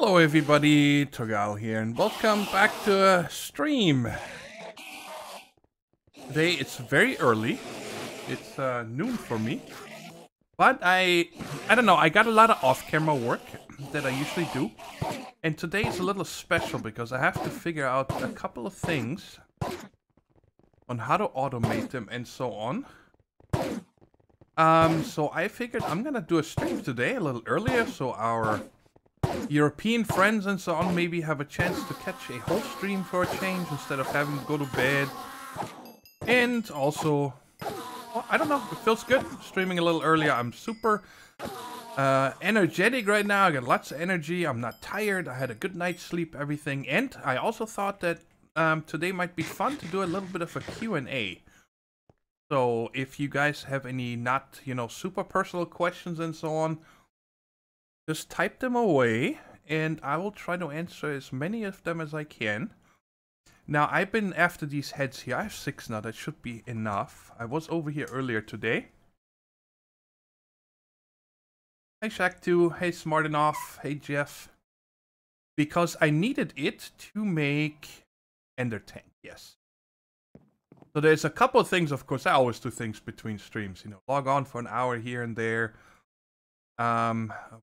Hello everybody, Thorgal here, and welcome back to a stream. Today it's very early. It's noon for me. But I don't know, I got a lot of off-camera work that I usually do. And today is a little special because I have to figure out a couple of things on how to automate them and so on. So I figured I'm gonna do a stream today a little earlier so our European friends and so on maybe have a chance to catch a whole stream for a change instead of having to go to bed. And also, well, I don't know, it feels good streaming a little earlier. I'm super energetic right now. I got lots of energy. I'm not tired. I had a good night's sleep, everything. And I also thought that today might be fun to do a little bit of a Q&A. So if you guys have any not, super personal questions and so on, just type them away, and I will try to answer as many of them as I can. Now, I've been after these heads here. I have 6 now. That should be enough. I was over here earlier today. Hey, Shaq2. Hey, Smart Enough. Hey, Jeff. Because I needed it to make Ender Tank, yes. So there's a couple of things, of course. I always do things between streams. Log on for an hour here and there.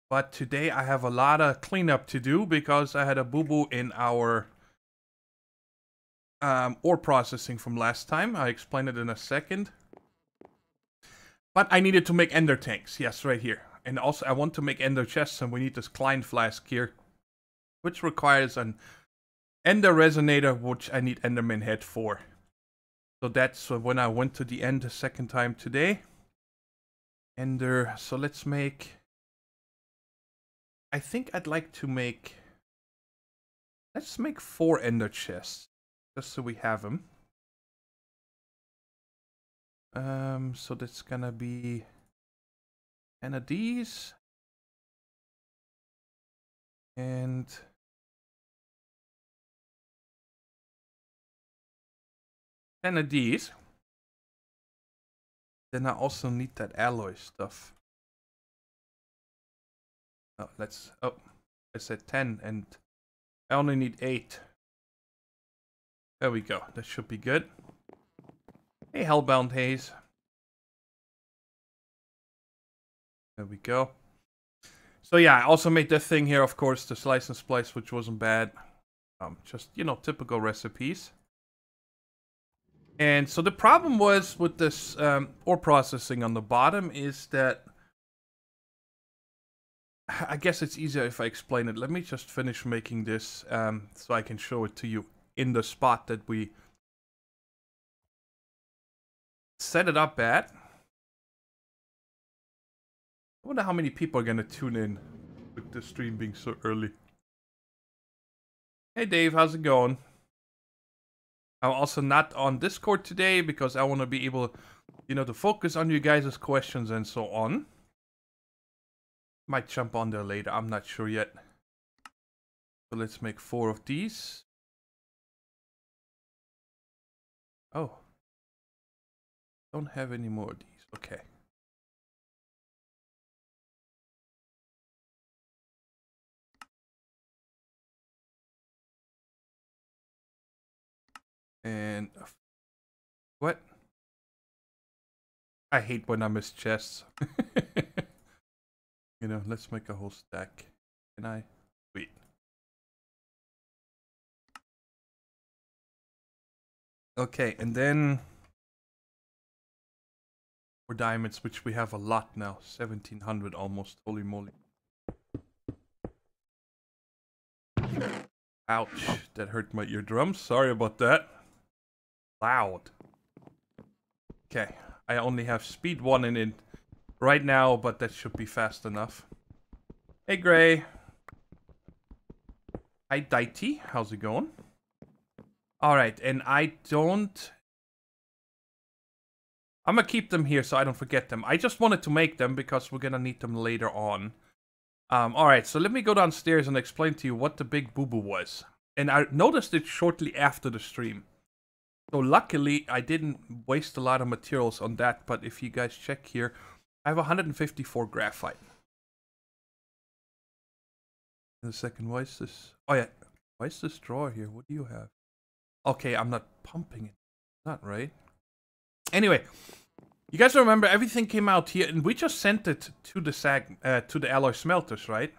But today I have a lot of cleanup to do because I had a boo-boo in our ore processing from last time. I'll explain it in a second. But I needed to make ender tanks. Yes, right here. And also I want to make ender chests, and we need this client flask here, which requires an ender resonator, which I need enderman head for. So that's when I went to the end a second time today. Ender, so let's make... I think I'd like to make... Let's make 4 ender chests. Just so we have them. So that's gonna be 10 of these. And... 10 of these. Then I also need that alloy stuff. Oh, I said 10 and I only need 8. There we go. That should be good. Hey, Hellbound Haze. There we go. So yeah, I also made that thing here, of course, the slice and splice, which wasn't bad. Just, typical recipes. And so the problem was with this ore processing on the bottom is that I guess it's easier if I explain it. Let me just finish making this so I can show it to you in the spot that we set it up at. I wonder how many people are going to tune in with the stream being so early. Hey Dave, how's it going? I'm also not on Discord today because I want to be able, to focus on you guys' questions and so on. Might jump on there later, I'm not sure yet. So let's make 4 of these. Oh. Don't have any more of these, okay. And... what? I hate when I miss chests. Let's make a whole stack. Can I? Wait. Okay, and then... for diamonds, which we have a lot now. 1700 almost. Holy moly. Ouch. That hurt my eardrums. Sorry about that. Loud. Okay. I only have speed 1 in it right now, but that should be fast enough. Hey, Gray. Hi, Daiti. How's it going? Alright, and I'm gonna keep them here so I don't forget them. I just wanted to make them because we're gonna need them later on. Alright, so let me go downstairs and explain to you what the big boo-boo was. And I noticed it shortly after the stream. So luckily, I didn't waste a lot of materials on that, but if you guys check here, I have 154 graphite. In a second, why is this? Oh yeah, why is this drawer here? What do you have? Okay, I'm not pumping it. Not right. Anyway, you guys remember everything came out here, and we just sent it to the to the alloy smelters, right?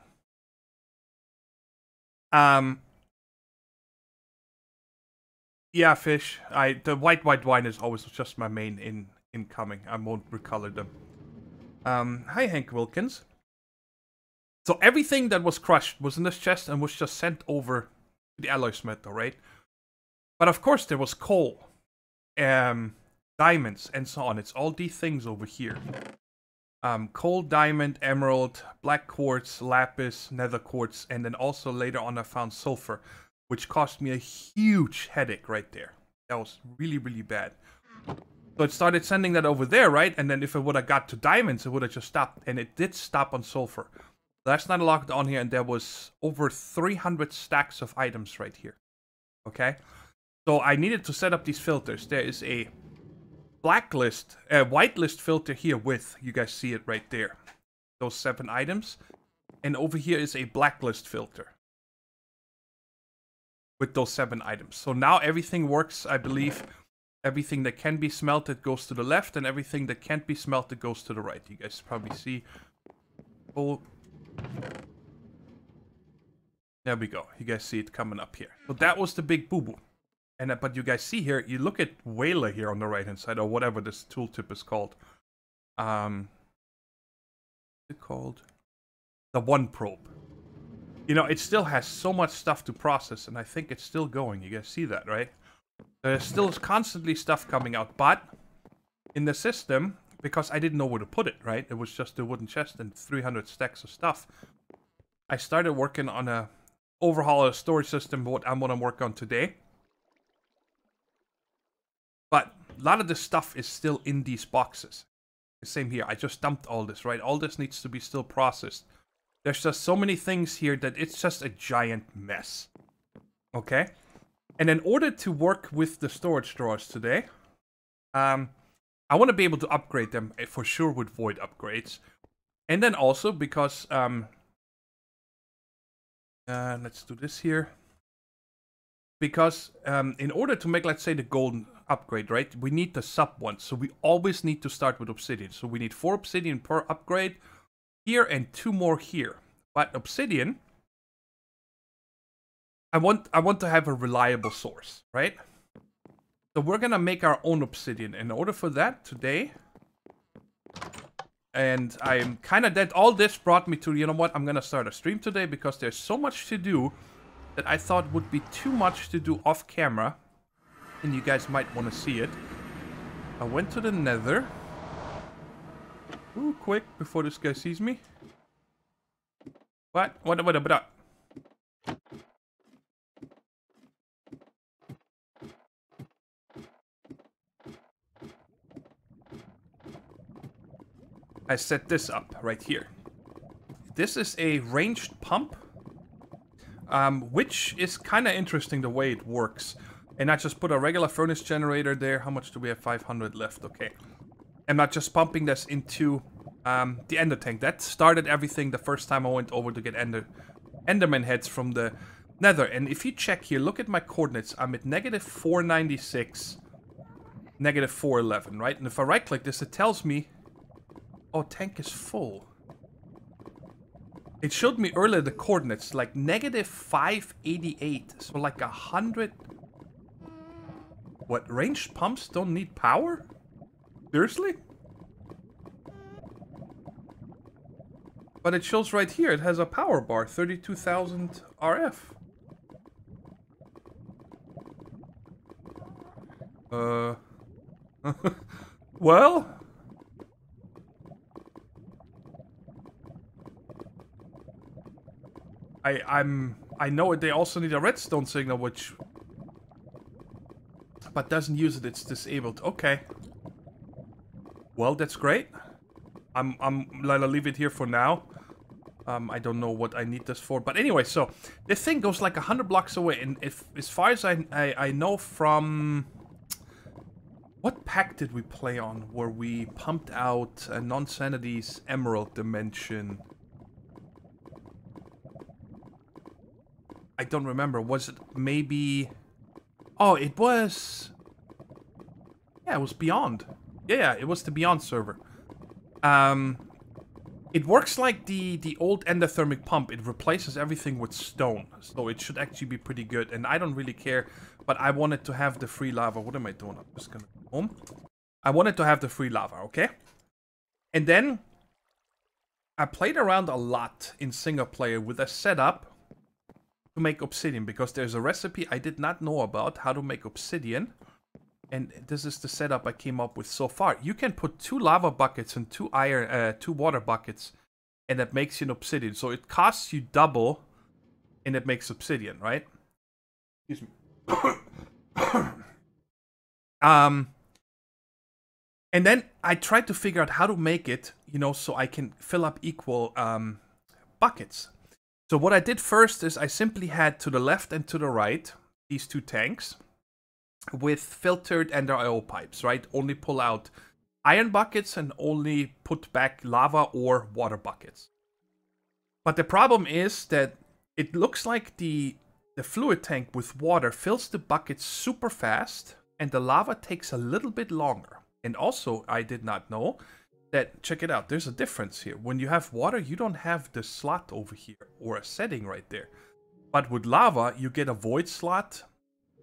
Yeah, fish. The white wine is always just my main incoming. I won't recolor them. Hi Hank Wilkins. So everything that was crushed was in this chest and was just sent over to the alloy smelter, right? But of course there was coal, diamonds, and so on. It's all these things over here. Coal, diamond, emerald, black quartz, lapis, nether quartz, and then also later on I found sulfur, which cost me a huge headache right there. That was really, really bad. So it started sending that over there, right? And then if it would have got to diamonds, it would have just stopped. And it did stop on sulfur. Last night I logged on here and there was over 300 stacks of items right here. Okay? So I needed to set up these filters. There is a whitelist filter here with, you guys see it right there. Those 7 items. And over here is a blacklist filter with those 7 items. So now everything works, I believe. Everything that can be smelted goes to the left, and everything that can't be smelted goes to the right. You guys probably see. Oh, there we go. You guys see it coming up here. So that was the big boo-boo. And but you guys see here, you look at Whaler here on the right-hand side, or whatever this tooltip is called. What's it called? The one probe. You know, it still has so much stuff to process, and I think it's still going. You guys see that, right? There's still constantly stuff coming out, but in the system, because I didn't know where to put it, right? It was just a wooden chest and 300 stacks of stuff. I started working on a overhaul of a storage system, what I'm working on today. But a lot of this stuff is still in these boxes. The same here. I just dumped all this, right? All this needs to be still processed. There's just so many things here that it's just a giant mess. Okay? And in order to work with the storage drawers today, I want to be able to upgrade them for sure with void upgrades. And then also because, let's do this here. Because in order to make, let's say, the golden upgrade, right, we need the sub one. So we always need to start with obsidian. So we need 4 obsidian per upgrade here and 2 more here. But obsidian, I want to have a reliable source, right? So we're gonna make our own obsidian. In order for that today, and I'm kind of dead. All this brought me to, you know what? I'm gonna start a stream today because there's so much to do that I thought would be too much to do off camera, and you guys might want to see it. I went to the nether. Ooh, quick before this guy sees me. What? What? I set this up right here. This is a ranged pump, which is kind of interesting the way it works. And I just put a regular furnace generator there. How much do we have? 500 left. Okay. I'm not just pumping this into the ender tank. That started everything the first time I went over to get enderman heads from the nether. And if you check here, look at my coordinates. I'm at -496, -411, right? And if I right click this, it tells me, oh, tank is full. It showed me earlier the coordinates, like -588. So like 100. What, ranged pumps don't need power? Seriously? But it shows right here, it has a power bar, 32,000 RF. Well... I know they also need a redstone signal, which... but doesn't use it, it's disabled. Okay. Well, that's great. I'm gonna leave it here for now. I don't know what I need this for. But anyway, so this thing goes like 100 blocks away. And if, as far as I know from... what pack did we play on where we pumped out a Non-Sanity's Emerald Dimension? I don't remember. Was it maybe... Oh, it was... Yeah, it was Beyond. Yeah, it was the Beyond server. It works like the old endothermic pump. It replaces everything with stone. So it should actually be pretty good. And I don't really care. But I wanted to have the free lava. What am I doing? I'm just gonna go home. I wanted to have the free lava, okay? And then I played around a lot in single player with a setup to make obsidian. Because there's a recipe I did not know about how to make obsidian. And this is the setup I came up with so far. You can put 2 lava buckets and 2 water buckets, and that makes you an obsidian. So it costs you double, and it makes obsidian, right? Excuse me. And then I tried to figure out how to make it, you know, so I can fill up equal buckets. So what I did first is I simply had to the left and to the right these 2 tanks with filtered ender IO pipes, right? Only pull out iron buckets and only put back lava or water buckets. But the problem is that it looks like the fluid tank with water fills the bucket super fast and the lava takes a little bit longer. And also, I did not know that, check it out, there's a difference here. When you have water, you don't have the slot over here or a setting right there. But with lava, you get a void slot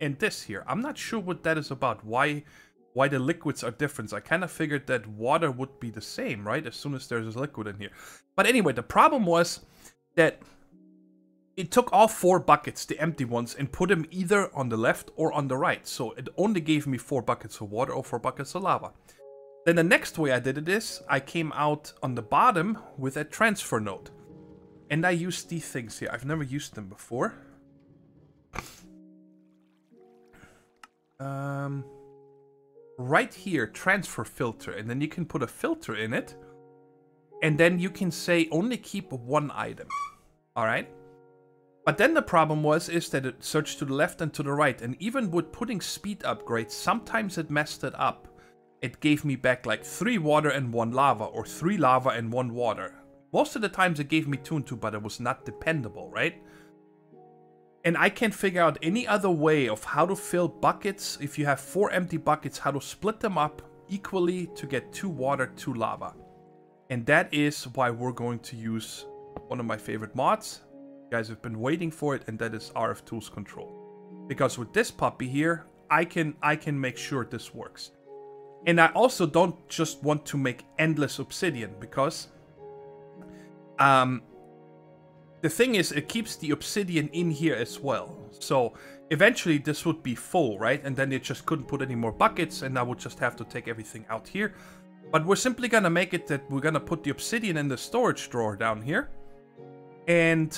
and this here. I'm not sure what that is about. Why the liquids are different. I kind of figured that water would be the same, right? As soon as there's a liquid in here. But anyway, the problem was that it took all 4 buckets, the empty ones, and put them either on the left or on the right. So it only gave me 4 buckets of water or 4 buckets of lava. Then the next way I did it is, I came out on the bottom with a transfer node. And I used these things here. I've never used them before. Right here, transfer filter, and then you can put a filter in it, and then you can say only keep 1 item. All right. But then the problem is that it searched to the left and to the right, and even with putting speed upgrades, sometimes it messed it up. It gave me back like 3 water and 1 lava, or 3 lava and 1 water. Most of the times it gave me 2 and 2, but it was not dependable, right? And I can't figure out any other way of how to fill buckets. If you have 4 empty buckets, how to split them up equally to get 2 water, 2 lava. And that is why we're going to use one of my favorite mods. You guys have been waiting for it, and that is RFTools control. Because with this puppy here, I can make sure this works. And I also don't just want to make endless obsidian, because the thing is, it keeps the obsidian in here as well. So eventually this would be full, right? And then it just couldn't put any more buckets, and I would just have to take everything out here. But we're simply gonna make it that we're gonna put the obsidian in the storage drawer down here. And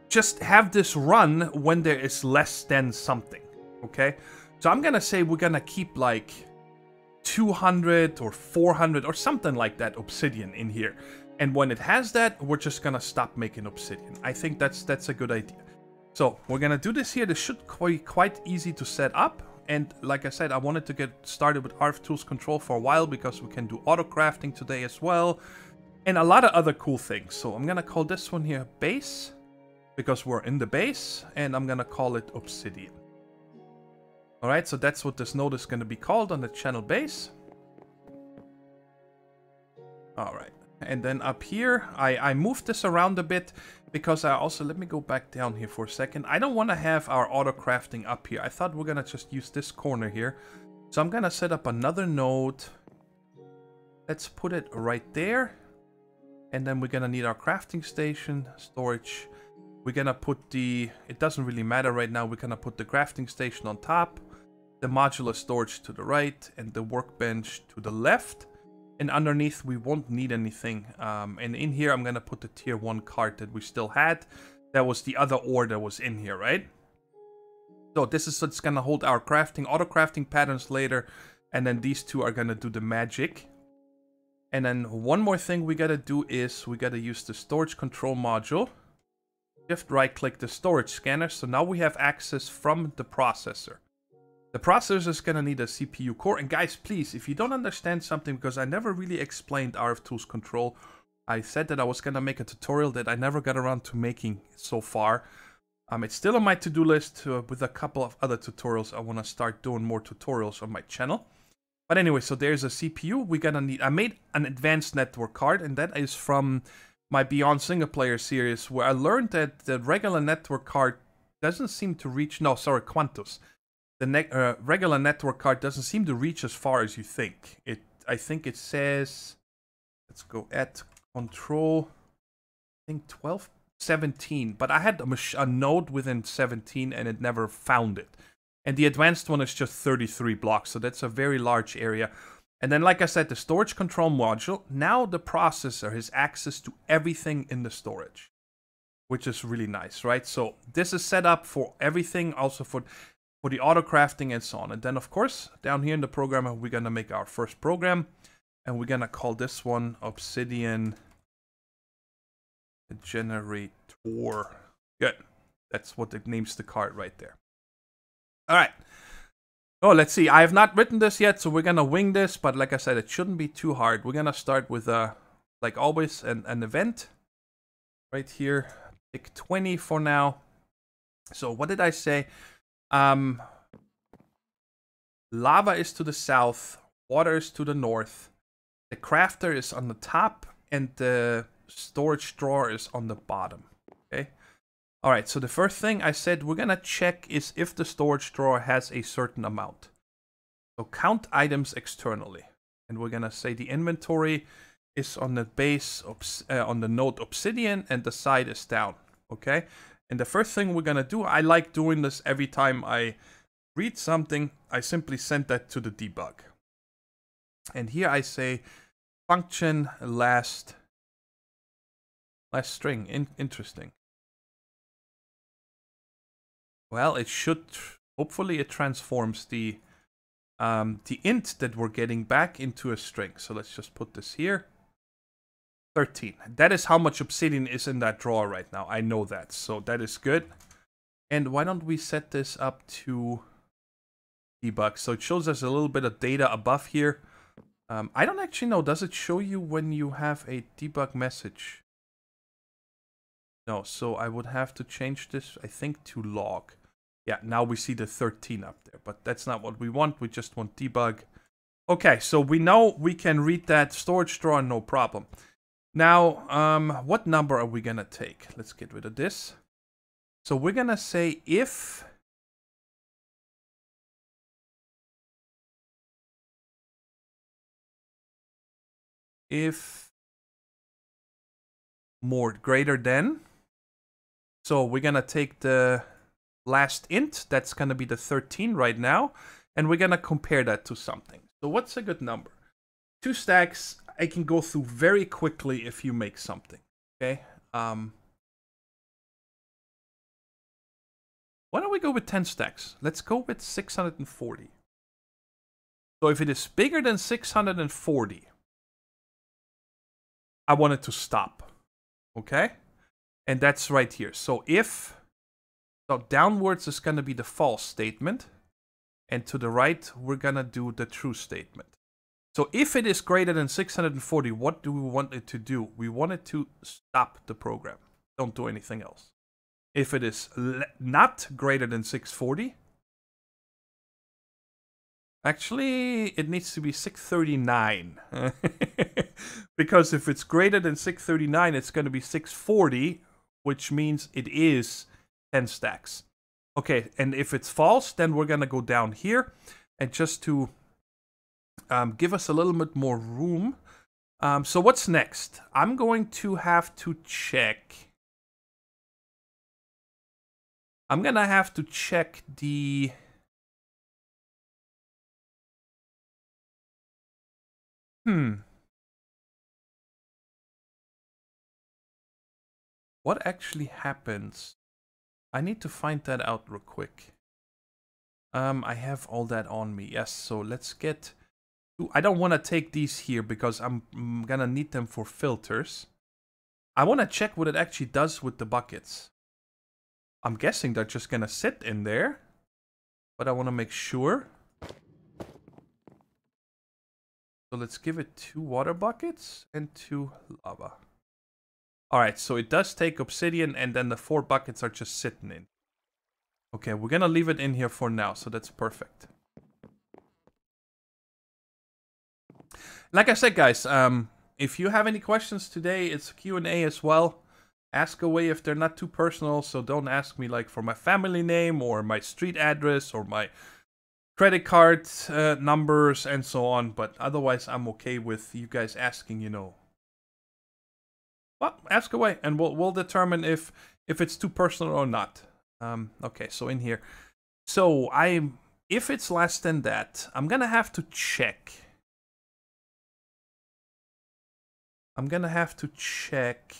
just have this run when there is less than something, okay? So I'm gonna say we're gonna keep like 200 or 400 or something like that obsidian in here. And when it has that, we're just gonna stop making obsidian. I think that's a good idea. So we're gonna do this here. This should be quite easy to set up. And like I said, I wanted to get started with RFTools control for a while because we can do auto crafting today as well. And a lot of other cool things. So I'm gonna call this one here base, because we're in the base, and I'm gonna call it obsidian. Alright, so that's what this node is gonna be called on the channel base. Alright, and then up here, I moved this around a bit, because I also, let me go back down here for a second. I don't want to have our auto crafting up here. I thought we're gonna just use this corner here. So I'm gonna set up another node. Let's put it right there. And then we're gonna need our crafting station, storage. We're gonna put the, it doesn't really matter right now, we're gonna put the crafting station on top, the modular storage to the right, and the workbench to the left. And underneath we won't need anything. And in here I'm gonna put the tier 1 cart that we still had. That was the other ore that was in here, right? So this is what's gonna hold our crafting, auto crafting patterns later. And then these two are gonna do the magic. And then one more thing we gotta do is we gotta use the storage control module. Shift right click the storage scanner. So now we have access from the processor. The processor is gonna need a CPU core. And guys, please, if you don't understand something, because I never really explained RFTools control I said that I was gonna make a tutorial that I never got around to making so far. It's still on my to-do list with a couple of other tutorials. I want to start doing more tutorials on my channel. But anyway, so there's a CPU. We're gonna need. I made an advanced network card, and that is from my Beyond Single Player series, where I learned that the regular network card doesn't seem to reach. No, sorry, Quantus. The regular network card doesn't seem to reach as far as you think. I think it says. Let's go at control. I think 12. 17, but I had a node within 17 and it never found it. And the advanced one is just 33 blocks, so that's a very large area. And then, like I said, the storage control module, now the processor has access to everything in the storage, which is really nice, right? So this is set up for everything, also for the auto crafting and so on. And then, of course, down here in the program, we're gonna make our first program, and we're gonna call this one Obsidian Generator. Good. That's what it names the card right there. All right. Oh, let's see. I have not written this yet, so we're gonna wing this. But like I said, it shouldn't be too hard. We're gonna start with like always, an event right here. Pick 20 for now. So what did I say? Lava is to the south. Water is to the north. The crafter is on the top, and the storage drawer is on the bottom. Okay. All right. So the first thing I said we're gonna check is if the storage drawer has a certain amount. So count items externally, and we're gonna say the inventory is on the base on the node obsidian, and the side is down. Okay. And the first thing we're gonna do, I like doing this every time I read something. I simply send that to the debug, and here I say function last string. Interesting. Well, it should. Hopefully, it transforms the int that we're getting back into a string. So let's just put this here. 13. That is how much obsidian is in that drawer right now. I know that, so that is good. And why don't we set this up to debug? So it shows us a little bit of data above here. I don't actually know. Does it show you when you have a debug message? No, so I would have to change this, I think, to log. Yeah, now we see the 13 up there, but that's not what we want. We just want debug. Okay, so we know we can read that storage drawer, no problem. Now, what number are we going to take? Let's get rid of this. So we're going to say if more greater than. So we're going to take the last int, that's going to be the 13 right now, and we're going to compare that to something. So what's a good number? 2 stacks, I can go through very quickly if you make something, okay? Why don't we go with 10 stacks? Let's go with 640. So if it is bigger than 640, I want it to stop, okay? And that's right here. So downwards is going to be the false statement. And to the right, we're going to do the true statement. So if it is greater than 640, what do we want it to do? We want it to stop the program. Don't do anything else. If it is not greater than 640, actually, it needs to be 639. Because if it's greater than 639, it's going to be 640, which means it is 10 stacks. Okay, and if it's false, then we're going to go down here. And just to give us a little bit more room. So what's next? I'm going to have to check. I'm going to have to check the... What actually happens? I need to find that out real quick. I have all that on me. Yes, so let's get... I don't want to take these here because I'm going to need them for filters. I want to check what it actually does with the buckets. I'm guessing they're just going to sit in there. But I want to make sure. So let's give it 2 water buckets and 2 lava. Alright, so it does take obsidian, and then the 4 buckets are just sitting in. Okay, we're gonna leave it in here for now, so that's perfect. Like I said, guys, if you have any questions today, it's Q&A as well. Ask away if they're not too personal, so don't ask me like for my family name or my street address or my credit card numbers and so on. But otherwise, I'm okay with you guys asking, you know. Well, ask away, and we'll determine if it's too personal or not. Okay, so in here. So if it's less than that, I'm gonna have to check. I'm gonna have to check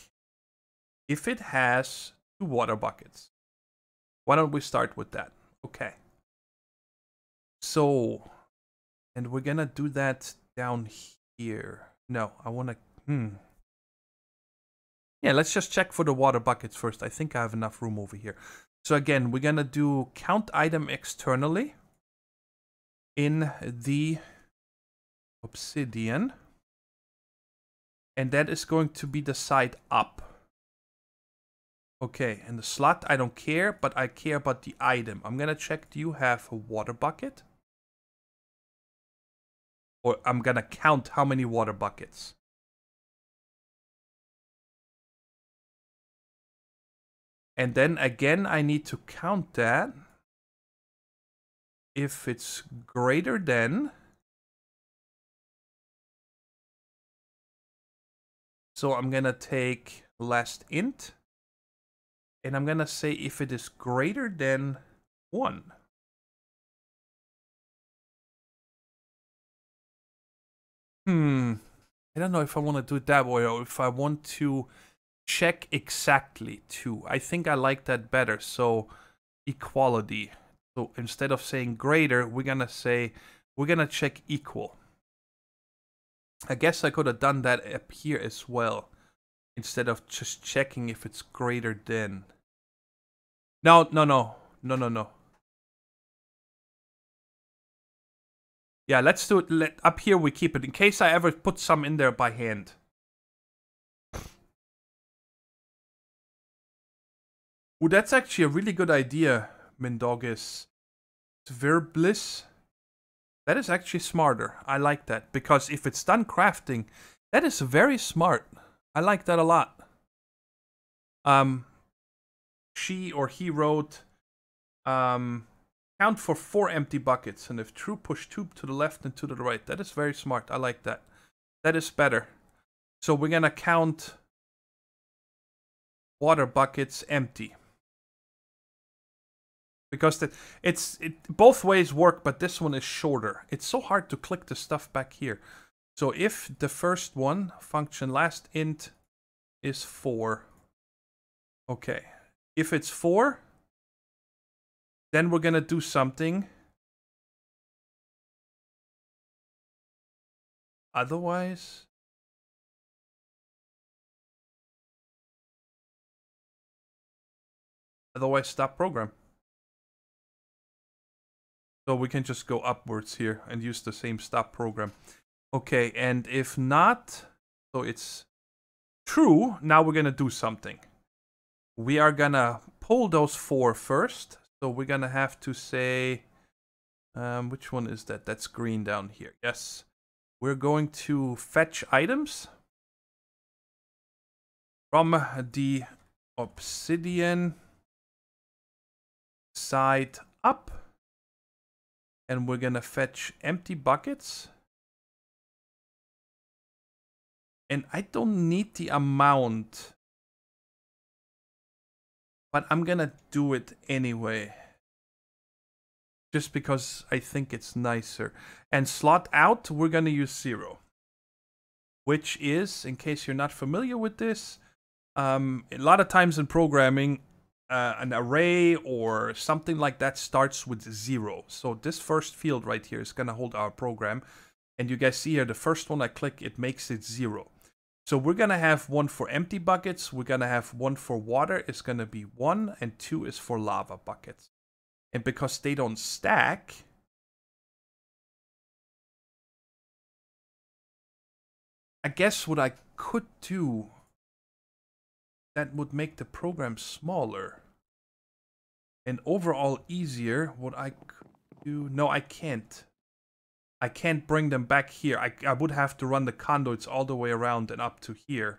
if it has 2 water buckets. Why don't we start with that? Okay. So, and we're gonna do that down here. No, I wanna, Yeah, let's just check for the water buckets first. I think I have enough room over here. So again, we're gonna do count item externally in the obsidian. And that is going to be the side up. Okay, and the slot, I don't care, but I care about the item. I'm gonna check, do you have a water bucket? Or I'm gonna count how many water buckets. And then again, I need to count that. If it's greater than. So I'm gonna take last int. And I'm gonna say if it is greater than 1. I don't know if I want to do it that way or if I want to check exactly too. I think I like that better. So equality. So instead of saying greater, we're gonna check equal. I guess I could have done that up here as well, instead of just checking if it's greater than. No. Yeah, let's do it. Up here we keep it in case I ever put some in there by hand. Ooh, that's actually a really good idea, Mindogis. Verbliss. That is actually smarter. I like that. Because if it's done crafting, that is very smart. I like that a lot. She or he wrote, count for 4 empty buckets. And if true, push 2 to the left and 2 to the right. That is very smart. I like that. That is better. So we're going to count water buckets empty. Because both ways work, but this one is shorter. It's so hard to click the stuff back here. So if the first one, function last int, is 4. Okay. If it's 4, then we're going to do something. Otherwise, stop program. So we can just go upwards here and use the same stop program. Okay, and if not, so it's true, now we're going to do something. We are going to pull those 4 first. So we're going to have to say, which one is that? That's green down here. Yes. We're going to fetch items from the obsidian side up. And we're gonna fetch empty buckets. And I don't need the amount, but I'm gonna do it anyway. Just because I think it's nicer. And slot out, we're gonna use 0. Which is, in case you're not familiar with this, a lot of times in programming, an array or something like that starts with 0. So this first field right here is going to hold our program. And you guys see here, the first one I click, it makes it 0. So we're going to have 1 for empty buckets. We're going to have 1 for water. It's going to be 1. And 2 is for lava buckets. And because they don't stack, I guess what I could do that would make the program smaller and overall easier. What I could do... No, I can't. I can't bring them back here. I would have to run the conduits all the way around and up to here.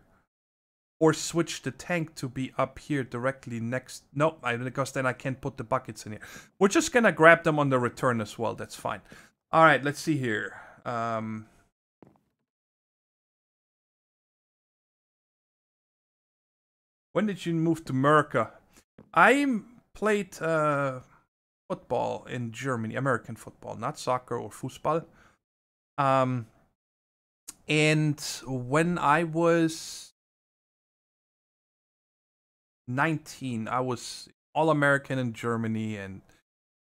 Or switch the tank to be up here directly next... No, because then I can't put the buckets in here. We're just gonna grab them on the return as well. That's fine. Alright, let's see here. When did you move to America? I played football in Germany. American football, not soccer or Fußball. And when I was 19, I was All-American in Germany,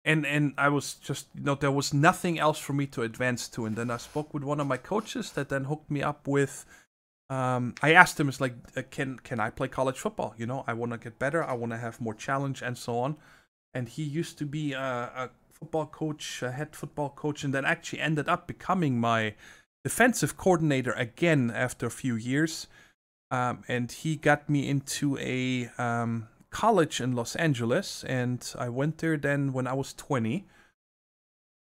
and I was just, you know, there was nothing else for me to advance to. And then I spoke with one of my coaches that then hooked me up with, I asked him, it's like, can I play college football? You know, I want to get better, I want to have more challenge and so on. And he used to be a football coach, a head football coach, and then actually ended up becoming my defensive coordinator again after a few years. And he got me into a college in Los Angeles, and I went there then when I was 20.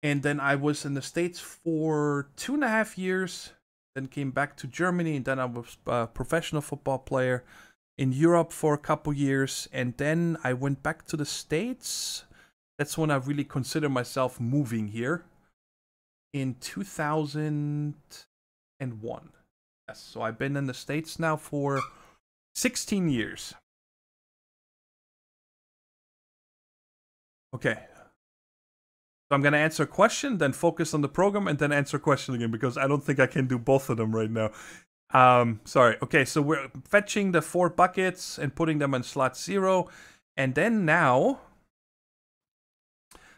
And then I was in the States for 2.5 years, then came back to Germany, and then I was a professional football player in Europe for a couple years, and then I went back to the States. That's when I really consider myself moving here in 2001. Yes, so I've been in the States now for 16 years. Okay. So I'm going to answer a question, then focus on the program, and then answer a question again, because I don't think I can do both of them right now. Sorry. Okay, so we're fetching the 4 buckets and putting them in slot 0. And then now,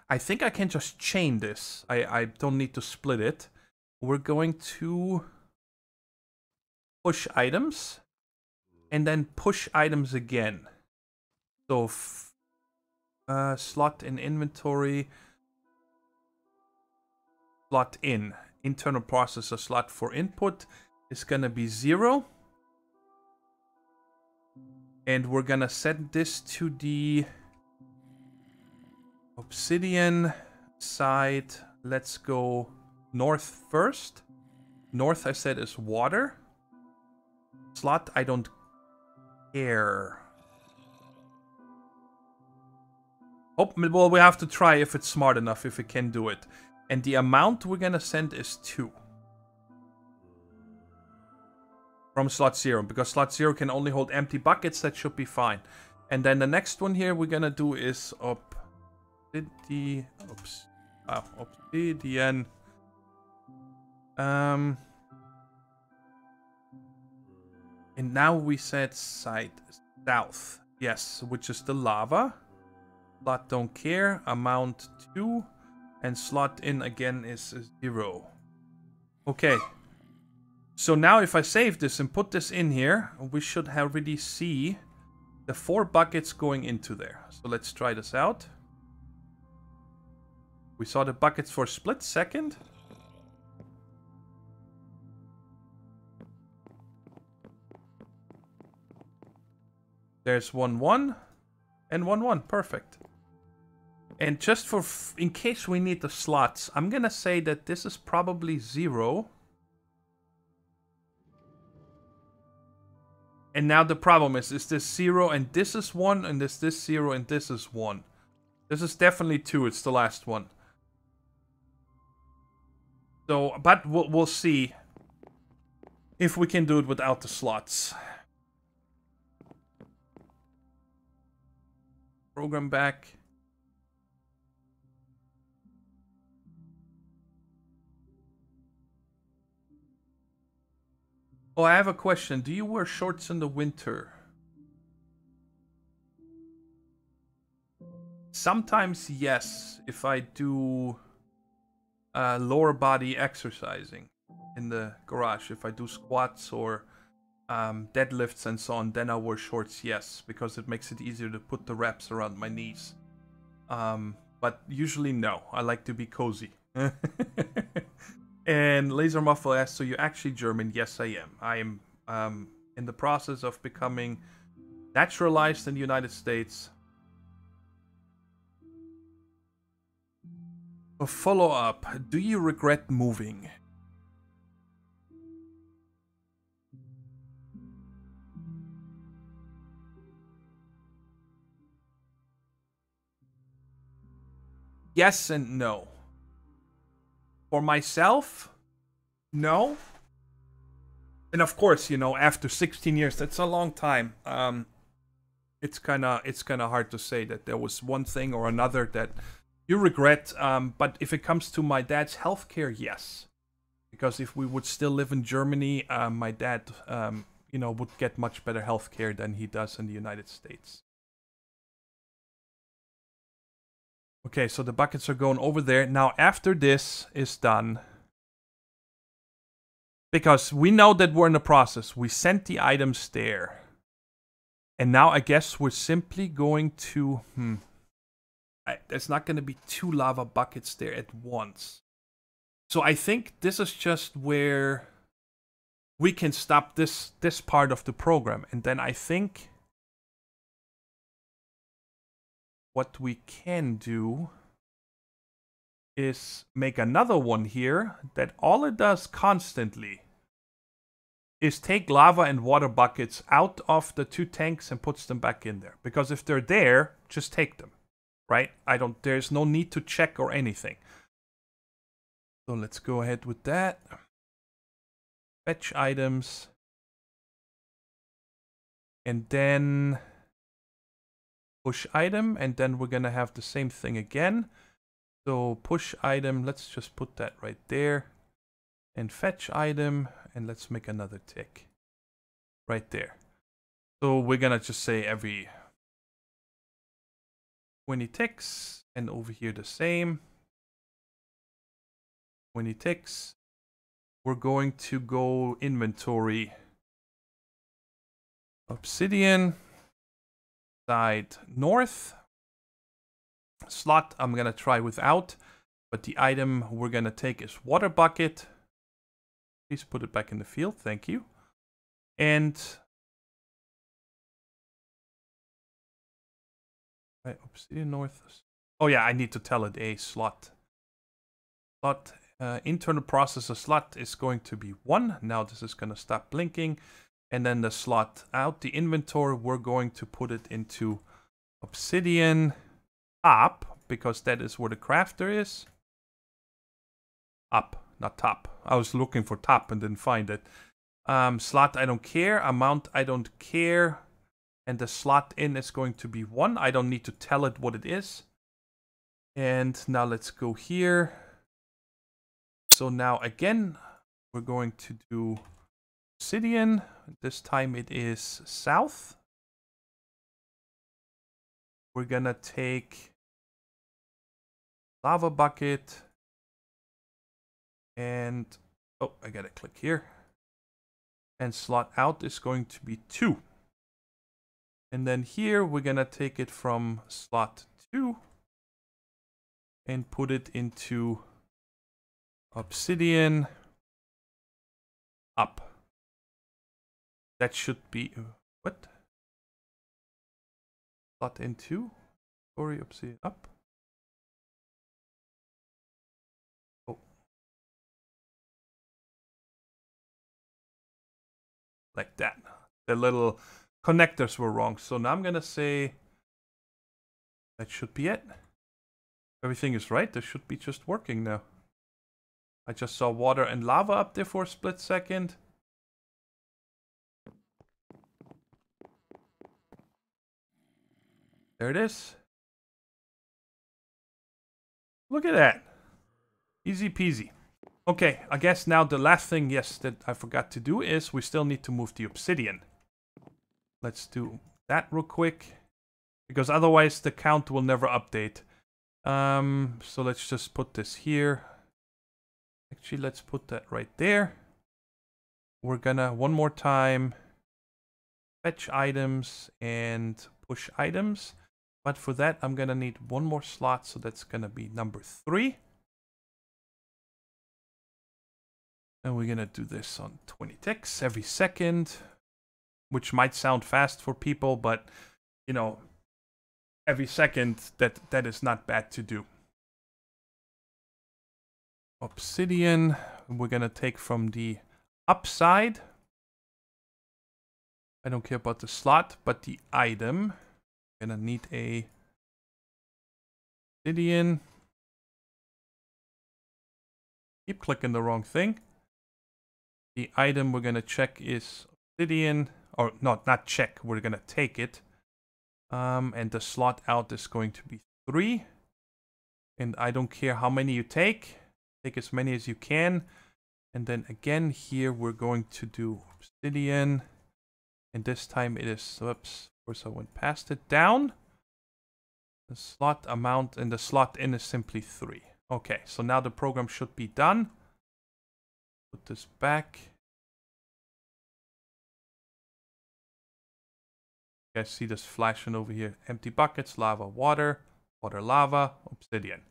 I think I can just chain this. I don't need to split it. We're going to push items and then push items again. So slot in inventory, slot in internal processor, slot for input is gonna be 0, and we're gonna set this to the obsidian side. Let's go north first. North, I said, is water. Slot, I don't care. Oh, well, we have to try if it's smart enough, if it can do it. And the amount we're gonna send is 2. From slot 0, because slot 0 can only hold empty buckets. That should be fine. And then the next one here we're gonna do is obsidian. And now we set side south. Yes, which is the lava. Slot don't care. Amount 2. And slot in again is 0. Okay. So now if I save this and put this in here, we should already see the 4 buckets going into there. So let's try this out. We saw the buckets for a split second. There's 1, 1, and 1, 1. Perfect. And just for, in case we need the slots, I'm gonna say that this is probably 0. And now the problem is this 0 and this is 1, and this 0 and this is 1. This is definitely 2, it's the last one. So, but we'll see if we can do it without the slots. Program back. Oh, I have a question. Do you wear shorts in the winter? Sometimes, yes. If I do lower body exercising in the garage. If I do squats or deadlifts and so on, then I wear shorts, yes. Because it makes it easier to put the wraps around my knees. But usually, no. I like to be cozy. And Laser Muffle asks, so you're actually German? Yes, I am. I am in the process of becoming Naturalized in the United States. A follow-up. Do you regret moving? Yes and no. For myself, no. And of course, you know, after 16 years, that's a long time. It's kind of hard to say that there was one thing or another that you regret. But if it comes to my dad's healthcare, yes. Because if we would still live in Germany, my dad, you know, would get much better healthcare than he does in the United States. Okay, so the buckets are going over there. Now, after this is done, because we know that we're in the process, we sent the items there. And now I guess we're simply going to... there's not going to be 2 lava buckets there at once. So I think this is just where we can stop this part of the program. And then I think what we can do is make another one here that all it does constantly is take lava and water buckets out of the 2 tanks and puts them back in there. Because if they're there, just take them, right? There's no need to check or anything. So let's go ahead with that. Fetch items. And then push item, and then we're gonna have the same thing again. So push item, let's just put that right there. And fetch item, and let's make another tick. Right there. So we're gonna just say every 20 ticks, and over here the same. 20 ticks. We're going to go inventory. Obsidian. Side north. Slot I'm gonna try without, but the item we're gonna take is water bucket. Please put it back in the field, thank you. And right, obsidian north. Oh yeah, I need to tell it a slot. Slot internal processor slot is going to be 1. Now this is gonna stop blinking. And then the slot out the inventory, we're going to put it into obsidian up, because that is where the crafter is. Up, not top. I was looking for top and didn't find it. Slot, I don't care. Amount, I don't care. And the slot in is going to be 1. I don't need to tell it what it is. And now let's go here. So now again, we're going to do obsidian. This time it is south. We're gonna take lava bucket and oh, I gotta click here. And slot out is going to be 2. And then here we're gonna take it from slot 2 and put it into obsidian up. That should be what? Slot in 2. Sorry, obsidian up. Oh. Like that. The little connectors were wrong. So now I'm gonna say that should be it. Everything is right. This should be just working now. I just saw water and lava up there for a split second. There it is. Look at that. Easy peasy. Okay, I guess now the last thing, yes, that I forgot to do is we still need to move the obsidian. Let's do that real quick, because otherwise the count will never update. So let's just put this here. Actually, let's put that right there. We're gonna, one more time, fetch items and push items. But for that, I'm gonna need one more slot, so that's gonna be number 3. And we're gonna do this on 20 ticks every second. which might sound fast for people, but, you know, every second, that is not bad to do. Obsidian, we're gonna take from the upside. I don't care about the slot, but the item. Gonna need a obsidian. Keep clicking the wrong thing. The item we're gonna check is obsidian, or not check, we're gonna take it. And the slot out is going to be 3. And I don't care how many you take. Take as many as you can. And then again here we're going to do obsidian. And this time it is, whoops, of course I went past it, down. The slot amount and the slot in is simply 3. Okay, so now the program should be done. Put this back. You guys see this flashing over here. Empty buckets, lava, water, water, lava, obsidian.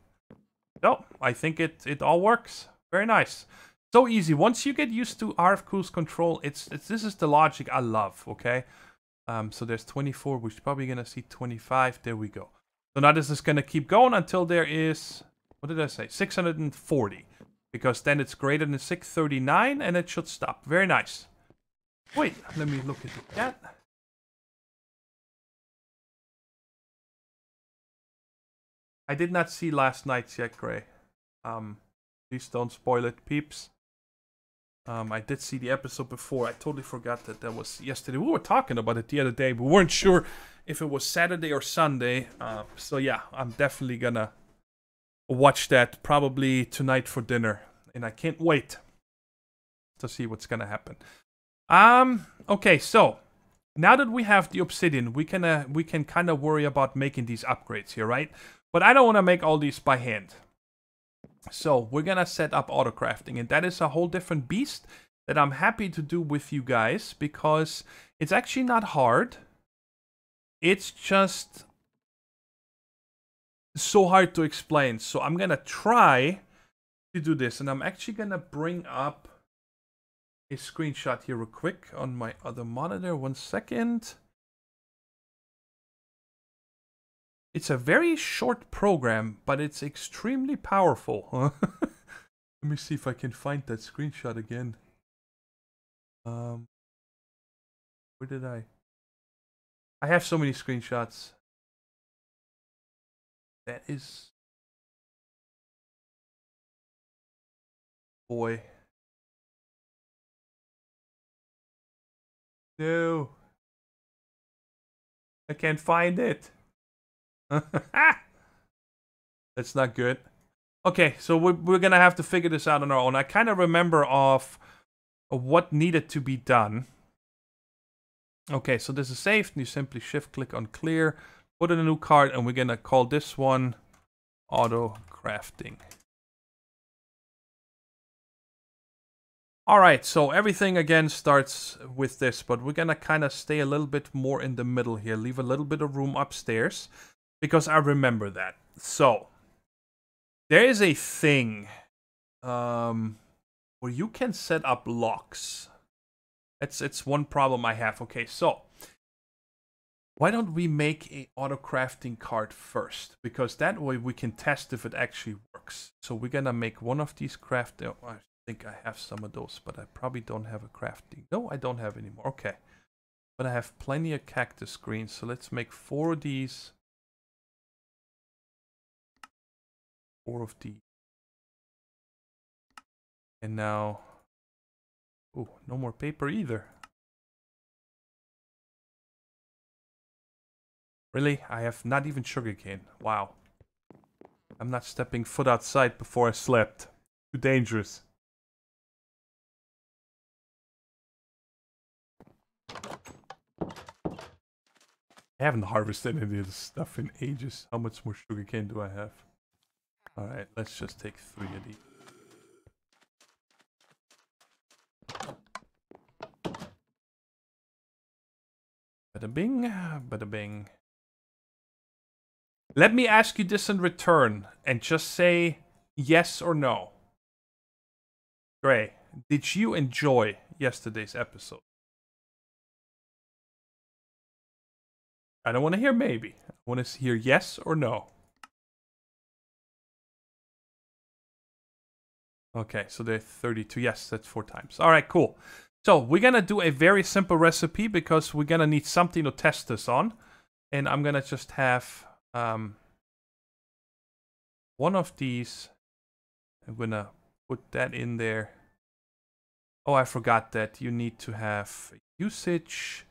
So, I think it all works. Very nice. So easy. Once you get used to RFTools control, this is the logic I love, okay? So there's 24, we're probably gonna see 25. There we go. So now this is gonna keep going until there is, what did I say? 640. Because then it's greater than 639 and it should stop. Very nice. Wait, let me look at the chat. I did not see last night's yet, Gray. Please don't spoil it, peeps. I did see the episode before. I totally forgot that was yesterday. We were talking about it the other day. We weren't sure if it was Saturday or Sunday. So yeah, I'm definitely gonna watch that probably tonight for dinner. And I can't wait to see what's gonna happen. Okay, so now that we have the obsidian, we can kind of worry about making these upgrades here, right? But I don't want to make all these by hand. So we're gonna set up auto crafting, and that is a whole different beast that I'm happy to do with you guys because it's actually not hard. It's just so hard to explain. So I'm gonna try to do this, and I'm actually gonna bring up a screenshot here real quick on my other monitor. 1 second. It's a very short program, but it's extremely powerful. Let me see if I can find that screenshot again. Where did I have so many screenshots. That is... Boy. No. I can't find it. That's not good. Okay, so we're gonna have to figure this out on our own. I kind of remember of what needed to be done. Okay, so this is saved. You simply shift click on clear, put in a new card, and we're gonna call this one auto crafting. Alright, so everything again starts with this, but we're gonna kind of stay a little bit more in the middle here, leave a little bit of room upstairs. Because I remember that. So, there is a thing where you can set up locks. It's one problem I have. Okay, so why don't we make a auto crafting card first? Because that way we can test if it actually works. So we're gonna make one of these crafting. I think I have some of those, but I probably don't have a crafting. No, I don't have any more. Okay, but I have plenty of cactus greens. So let's make 4 of these. 4 of these. And now... Oh, no more paper either. Really? I have not even sugarcane. Wow. I'm not stepping foot outside before I slept. Too dangerous. I haven't harvested any of this stuff in ages. How much more sugarcane do I have? Alright, let's just take 3 of these. Bada bing, bada bing. Let me ask you this in return, and just say yes or no. Gray, did you enjoy yesterday's episode? I don't want to hear maybe. I want to hear yes or no. Okay, so they're 32. Yes, that's 4 times. All right, cool. So we're going to do a very simple recipe because we're going to need something to test this on. And I'm going to just have one of these. I'm going to put that in there. Oh, I forgot that you need to have usage.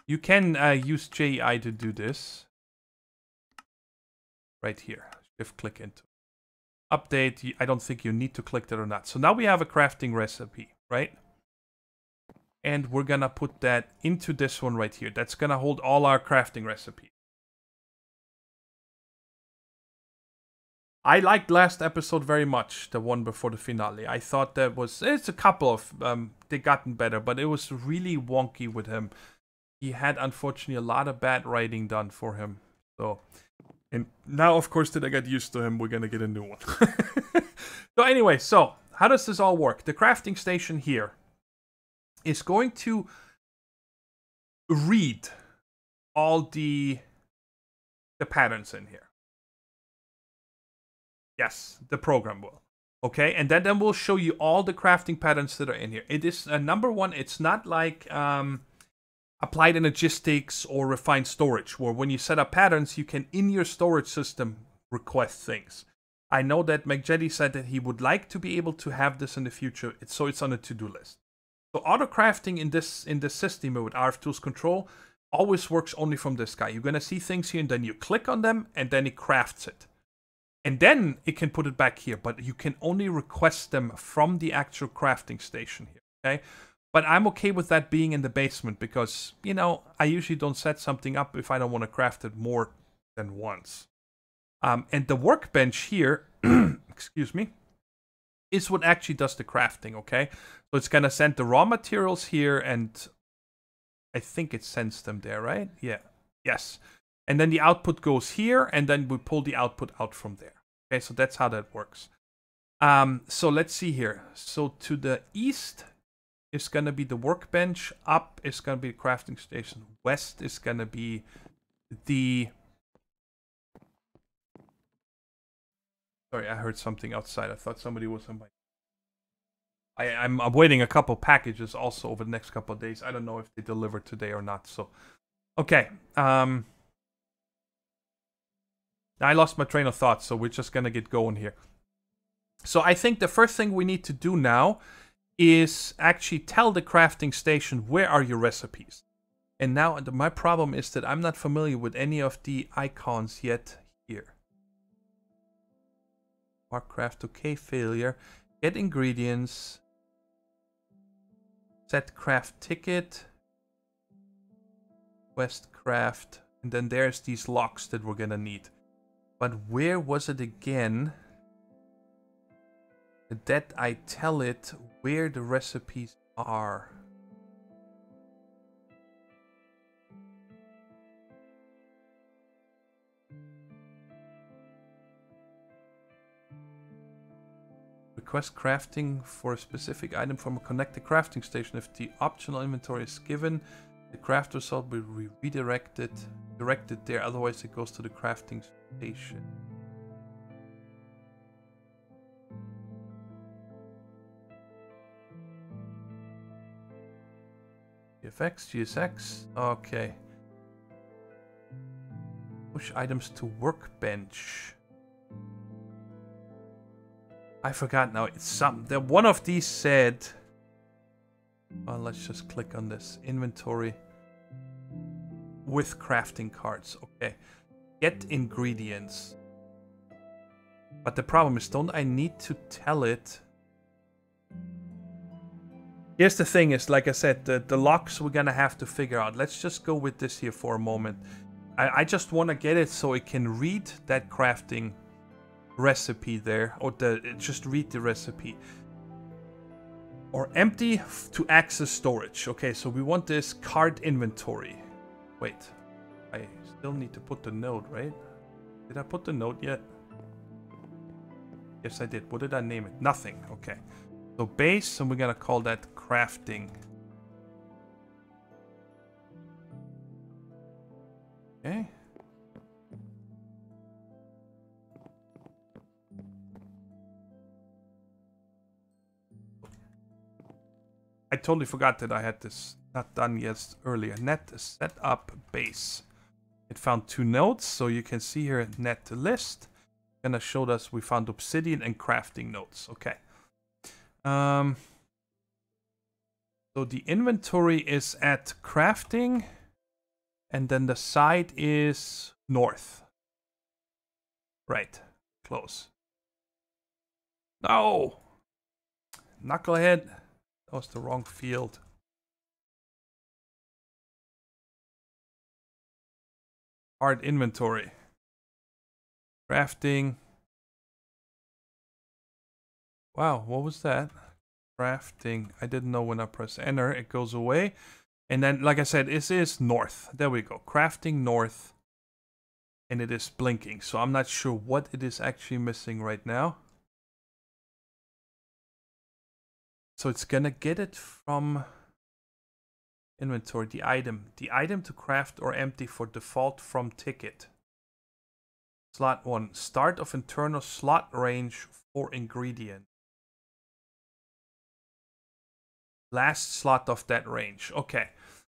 You can use JEI to do this. Right here. Shift click into update. I don't think you need to click that or not. So now we have a crafting recipe, right? And we're gonna put that into this one right here. That's gonna hold all our crafting recipes. I liked last episode very much, the one before the finale. I thought that was, it's a couple of, they gotten better, but it was really wonky with him. He had, unfortunately, a lot of bad writing done for him. So, and now, of course, that I got used to him, we're gonna get a new one. So anyway, so, how does this all work? The crafting station here is going to read all the patterns in here. Yes, the program will. Okay, and then we'll show you all the crafting patterns that are in here. It is, number one, it's not like applied energistics or refined storage, where when you set up patterns, you can, in your storage system, request things. I know that McJetty said that he would like to be able to have this in the future, so it's on a to-do list. So auto crafting in this system with RFTools control always works only from this guy. You're going to see things here, and then you click on them, and then it crafts it. And then it can put it back here, but you can only request them from the actual crafting station here, okay? But I'm okay with that being in the basement because, you know, I usually don't set something up if I don't want to craft it more than once. And the workbench here, excuse me, is what actually does the crafting, okay? So it's going to send the raw materials here, and I think it sends them there, right? Yeah, yes. And then the output goes here, and then we pull the output out from there. Okay, so that's how that works. So let's see here. So to the east is going to be the workbench. Up is going to be the crafting station. West is going to be the... Sorry, I heard something outside. I thought somebody was on my... I'm awaiting a couple packages also over the next couple of days. I don't know if they deliver today or not. So, okay. I lost my train of thought, so we're just going to get going here. So I think the first thing we need to do now is actually tell the crafting station where are your recipes. And now my problem is that I'm not familiar with any of the icons yet here. Mark craft, okay, failure. Get ingredients. Set craft ticket. Quest craft. And then there's these locks that we're going to need. But where was it again that I tell it where the recipes are? Request crafting for a specific item from a connected crafting station. If the optional inventory is given, the craft result will be redirected there. Otherwise, it goes to the crafting station. GFX, GSX. Okay. Push items to workbench. I forgot now. It's one of these said. Well, let's just click on this inventory with crafting cards. Okay, get ingredients. But the problem is, don't I need to tell it? Here's the thing is, like I said, the locks we're gonna have to figure out. Let's just go with this here for a moment. I just want to get it so it can read that crafting recipe there, or just read the recipe. Or empty to access storage. Okay, so we want this card inventory. Wait, I still need to put the node, right? Did I put the node yet? Yes, I did. What did I name it? Nothing. Okay. So base, and we're gonna call that crafting. Okay. I totally forgot that I had this not done yet earlier. Net setup base. It found 2 nodes, so you can see here net list. Gonna show us we found obsidian and crafting nodes. Okay. So the inventory is at crafting, and then the side is north. Right. Close. No! Knucklehead. That was the wrong field. Hard inventory. Crafting. Wow, what was that? Crafting. I didn't know when I press enter, it goes away. And then, like I said, this is north. There we go. Crafting north. And it is blinking. So I'm not sure what it is actually missing right now. So it's gonna get it from inventory, the item. The item to craft or empty for default from ticket. Slot 1. Start of internal slot range for ingredient. Last slot of that range. Okay,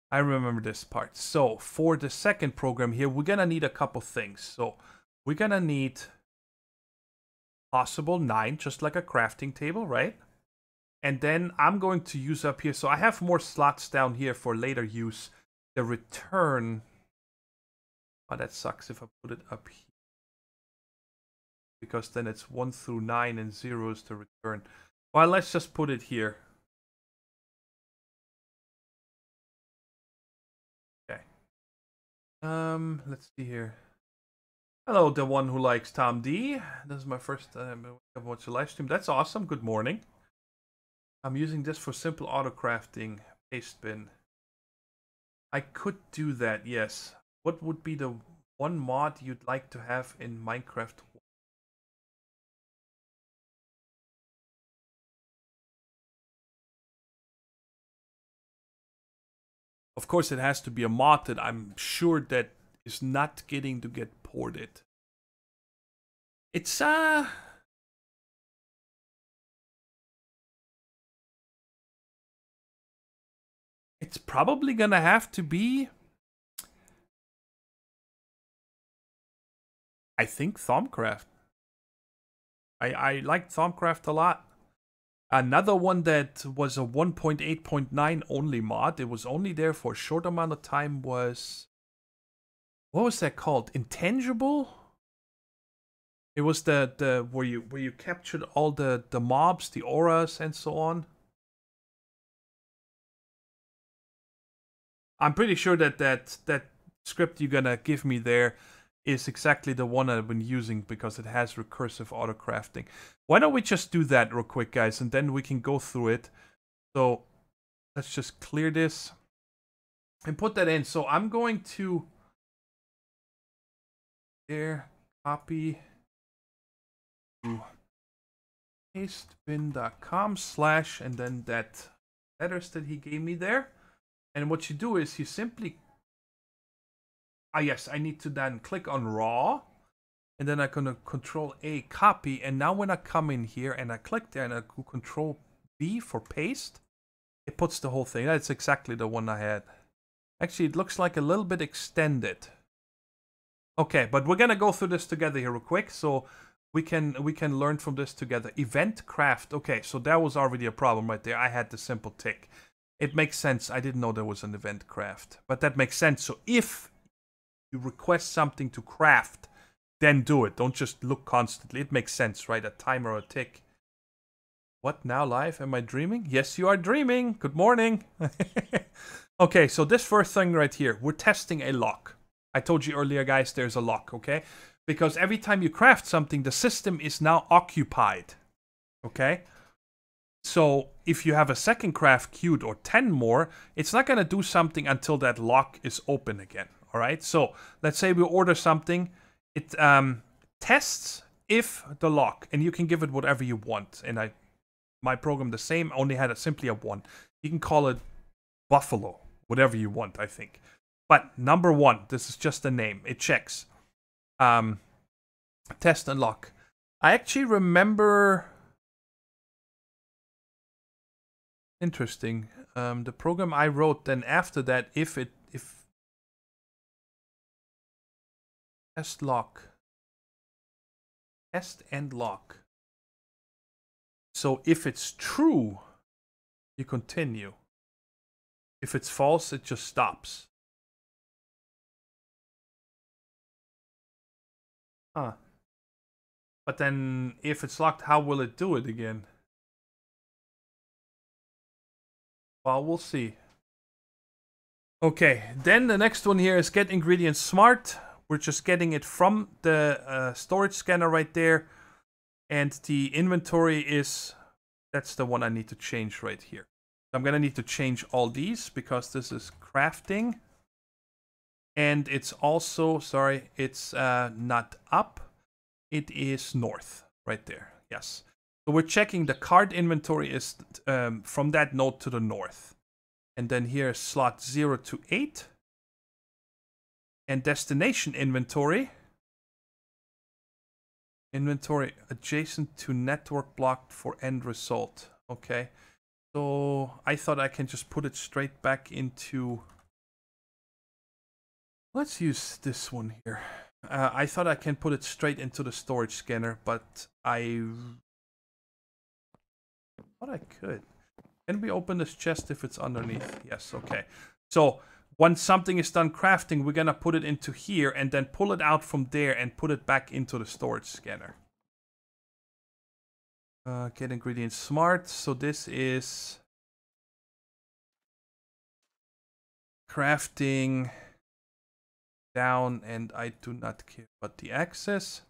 I remember this part. So for the second program here, we're gonna need a couple things. So we're gonna need possible 9, just like a crafting table, right? And then I'm going to use up here. So I have more slots down here for later use. The return. Oh, that sucks if I put it up here. Because then it's 1 through 9 and 0s to return. Well, let's just put it here. Okay. Let's see here. Hello, the one who likes Tom D. This is my first time I've watched a live stream. That's awesome. Good morning. I'm using this for simple auto crafting. Paste bin. I could do that, yes. What would be the one mod you'd like to have in Minecraft? Of course, it has to be a mod that I'm sure that is not getting to get ported. It's it's probably gonna have to be, I think, Thaumcraft. I like Thaumcraft a lot. Another one that was a 1.8.9 only mod, it was only there for a short amount of time, was... What was that called? Intangible? It was the where you captured all the mobs, the auras, and so on. I'm pretty sure that script you're gonna give me there is exactly the one I've been using because it has recursive auto crafting. Why don't we just do that real quick, guys, and then we can go through it. So let's just clear this and put that in. So I'm going to there, copy to pastebin.com / and then that letters that he gave me there. And what you do is you simply, yes, I need to then click on raw, and then I'm gonna Control A copy. And now when I come in here and I click there and I go Control B for paste, it puts the whole thing. That's exactly the one I had. Actually, it looks like a little bit extended. Okay, but we're gonna go through this together here real quick, so we can learn from this together. Event craft. Okay, so that was already a problem right there. I had the simple tick. It makes sense. I didn't know there was an event craft, but that makes sense. So if you request something to craft, then do it. Don't just look constantly. It makes sense, right? A timer or a tick. What, now live? Am I dreaming? Yes, you are dreaming. Good morning. Okay, so this first thing right here, we're testing a lock. I told you earlier, guys, there's a lock, okay? Because every time you craft something, the system is now occupied, okay? So if you have a second craft queued or 10 more, it's not going to do something until that lock is open again, all right? So let's say we order something. It tests if the lock, and you can give it whatever you want. And my program the same, only had simply a 1. You can call it Buffalo, whatever you want, I think. But number 1, this is just a name. It checks. Test and lock. I actually remember... Interesting. The program I wrote, then after that, if test lock. Test and lock. So if it's true, you continue. If it's false, it just stops. Huh. But then, if it's locked, how will it do it again? Well, we'll see. Okay, then the next one here is get ingredients smart. We're just getting it from the storage scanner right there. And the inventory is... That's the one I need to change right here. I'm going to need to change all these because this is crafting. And it's also, sorry, it's not up. It is north right there. Yes. So we're checking the card inventory is from that node to the north. And then here slot 0 to 8. And destination inventory. Inventory adjacent to network blocked for end result. Okay. So I thought I can just put it straight back into... Let's use this one here. I thought I can put it straight into the storage scanner, but I thought I could. Can we open this chest if it's underneath? Yes, okay. So once something is done crafting, we're gonna put it into here and then pull it out from there and put it back into the storage scanner. Get ingredients smart. So this is crafting down, and I do not care about the access.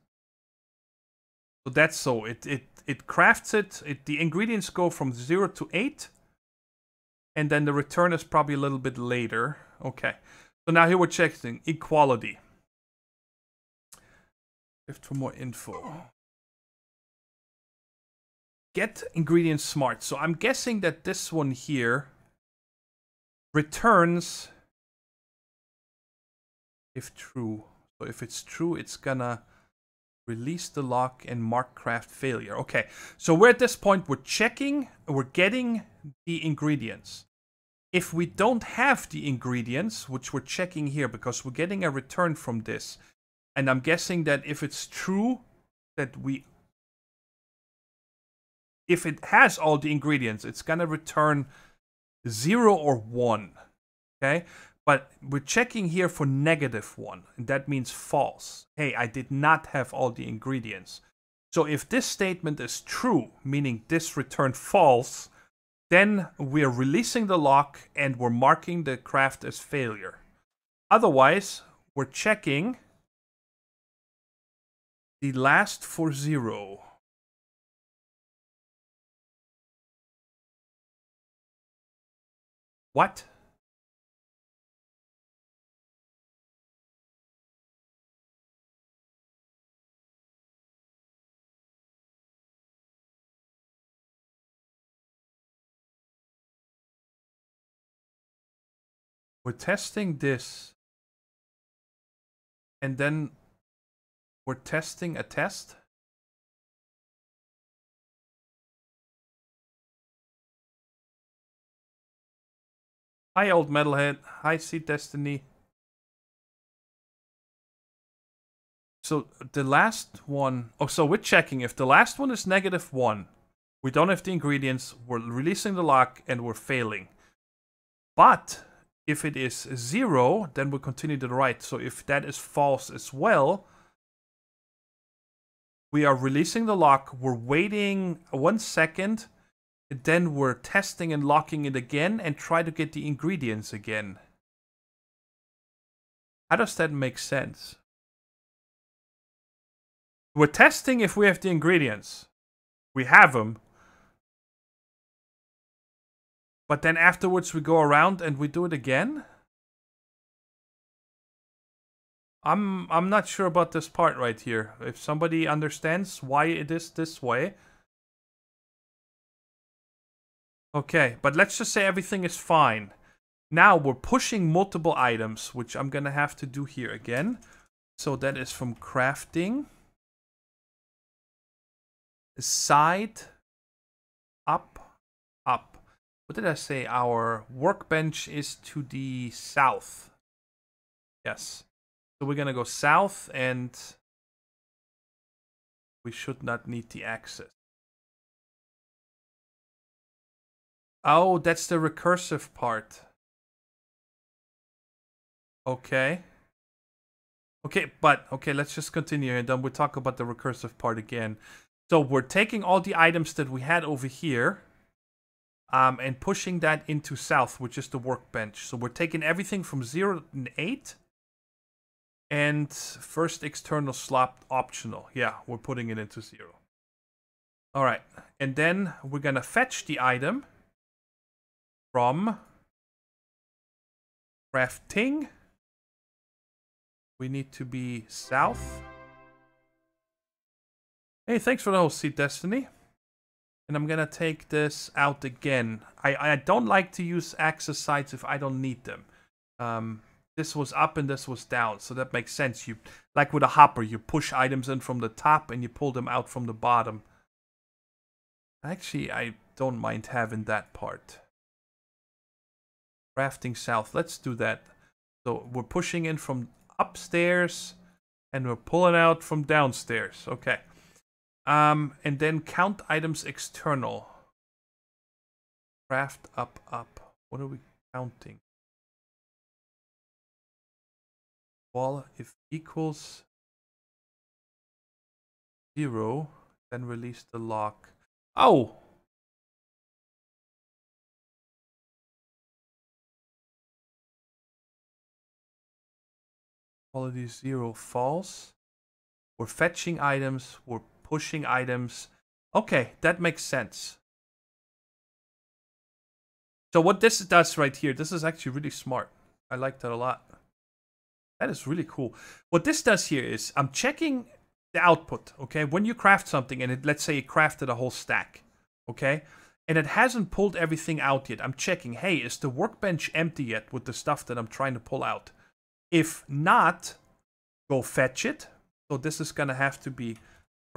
So that's so it crafts it. The ingredients go from 0 to 8, and then the return is probably a little bit later. Okay. So now here we're checking equality. For more info. Get ingredients smart. So I'm guessing that this one here returns if true. So if it's true, it's gonna release the lock and mark craft failure. Okay, so we're at this point, we're checking, we're getting the ingredients. If we don't have the ingredients, which we're checking here because we're getting a return from this, and I'm guessing that if it's true that if it has all the ingredients, it's gonna return 0 or 1. Okay, but we're checking here for -1, and that means false. Hey, I did not have all the ingredients. So if this statement is true, meaning this returned false, then we're releasing the lock and we're marking the craft as failure. Otherwise, we're checking the last for 0. What? We're testing this. And then we're testing a test. Hi, old metalhead. Hi, Seed Destiny. So the last one... Oh, so we're checking. If the last one is -1, we don't have the ingredients, we're releasing the lock, and we're failing. But if it is 0, then we continue to the right. So if that is false as well, we are releasing the lock, we're waiting 1 second, and then we're testing and locking it again and try to get the ingredients again. How does that make sense? We're testing if we have the ingredients. We have them. But then afterwards we go around and we do it again? I'm not sure about this part right here. If somebody understands why it is this way. Okay, but let's just say everything is fine. Now we're pushing multiple items, which I'm gonna have to do here again. So that is from crafting. Side, up, up. What did I say? Our workbench is to the south. Yes. So we're gonna go south, and we should not need the axis. Oh, that's the recursive part. Okay. Okay, but okay, let's just continue, and then we'll talk about the recursive part again. So we're taking all the items that we had over here, and pushing that into south, which is the workbench. So we're taking everything from 0 and 8, and first external slot optional. Yeah, we're putting it into 0. All right, and then we're gonna fetch the item from crafting. We need to be south. Hey, thanks for the whole seat, Destiny. And I'm gonna take this out again. I don't like to use axis sides if I don't need them. This was up and this was down, so that makes sense. You, like with a hopper, you push items in from the top and you pull them out from the bottom. Actually, I don't mind having that part. Crafting south, let's do that. So we're pushing in from upstairs and we're pulling out from downstairs. Okay. And then count items external. Craft up, up. What are we counting? Well, if equals 0, then release the lock. Oh! Quality 0 false. We're fetching items. We're pushing items. Okay, that makes sense. So what this does right here, this is actually really smart. I like that a lot. That is really cool. What this does here is I'm checking the output, okay? When you craft something and let's say you crafted a whole stack, okay? And it hasn't pulled everything out yet. I'm checking, hey, is the workbench empty yet with the stuff that I'm trying to pull out? If not, go fetch it. So this is gonna have to be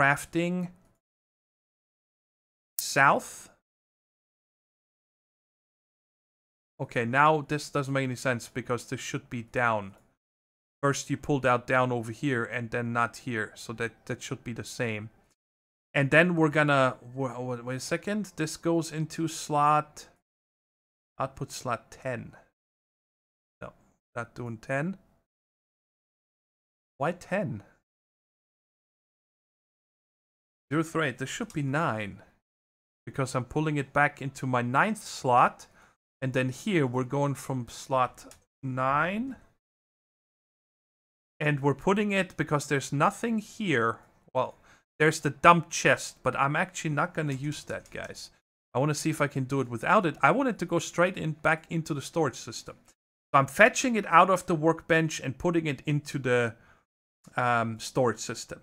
crafting south. Okay, now this doesn't make any sense because this should be down. First you pulled out down over here and then not here. So that should be the same. And then we're gonna, wait a second. This goes into slot, output slot 10. No, not doing 10. Why 10? 0 through 8, this should be 9. Because I'm pulling it back into my 9th slot. And then here we're going from slot 9. And we're putting it because there's nothing here. Well, there's the dump chest, but I'm actually not going to use that, guys. I want to see if I can do it without it. I want it to go straight in back into the storage system. So I'm fetching it out of the workbench and putting it into the storage system.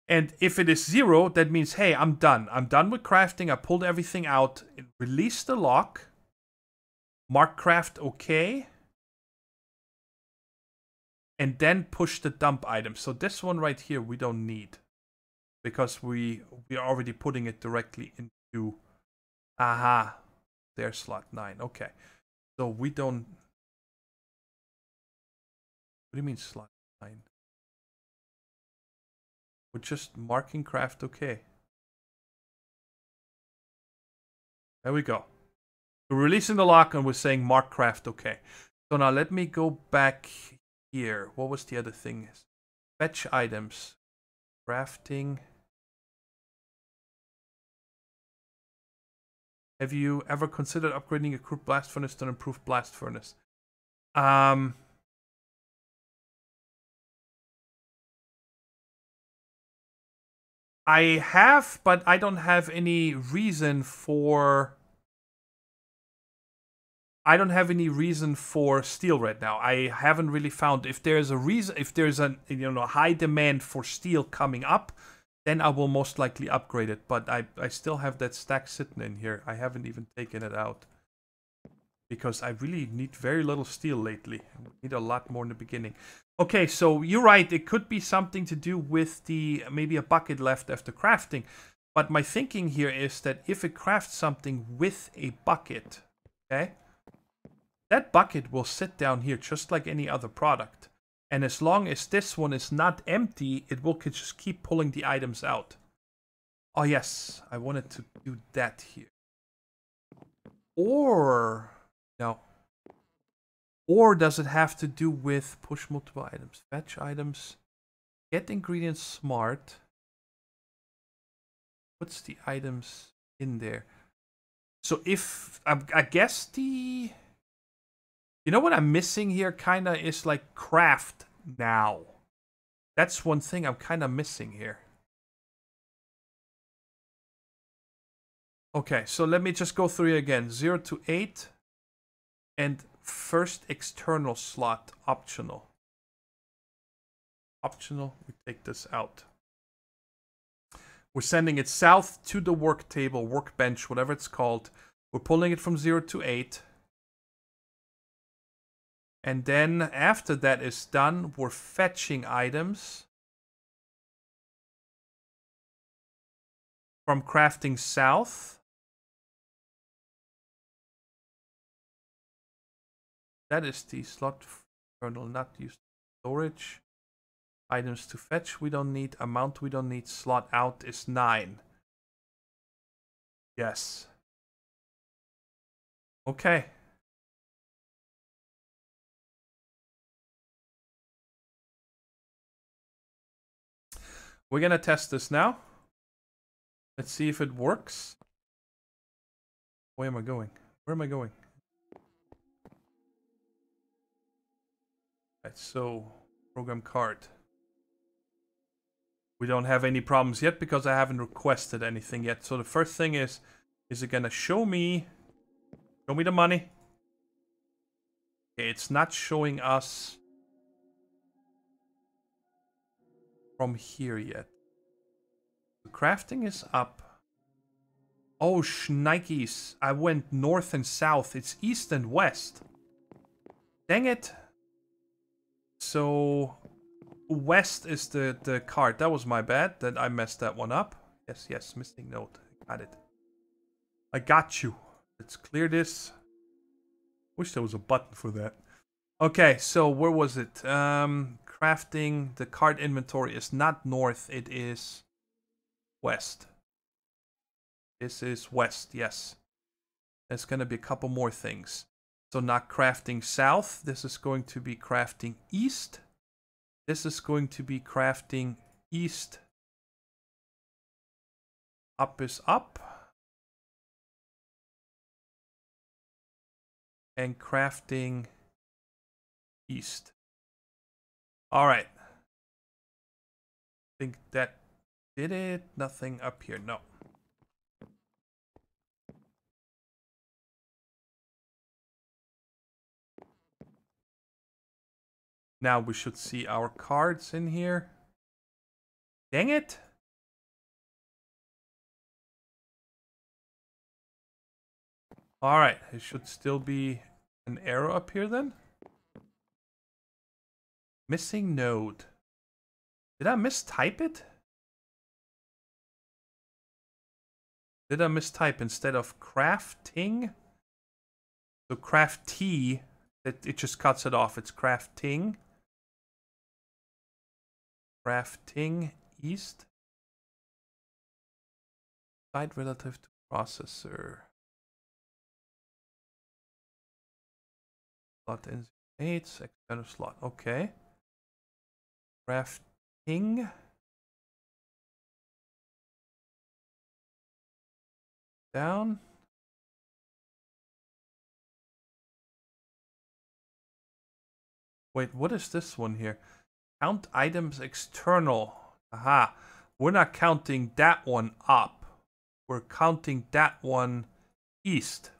And if it is 0, that means, hey, I'm done. I'm done with crafting. I pulled everything out. Release the lock. Mark craft OK. And then push the dump item. So this one right here we don't need. Because we are already putting it directly into... Aha. There's slot 9. Okay. So we don't... What do you mean slot 9? We're just marking craft OK. There we go. We're releasing the lock and we're saying mark craft OK. So now let me go back here. What was the other thing? Fetch items. Crafting. Have you ever considered upgrading a crude blast furnace to an improved blast furnace? I have, but I don't have any reason for... I don't have any reason for steel right now. I haven't really found if there's a reason, if there's a high demand for steel coming up, then I will most likely upgrade it. But I still have that stack sitting in here. I haven't even taken it out. because I really need very little steel lately. I need a lot more in the beginning. Okay, so you're right. It could be something to do with the maybe a bucket left after crafting. But my thinking here is that if it crafts something with a bucket, okay, that bucket will sit down here just like any other product. And as long as this one is not empty, it will just keep pulling the items out. Oh yes, I wanted to do that here. Or, no. Or does it have to do with push multiple items, fetch items, get ingredients smart, puts the items in there. So if, I guess the, you know what I'm missing here kinda is like craft now. That's one thing I'm kinda missing here. Okay, so let me just go through it again. 0 to 8 and first external slot optional. Optional, we take this out. We're sending it south to the work table, workbench, whatever it's called. We're pulling it from 0 to 8. And then after that is done, we're fetching items from crafting south. That is the slot kernel, not used storage. Items to fetch we don't need. Amount we don't need. Slot out is 9. Yes. Okay. We're gonna test this now. Let's see if it works. Where am I going? Where am I going? Right, so program card. We don't have any problems yet because I haven't requested anything yet. So the first thing is it gonna show me the money? Okay, it's not showing us from here yet. The crafting is up. Oh, shnikes. I went north and south. It's east and west. Dang it. So west is the card. That was my bad. That I messed that one up. Yes, missing note. Got it. I got you. Let's clear this. Wish there was a button for that. Okay, so where was it? Crafting. The card inventory is not north. It is west. This is west, yes. There's going to be a couple more things. So not crafting south. This is going to be crafting east. This is going to be crafting east. Up is up. And crafting east. All right. I think that did it. Nothing up here. No. Now we should see our cards in here. Dang it. All right. It should still be an arrow up here then. Missing node. Did I mistype it? Did I mistype instead of crafting? So crafty, it just cuts it off. It's crafting. Crafting east. Side relative to processor. Slot in 8, external slot. Okay. Crafting. Down. Wait, what is this one here? Count items external. Aha. We're not counting that one up. We're counting that one east.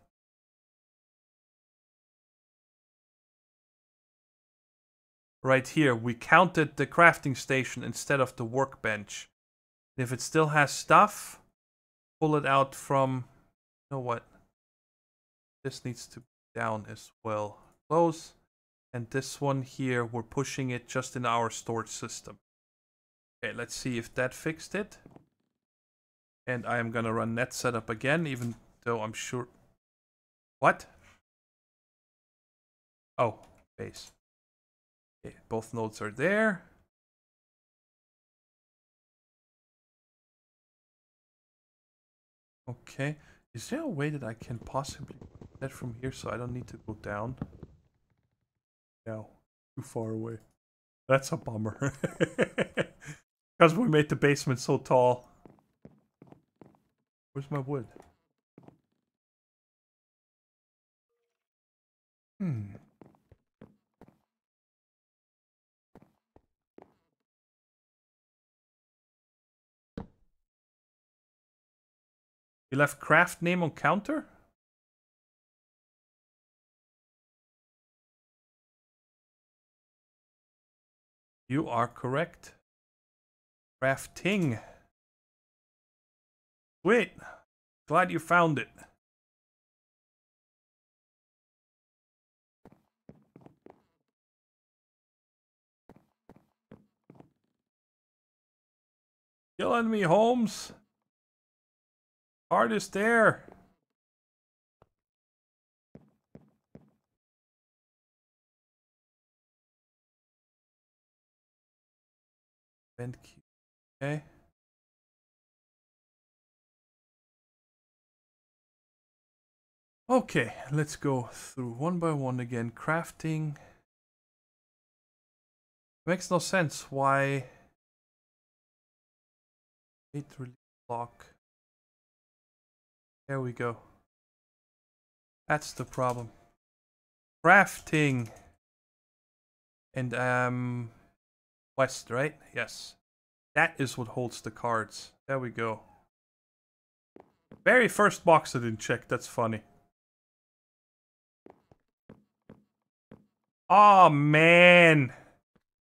Right here, we counted the crafting station instead of the workbench. If it still has stuff, pull it out from, you know what? This needs to be down as well. Close. And this one here, we're pushing it just in our storage system. Okay, let's see if that fixed it. And I am gonna run net setup again, even though I'm sure... What? Oh, base. Okay, both nodes are there. Okay, is there a way that I can possibly do that from here so I don't need to go down? No, too far away. That's a bummer. Because we made the basement so tall. Where's my wood? You left craft name on counter? You are correct. Crafting. Sweet. Glad you found it. Killing me, Holmes. Heart is there. Okay. Okay, let's go through one by one again. Crafting. Makes no sense why. Hate release block. There we go. That's the problem. Crafting. And west, right? Yes. That is what holds the cards. There we go. Very first box I didn't check. That's funny. Oh man.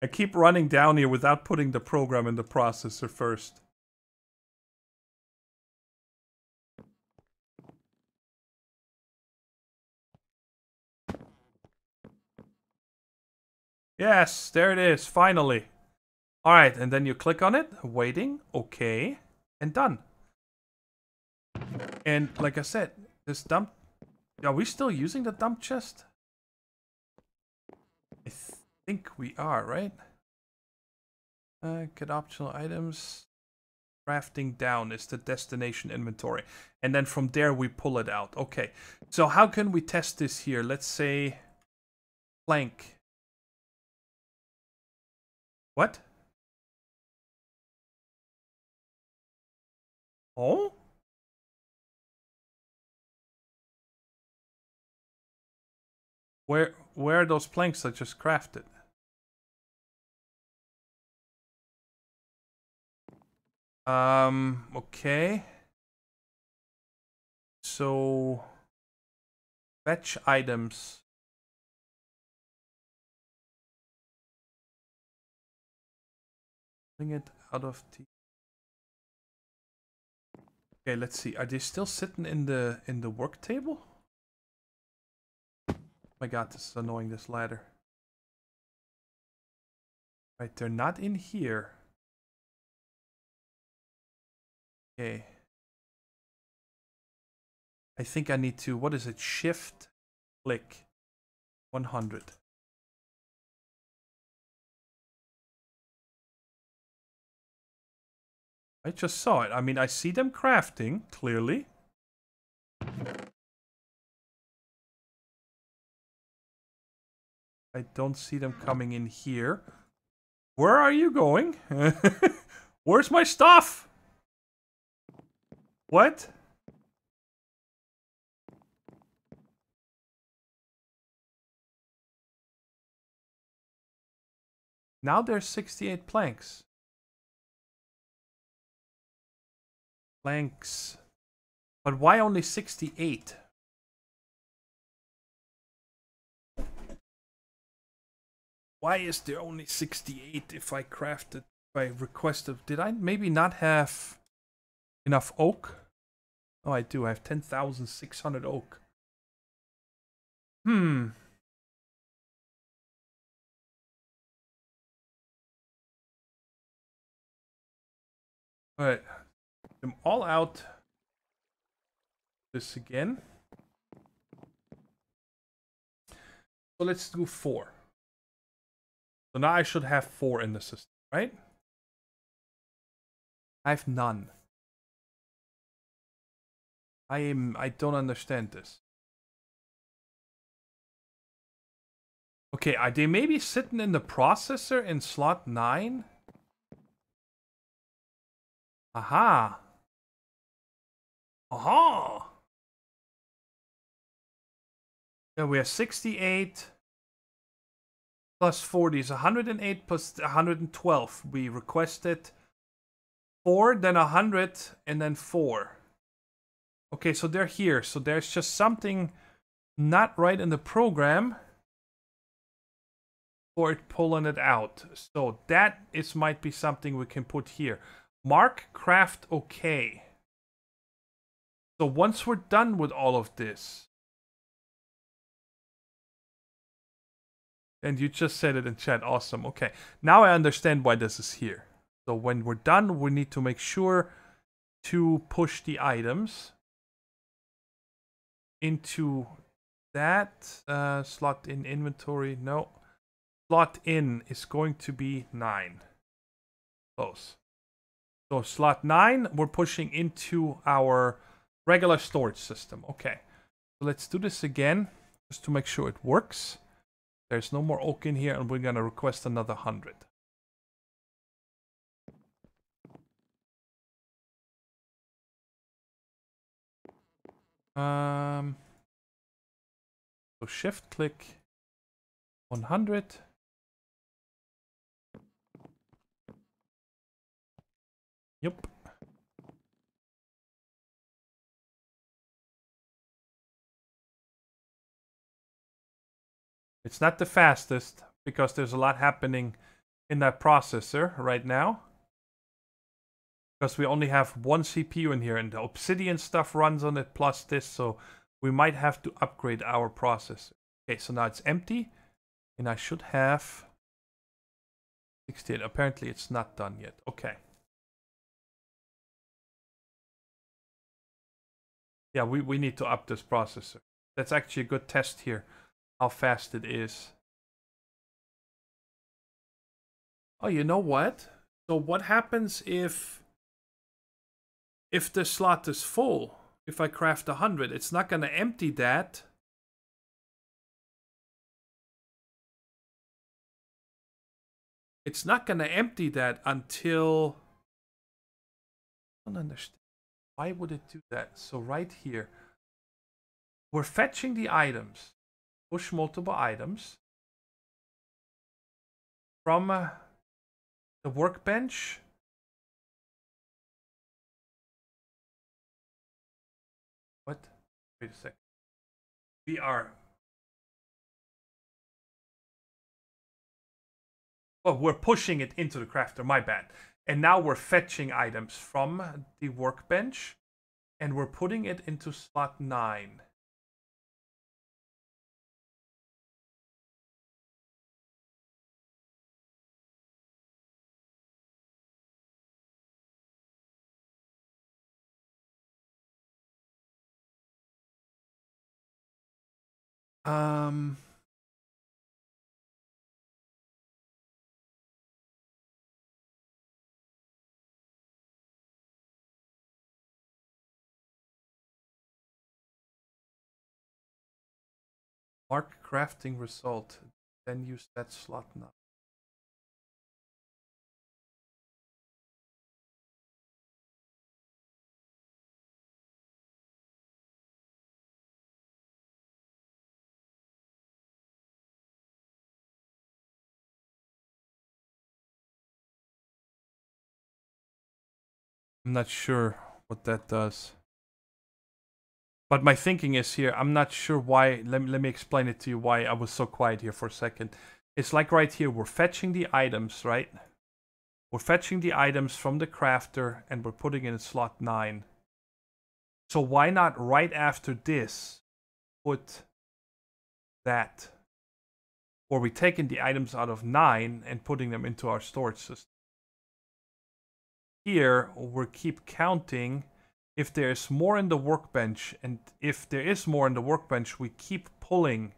I keep running down here without putting the program in the processor first. Yes, there it is, finally. Alright, and then you click on it, waiting, okay, and done. And like I said, this dump... Are we still using the dump chest? I think we are, right? Get optional items. Crafting down is the destination inventory. And then from there we pull it out. Okay, so how can we test this here? Let's say... plank. What? Oh? Where are those planks I just crafted? Okay. So fetch items. Bring it out of the... Okay, let's see. Are they still sitting in the work table? Oh my god, this is annoying, this ladder. Right, they're not in here. Okay. I think I need to, what is it? Shift, click, 100. I just saw it. I mean, I see them crafting, clearly. I don't see them coming in here. Where are you going? Where's my stuff? What? Now there's 68 planks. Planks. But why only 68? Why is there only 68 if I crafted, if I requested? Did I maybe not have enough oak? Oh, I do. I have 10,600 oak. Hmm. Alright. I'm all out this again. So let's do 4. So now I should have 4 in the system, right? I have none. I don't understand this. Okay, are they maybe sitting in the processor in slot 9? Aha. Aha. Yeah, we have 68 plus 40 is 108 plus 112. We requested 4, then 100, and then 4. Okay, so they're here. So there's just something not right in the program for it pulling it out. So that might be something we can put here. Mark craft okay. So once we're done with all of this, and you just said it in chat, awesome. Okay, now I understand why this is here. So when we're done, we need to make sure to push the items into that slot in inventory. No, slot in is going to be 9. Close. So slot 9, we're pushing into our regular storage system. Okay, so let's do this again just to make sure it works. There's no more oak in here, and we're gonna request another 100. So shift click 100. Yep. It's not the fastest because there's a lot happening in that processor right now. Because we only have one CPU in here, and the obsidian stuff runs on it plus this, so we might have to upgrade our processor. Okay, so now it's empty, and I should have 16. Apparently it's not done yet. Okay. Yeah, we need to up this processor. That's actually a good test here, how fast it is. Oh, you know what? So what happens if the slot is full? If I craft 100, it's not going to empty that. It's not going to empty that until... I don't understand. Why would it do that? So right here, we're fetching the items. Push multiple items from the workbench. What? Wait a second. We are... Oh, we're pushing it into the crafter, my bad. And now we're fetching items from the workbench, and we're putting it into slot 9. Mark crafting result. Then use that slot 9. I'm not sure what that does. But my thinking is here, I'm not sure why. Let me explain it to you why I was so quiet here for a second. It's like right here, we're fetching the items, right? We're fetching the items from the crafter and we're putting it in slot 9. So why not right after this put that. Or we're taking the items out of 9 and putting them into our storage system. Here, we'll keep counting if there's more in the workbench. And if there is more in the workbench, we keep pulling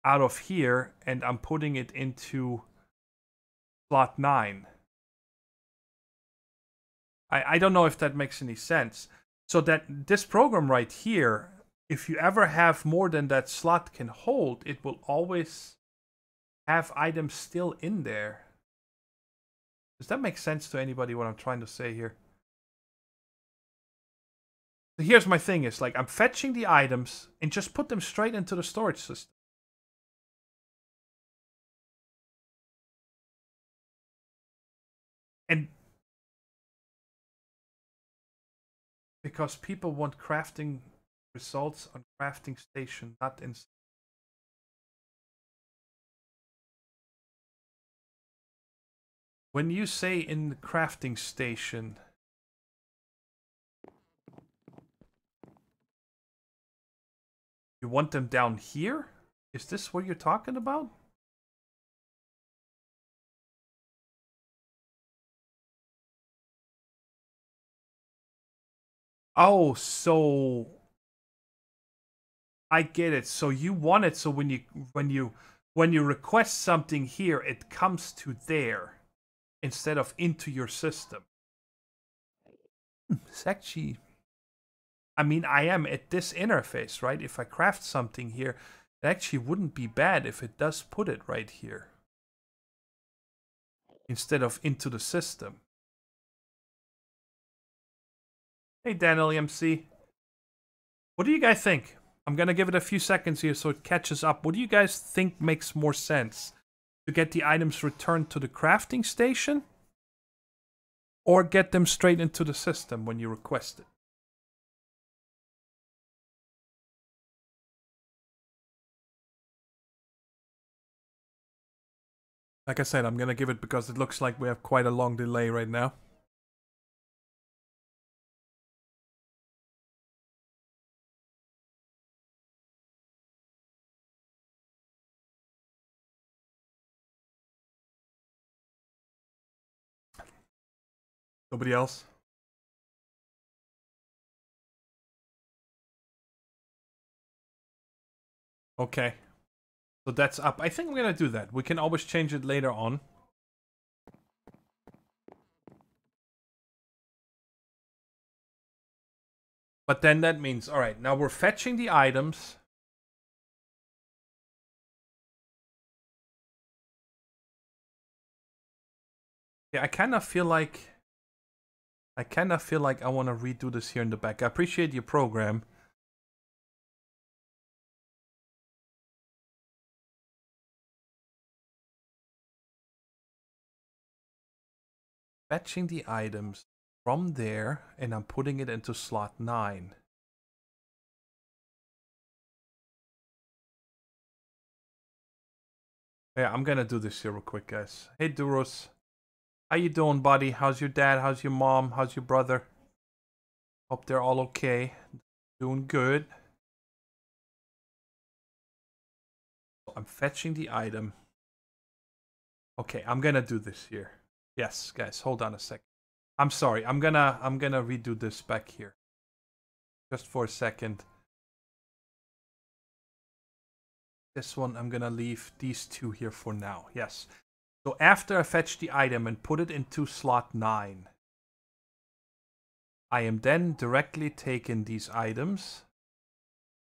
out of here. And I'm putting it into slot 9. I don't know if that makes any sense. So that this program right here, if you ever have more than that slot can hold, it will always have items still in there. Does that make sense to anybody what I'm trying to say here? So here's my thing, is like I'm fetching the items and just put them straight into the storage system. And because people want crafting results on crafting station, not in. When you say in the crafting station, you want them down here? Is this what you're talking about? Oh, so I get it. So you want it so when you request something here, it comes to there instead of into your system. It's actually, I mean, I am at this interface, right? If I craft something here, it actually wouldn't be bad if it does put it right here instead of into the system. Hey, Daniel EMC. What do you guys think? I'm going to give it a few seconds here so it catches up. What do you guys think makes more sense? To get the items returned to the crafting station? Or get them straight into the system when you request it? Like I said, I'm going to give it because it looks like we have quite a long delay right now. Nobody else? Okay. So that's up. I think I'm going to do that. We can always change it later on. But then that means, all right, now we're fetching the items. Yeah, I kind of feel like I want to redo this here in the back. I appreciate your program. Fetching the items from there, and I'm putting it into slot 9. Yeah, I'm gonna do this here real quick, guys. Hey, Duros. How you doing, buddy? How's your dad? How's your mom? How's your brother? Hope they're all okay. Doing good. I'm fetching the item. Okay, I'm gonna do this here. Yes, guys, hold on a sec. I'm sorry. I'm gonna redo this back here. Just for a second. This one, I'm gonna leave these two here for now. Yes. So after I fetch the item and put it into slot 9, I am then directly taking these items.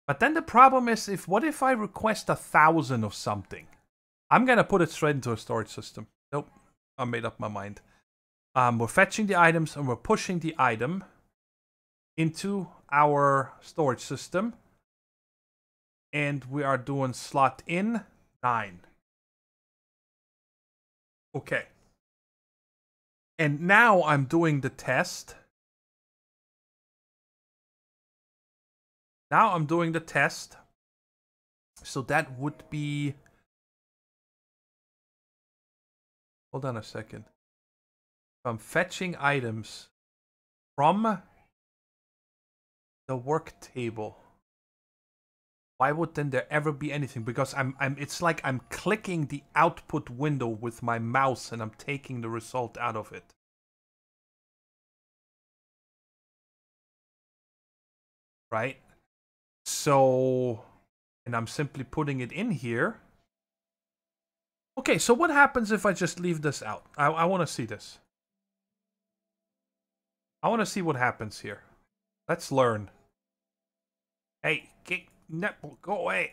But then the problem is, what if I request 1,000 of something? I'm gonna put it straight into a storage system. Nope, I made up my mind. We're fetching the items and we're pushing the item into our storage system. And we are doing slot in 9. Okay. And now I'm doing the test. Now I'm doing the test. So that would be... Hold on a second. I'm fetching items from the work table. Why would then there ever be anything? Because it's like I'm clicking the output window with my mouse and I'm taking the result out of it. Right? So, and I'm simply putting it in here. Okay, so what happens if I just leave this out? I want to see this. I want to see what happens here. Let's learn. Hey, go away.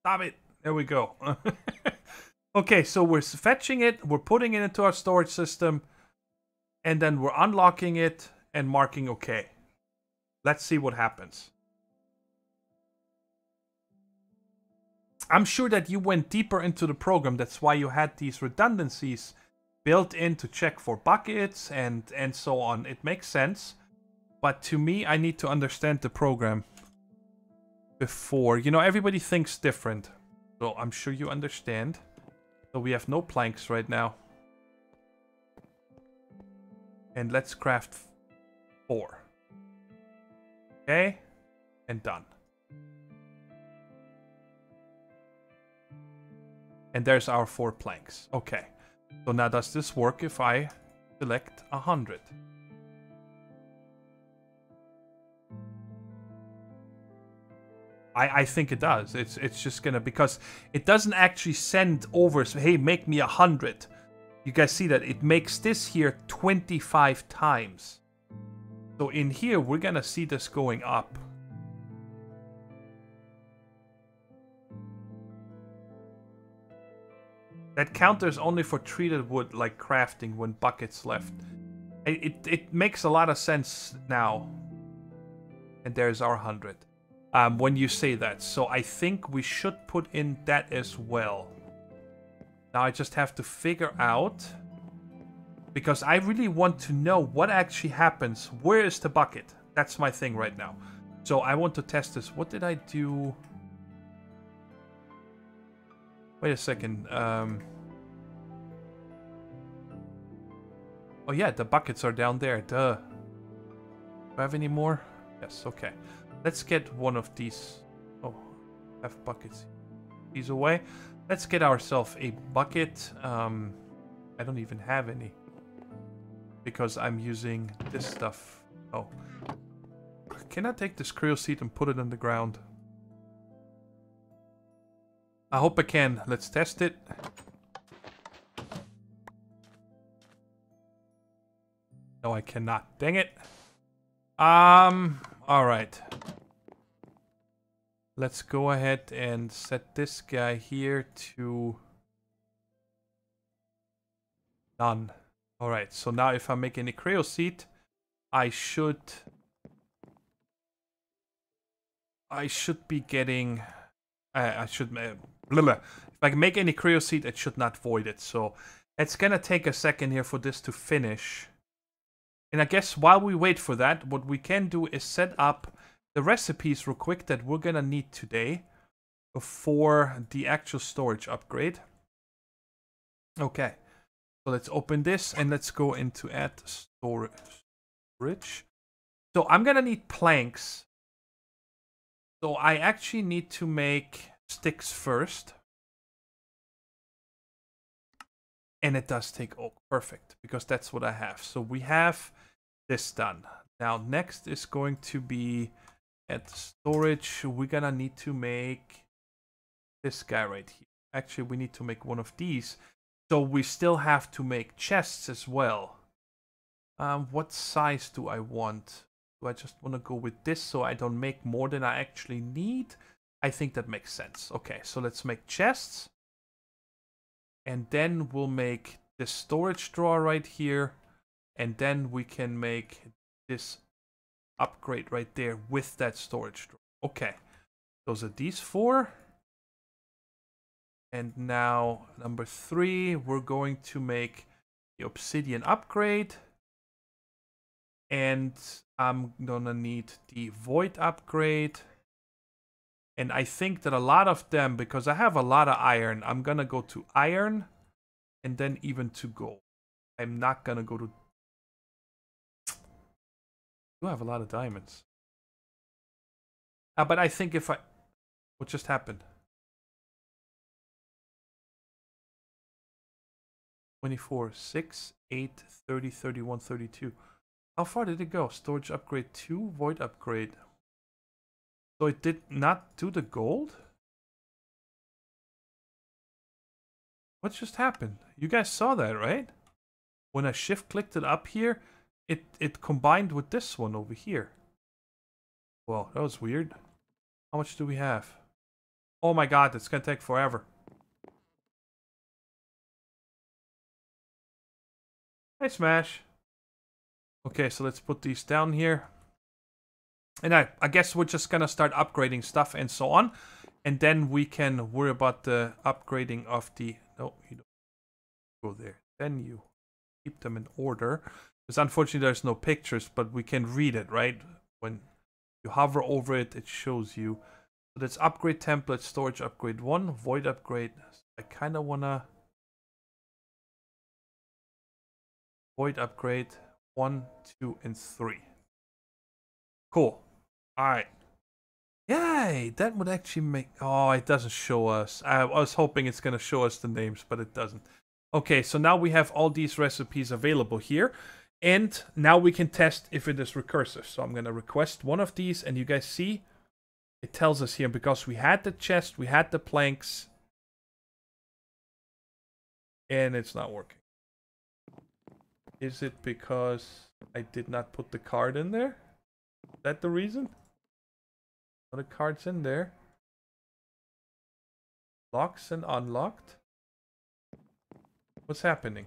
Stop it. There we go. Okay, so we're fetching it. We're putting it into our storage system. And then we're unlocking it and marking OK. Let's see what happens. I'm sure that you went deeper into the program. That's why you had these redundancies built in to check for buckets and so on. It makes sense. But to me, I need to understand the program before. You know, everybody thinks different. So I'm sure you understand. So we have no planks right now. And let's craft 4. Okay. And done. And there's our 4 planks. Okay. So now does this work if I select 100? I think it does. It's just gonna, because it doesn't actually send over, so, hey, make me 100. You guys see that? It makes this here 25 times. So in here, we're gonna see this going up. That counters only for treated wood, like crafting, when buckets left. It makes a lot of sense now. And there's our 100. When you say that. So I think we should put in that as well. Now I just have to figure out, because I really want to know what actually happens. Where is the bucket? That's my thing right now. So I want to test this. What did I do? Wait a second. Oh yeah, the buckets are down there. Duh. Do I have any more? Yes, okay. Let's get one of these. Oh, I have buckets. These away. Let's get ourselves a bucket. I don't even have any, because I'm using this stuff. Oh. Can I take this cryo seed and put it on the ground? I hope I can. Let's test it. No, I cannot. Dang it. Alright. Let's go ahead and set this guy here to none. Alright, so now if I make any cryo seed, I should be getting... if I make any cryo seed, it should not void it. So it's gonna take a second here for this to finish. And I guess while we wait for that, what we can do is set up the recipes real quick that we're gonna need today for the actual storage upgrade. Okay, so let's open this and let's go into add storage. So I'm gonna need planks. So I actually need to make sticks first. And it does take oak. Perfect, because that's what I have. So we have this done. Now next is going to be at storage. We're gonna need to make this guy right here. Actually, we need to make one of these. So we still have to make chests as well. What size do I want? Do I just want to go with this so I don't make more than I actually need? I think that makes sense. Okay, so let's make chests. And then we'll make this storage drawer right here. And then we can make this upgrade right there with that storage drawer. Okay, those are these 4. And now number 3, we're going to make the obsidian upgrade. And I'm gonna need the void upgrade. And I think that a lot of them, because I have a lot of iron, I'm gonna go to iron and then even to gold. I'm not gonna go to... I do have a lot of diamonds. But I think if I... What just happened? 24, 6, 8, 30, 31, 32. How far did it go? Storage upgrade 2, void upgrade. So it did not do the gold? What just happened? You guys saw that, right? When I shift clicked it up here, it combined with this one over here. Well, that was weird. How much do we have? Oh my god, it's gonna take forever. Hey, Smash. Okay, so let's put these down here. And I guess we're just gonna start upgrading stuff and so on. And then we can worry about the upgrading of the... No, you don't go there. Then you keep them in order. Because unfortunately there's no pictures, but we can read it, right? When you hover over it, it shows you. So that's upgrade template, storage upgrade 1, void upgrade. I kind of want to... Void upgrade 1, 2, and 3. Cool. Alright. Yay! That would actually make... Oh, it doesn't show us. I was hoping it's going to show us the names, but it doesn't. Okay, so now we have all these recipes available here. And now we can test if it is recursive. So I'm going to request one of these, and you guys see... It tells us here, because we had the chest, we had the planks. And it's not working. Is it because I did not put the card in there? Is that the reason? Oh, the card's in there. Locks and unlocked. What's happening?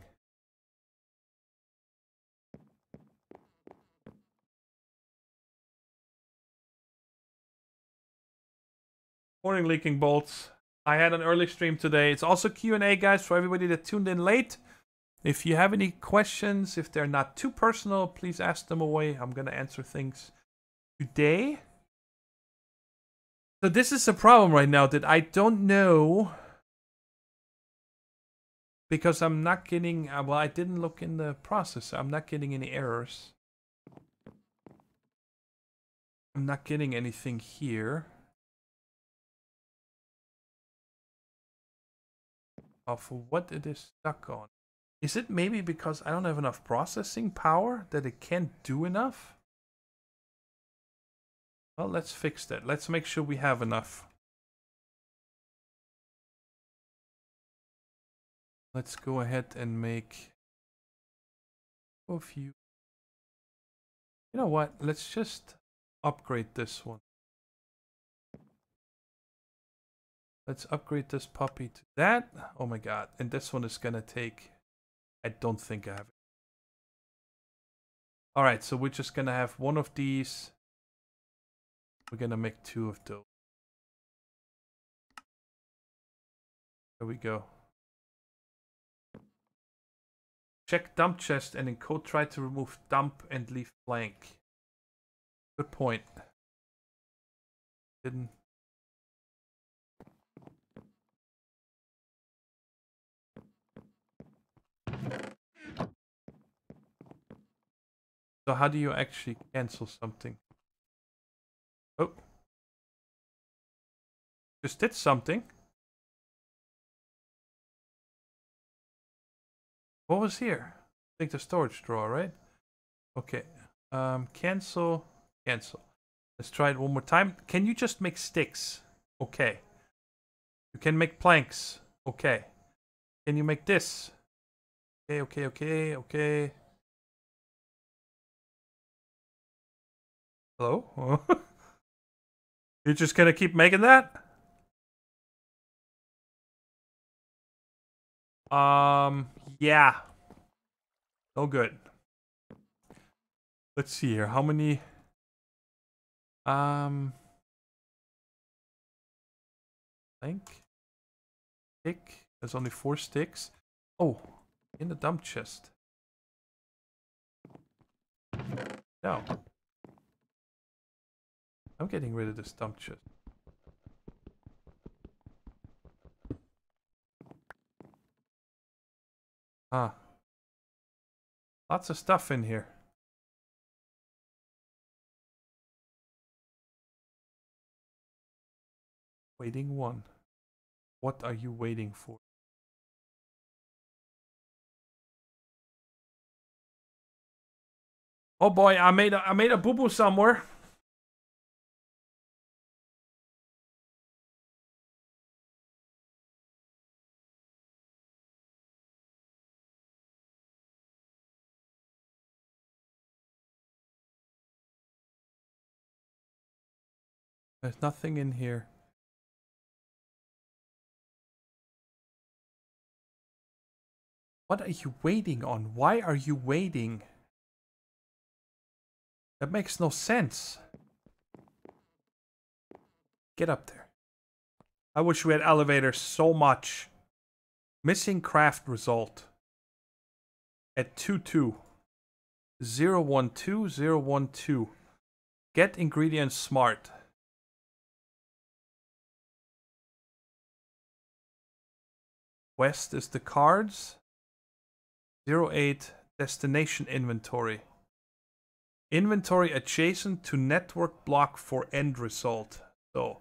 Morning, Leaking Bolts. I had an early stream today. It's also Q&A, guys, for everybody that tuned in late. If you have any questions, if they're not too personal, please ask them away. I'm going to answer things today. So this is a problem right now that I don't know. Because I'm not getting... well, I didn't look in the processor. I'm not getting any errors. I'm not getting anything here. For what it is stuck on. Is it maybe because I don't have enough processing power that it can't do enough? Well, let's fix that. Let's make sure we have enough. Let's go ahead and make a few. You know what? Let's just upgrade this one. Let's upgrade this puppy to that. Oh my god. And this one is gonna take... I don't think I have it. Alright, so we're just gonna have one of these. We're gonna make 2 of those. There we go. Check dump chest and in code try to remove dump and leave blank. Good point. Didn't... So how do you actually cancel something? Oh. Just did something. What was here? I think the storage drawer, right? Okay. Cancel. Cancel. Let's try it one more time. Can you just make sticks? Okay. You can make planks. Okay. Can you make this? Okay, okay, okay, okay. Hello? You're just gonna keep making that? Yeah. No good. Let's see here. How many? Plank. Stick. There's only 4 sticks. Oh, in the dump chest. No. I'm getting rid of this dump chest. Ah. Lots of stuff in here. Waiting 1. What are you waiting for? Oh boy, I made a boo-boo somewhere. There's nothing in here. What are you waiting on? Why are you waiting? That makes no sense. Get up there. I wish we had elevators so much. Missing craft result. At 2-2. 0-1-2, 0-1-2. Get ingredients smart. West is the cards. 0-8, destination inventory. Inventory adjacent to network block for end result. So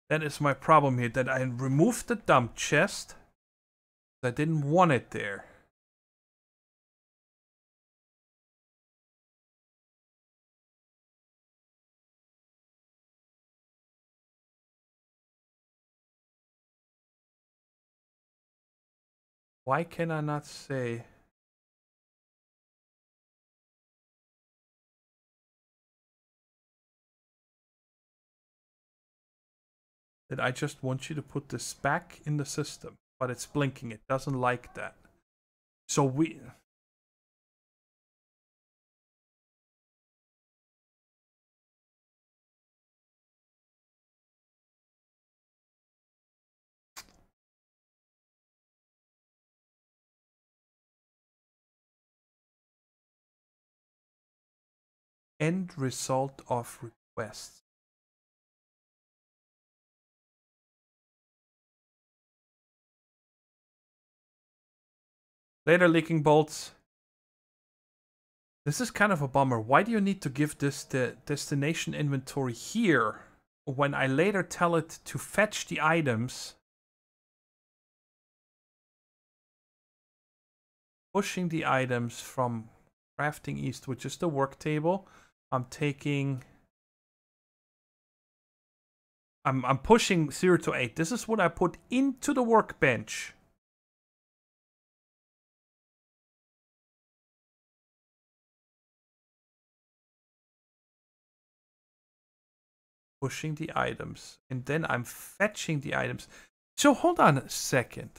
that is my problem here, that I removed the dump chest. I didn't want it there. Why can I not say? That I just want you to put this back in the system, but it's blinking. It doesn't like that. So we... End result of request. Later, leaking bolts. This is kind of a bummer. Why do you need to give this the destination inventory here when I later tell it to fetch the items? Pushing the items from crafting east, which is the work table. I'm taking... I'm pushing 0 to 8. This is what I put into the workbench. Pushing the items. And then I'm fetching the items. So hold on a second.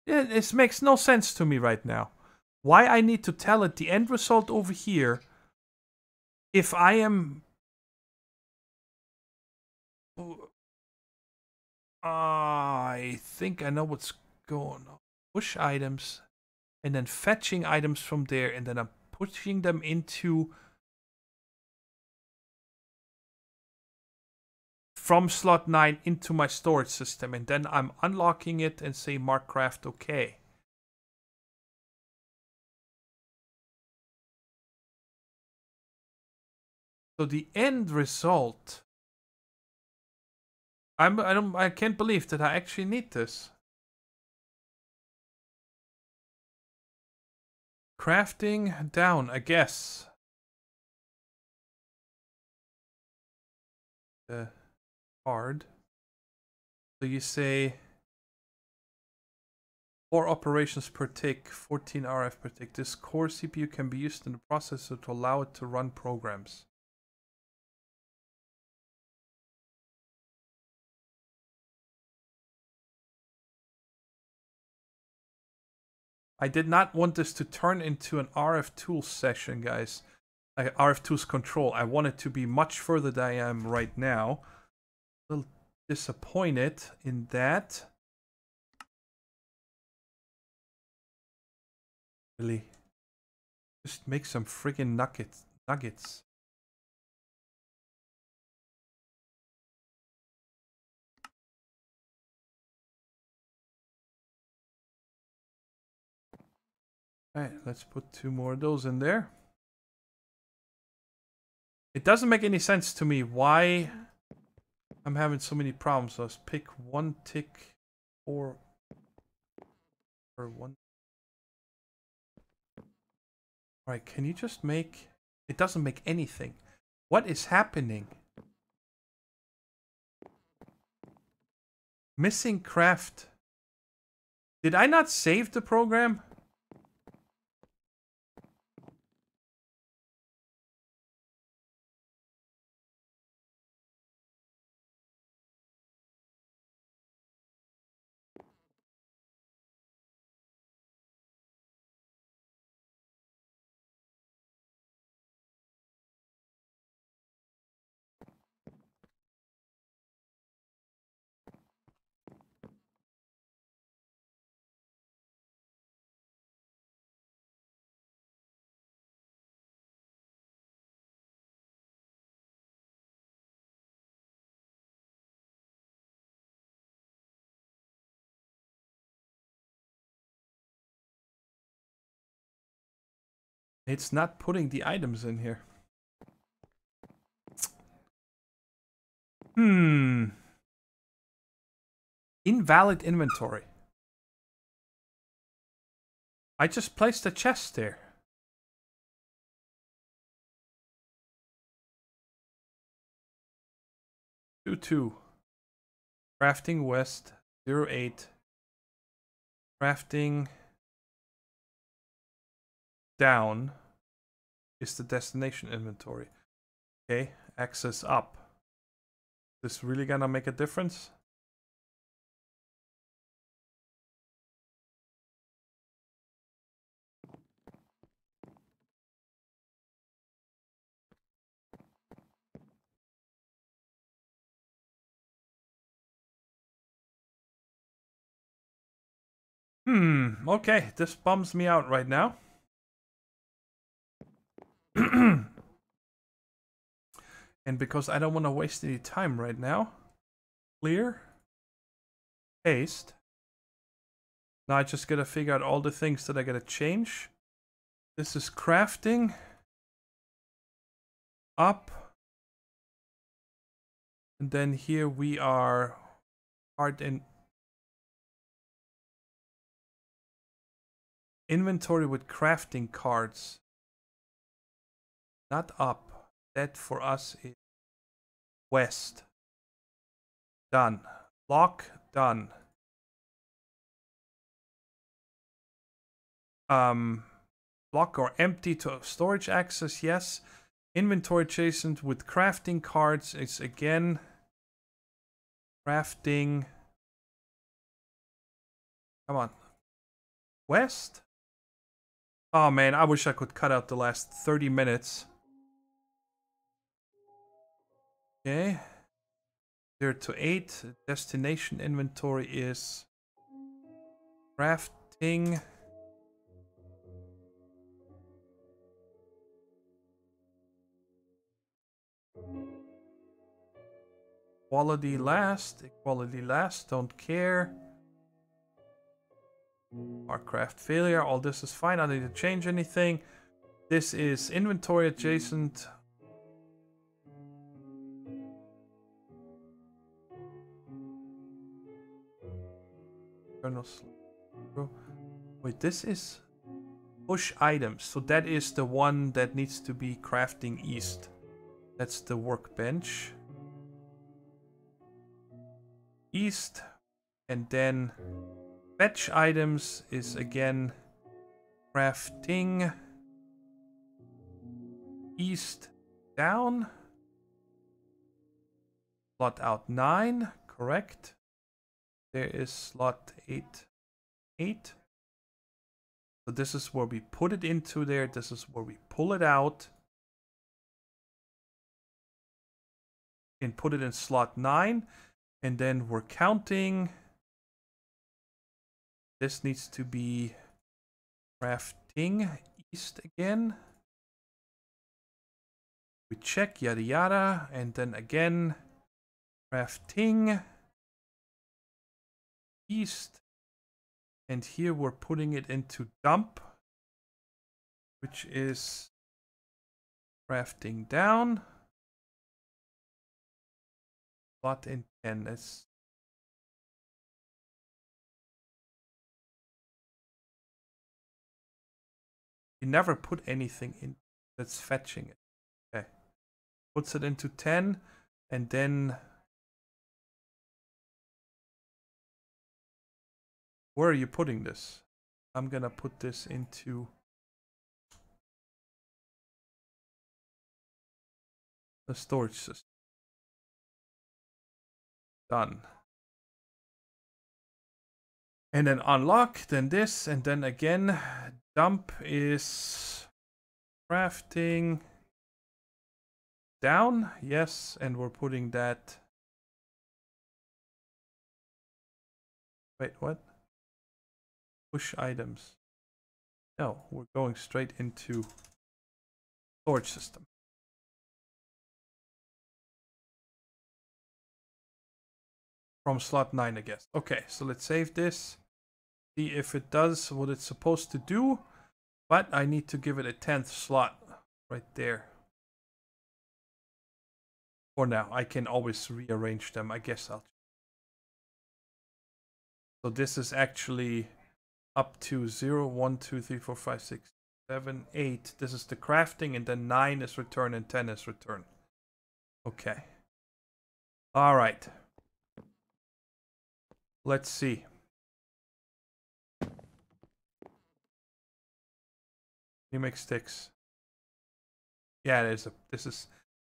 Yeah, this makes no sense to me right now. Why I need to tell it the end result over here if I am... I think I know what's going on. Push items and then fetching items from there, and then I'm pushing them into... from slot 9 into my storage system, and then I'm unlocking it and say mark craft okay. So the end result... I can't believe that I actually need this. Crafting down, I guess. Hard. So you say 4 operations per tick, 14 RF per tick. This core CPU can be used in the processor to allow it to run programs. I did not want this to turn into an RFTools session, guys. RFTools control. I want it to be much further than I am right now. A little disappointed in that. Really. Just make some friggin' nuggets. Alright, let's put 2 more of those in there. It doesn't make any sense to me why I'm having so many problems. So let's pick one tick or one. All right, can you just make... It doesn't make anything. What is happening? Missing craft. Did I not save the program? It's not putting the items in here. Invalid inventory. I just placed a chest there. Two. Crafting west 08. Crafting down is the destination inventory. Okay, access up. Is this really gonna make a difference? Okay, this bums me out right now. And because I don't want to waste any time right now, clear, paste. Now I just gotta figure out all the things that I gotta change. This is crafting. Up. And then here we are hard in inventory with crafting cards. Not up. That for us is west. Done. Lock, done. Block or empty to storage access, yes. Inventory adjacent with crafting cards is again crafting. Come on. West? Oh man, I wish I could cut out the last 30 minutes. Okay. 0 to 8. Destination inventory is crafting. Quality last. Equality last. Don't care. Our craft failure. All this is fine. I don't need to change anything. This is inventory adjacent. Wait, this is push items. So that is the one that needs to be crafting east. That's the workbench. East. And then fetch items is again crafting east down. Slot out 9, correct. There is slot 8. So this is where we put it into there. This is where we pull it out. And put it in slot 9. And then we're counting. This needs to be crafting east again. We check yada yada. And then again crafting east. And here we're putting it into dump, which is crafting down. Slot in 10. It's you never put anything in that's fetching it. Okay. Puts it into 10 and then where are you putting this? I'm gonna put this into the storage system. Done. And then unlock, then this, and then again, dump is crafting down, yes, and we're putting that. Wait, what? Push items. No, we're going straight into storage system. From slot 9, I guess. Okay, so let's save this. See if it does what it's supposed to do. But I need to give it a 10th slot right there. For now, I can always rearrange them. I guess I'll. So this is actually up to 0, 1, 2, 3, 4, 5, 6, 7, 8. This is the crafting, and then 9 is return and 10 is return. Okay. All right. Let's see. You make sticks. Yeah, it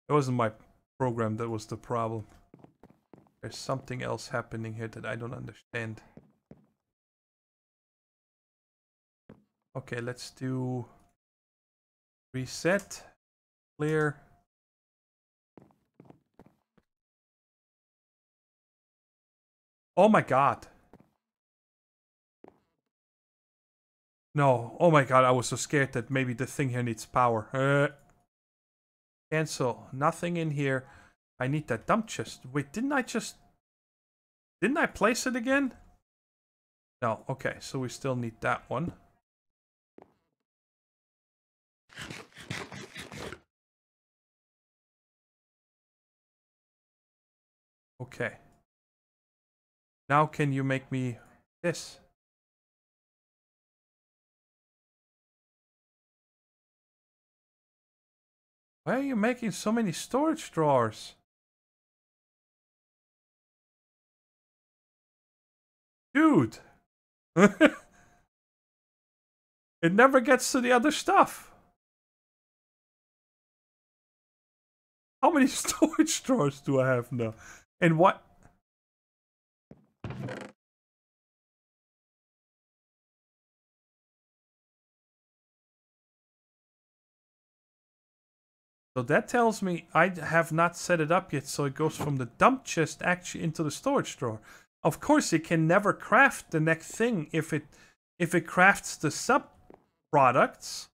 wasn't my program that was the problem. There's something else happening here that I don't understand. Okay, let's do reset, clear. Oh my god. No, oh my god, I was so scared that maybe the thing here needs power. Cancel, nothing in here. I need that dump chest. Wait, didn't I place it again? No, okay, so we still need that one. Okay. Now can you make me this? Why are you making so many storage drawers? Dude! It never gets to the other stuff. How many storage drawers do I have now? And what? So that tells me I have not set it up yet, so it goes from the dump chest actually into the storage drawer. Of course, it can never craft the next thing if it crafts the sub products,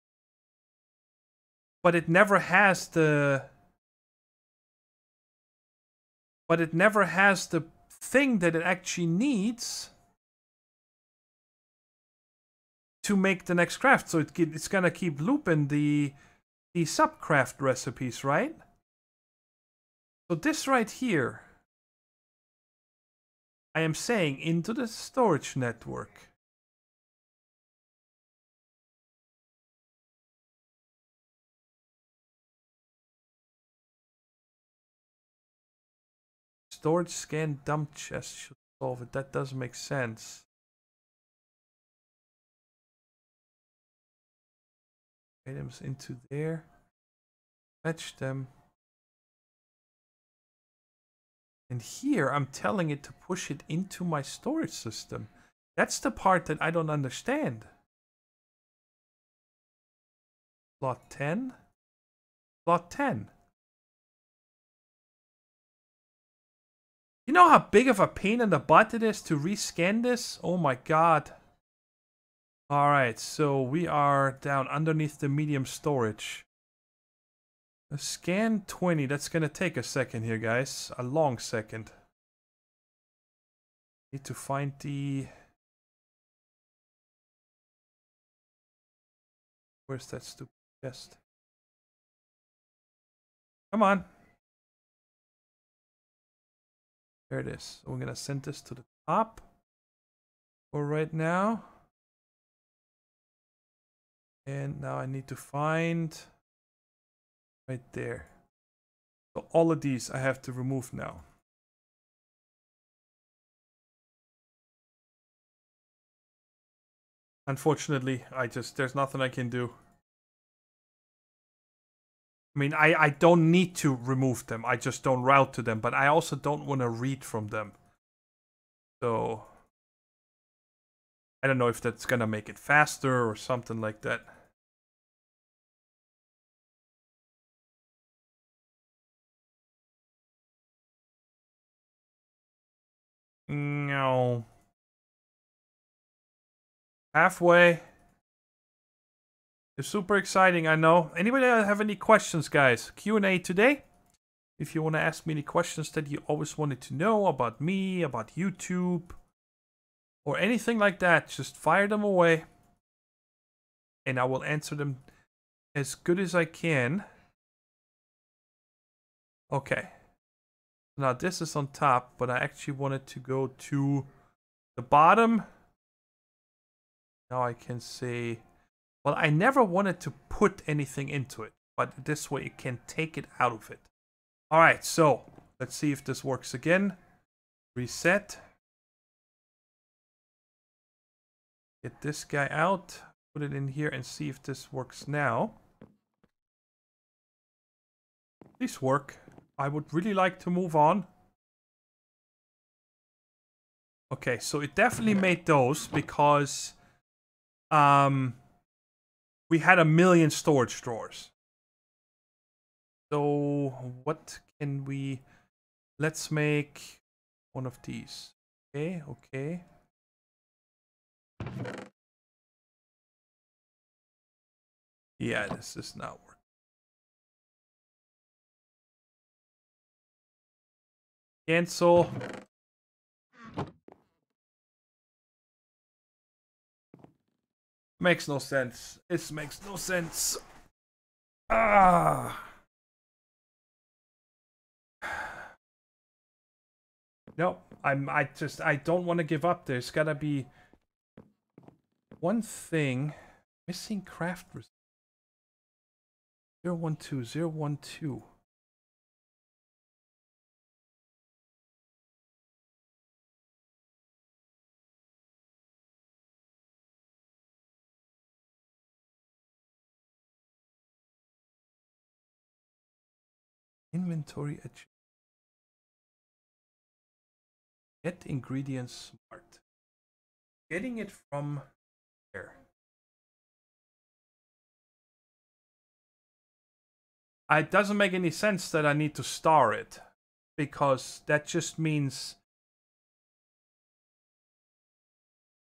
but it never has the thing that it actually needs to make the next craft. So it's gonna keep looping the subcraft recipes, right? So this right here, I am saying into the storage network. Storage scan dump chest should solve it. That does make sense. Items into there. Fetch them. And here I'm telling it to push it into my storage system. That's the part that I don't understand. Slot 10? Slot 10. You know how big of a pain in the butt it is to rescan this? Oh my god. Alright, so we are down underneath the medium storage. Scan 20, that's gonna take a second here, guys. A long second. Need to find the... Where's that stupid chest? Come on. There it is. So we're gonna send this to the top for right now. And now I need to find right there. So all of these I have to remove now. Unfortunately, there's nothing I can do. I mean, I don't need to remove them. I just don't route to them. But I also don't want to read from them. So I don't know if that's gonna make it faster or something like that. No. Halfway. It's super exciting, I know. Anybody have any questions, guys? Q&A today. If you want to ask me any questions that you always wanted to know about me, about YouTube, or anything like that, just fire them away. And I will answer them as good as I can. Okay. Now this is on top, but I actually wanted to go to the bottom. Now I can say, well, I never wanted to put anything into it, but this way it can take it out of it. All right, so let's see if this works again. Reset. Get this guy out, put it in here and see if this works now. Please work. I would really like to move on. Okay, so it definitely made those because we had 1 million storage drawers. So what can we... Let's make one of these. Okay, okay. Yeah, this is not working. Cancel. Makes no sense. This makes no sense. Ah. No, I don't want to give up. There's gotta be one thing. Missing craft result. 012, 012. Inventory achievement. Get ingredients smart. Getting it from there. It doesn't make any sense that I need to star it, because that just means...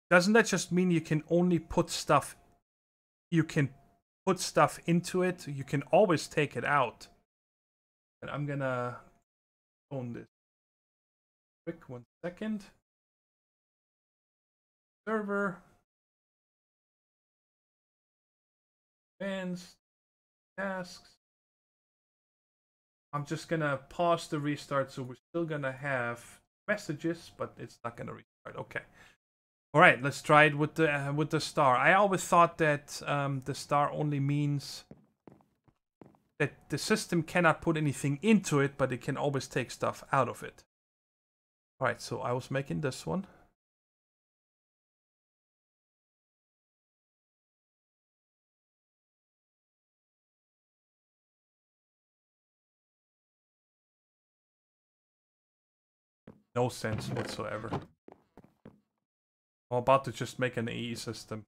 Doesn't that just mean you can only put stuff... You can put stuff into it, you can always take it out. And I'm gonna own this. Quick, 1 second. Server. Advanced. Tasks. I'm just gonna pause the restart, so we're still gonna have messages, but it's not gonna restart. Okay. All right, let's try it with the star. I always thought that the star only means that the system cannot put anything into it, but it can always take stuff out of it. All right, so I was making this one. No sense whatsoever. I'm about to just make an AE system.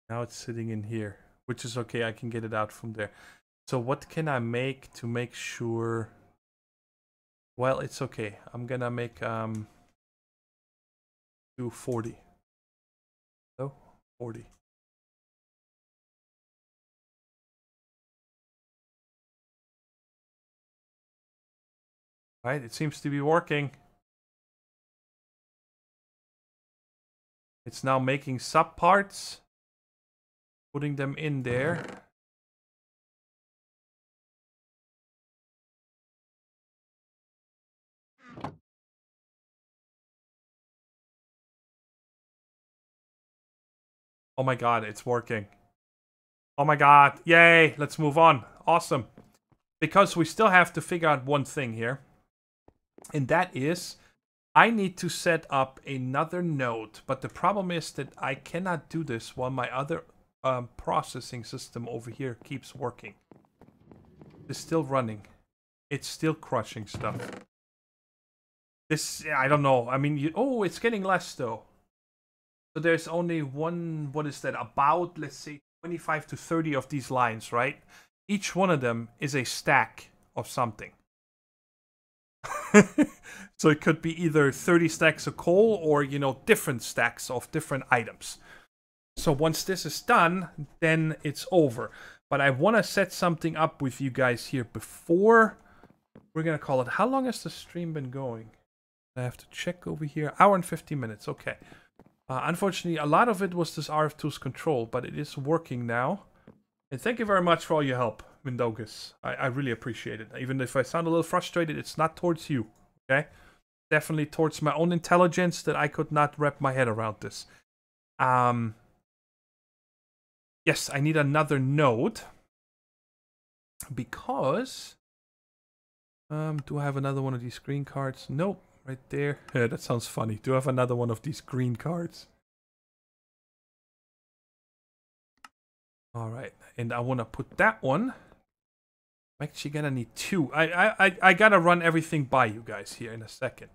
Now it's sitting in here, which is okay. I can get it out from there. So what can I make to make sure... Well, it's okay. I'm gonna make do 40. So 40. Right, it seems to be working. It's now making subparts, putting them in there. Oh my god, it's working. Oh my god, yay, let's move on. Awesome. Because we still have to figure out one thing here. And that is, I need to set up another node. But the problem is that I cannot do this while my other processing system over here keeps working. It's still running. It's still crushing stuff. This, I don't know. I mean, oh, it's getting less though. So there's only one, what is that? About, let's say, 25 to 30 of these lines, right? Each one of them is a stack of something. So it could be either 30 stacks of coal or, you know, different stacks of different items. So once this is done, then it's over. But I want to set something up with you guys here before we're going to call it. How long has the stream been going? I have to check over here. Hour and 50 minutes. Okay. Unfortunately, a lot of it was this RFTools control, but it is working now. And thank you very much for all your help, Windogus. I really appreciate it. Even if I sound a little frustrated, it's not towards you, okay? Definitely towards my own intelligence that I could not wrap my head around this. Yes, I need another node. Because... do I have another one of these green cards? Nope. Right there. Yeah, that sounds funny. Do I have another one of these green cards? Alright, and I want to put that one. I'm actually gonna need two. I gotta run everything by you guys here in a second.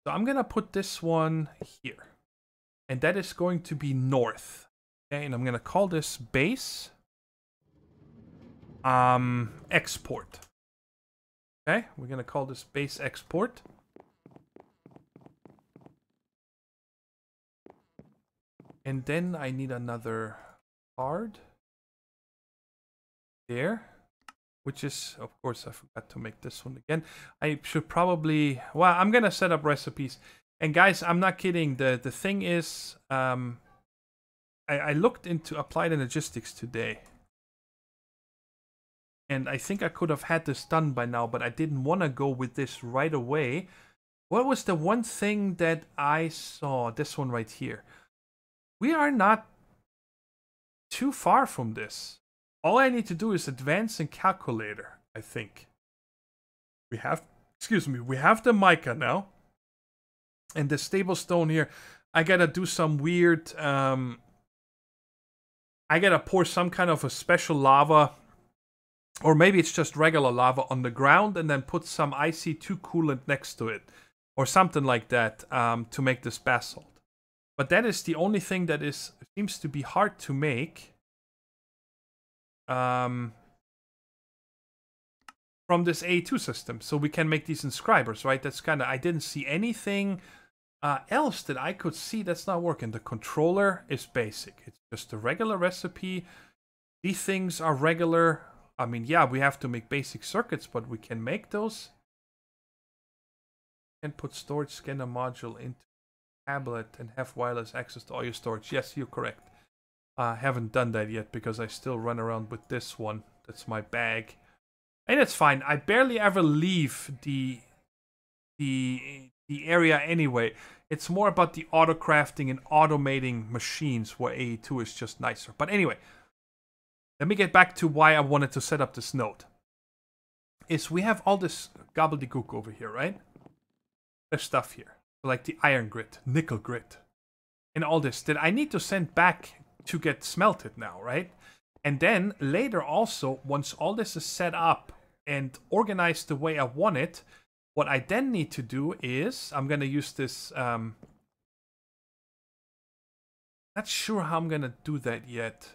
So I'm gonna put this one here. And that is going to be north. Okay, and I'm gonna call this base export. Okay, we're gonna call this base export. And then I need another card there, which is, of course, I forgot to make this one again. I should probably, well, I'm gonna set up recipes. And guys, I'm not kidding. The thing is, I looked into applied logistics today. And I think I could have had this done by now, but I didn't want to go with this right away. What was the one thing that I saw? This one right here. We are not too far from this. All I need to do is advance in calculator, I think. We have, excuse me, we have the mica now. And the stable stone here, I gotta do some weird, I gotta pour some kind of a special lava, or maybe it's just regular lava on the ground and then put some IC2 coolant next to it. Or something like that to make this basalt. But that is the only thing that seems to be hard to make. From this A2 system. So we can make these inscribers, right? That's kind of, I didn't see anything else that I could see that's not working. The controller is basic. It's just a regular recipe. These things are regular. I mean, yeah, we have to make basic circuits, but we can make those. And put storage scanner module into tablet and have wireless access to all your storage. Yes, you're correct. I haven't done that yet because I still run around with this one. That's my bag. And it's fine. I barely ever leave the area anyway. It's more about the auto crafting and automating machines where AE2 is just nicer. But anyway, let me get back to why I wanted to set up this node. Is we have all this gobbledygook over here, right? There's stuff here. Like the iron grit, nickel grit, and all this that I need to send back to get smelted now, right? And then later also, once all this is set up and organized the way I want it, what I then need to do is, I'm going to use this, not sure how I'm going to do that yet.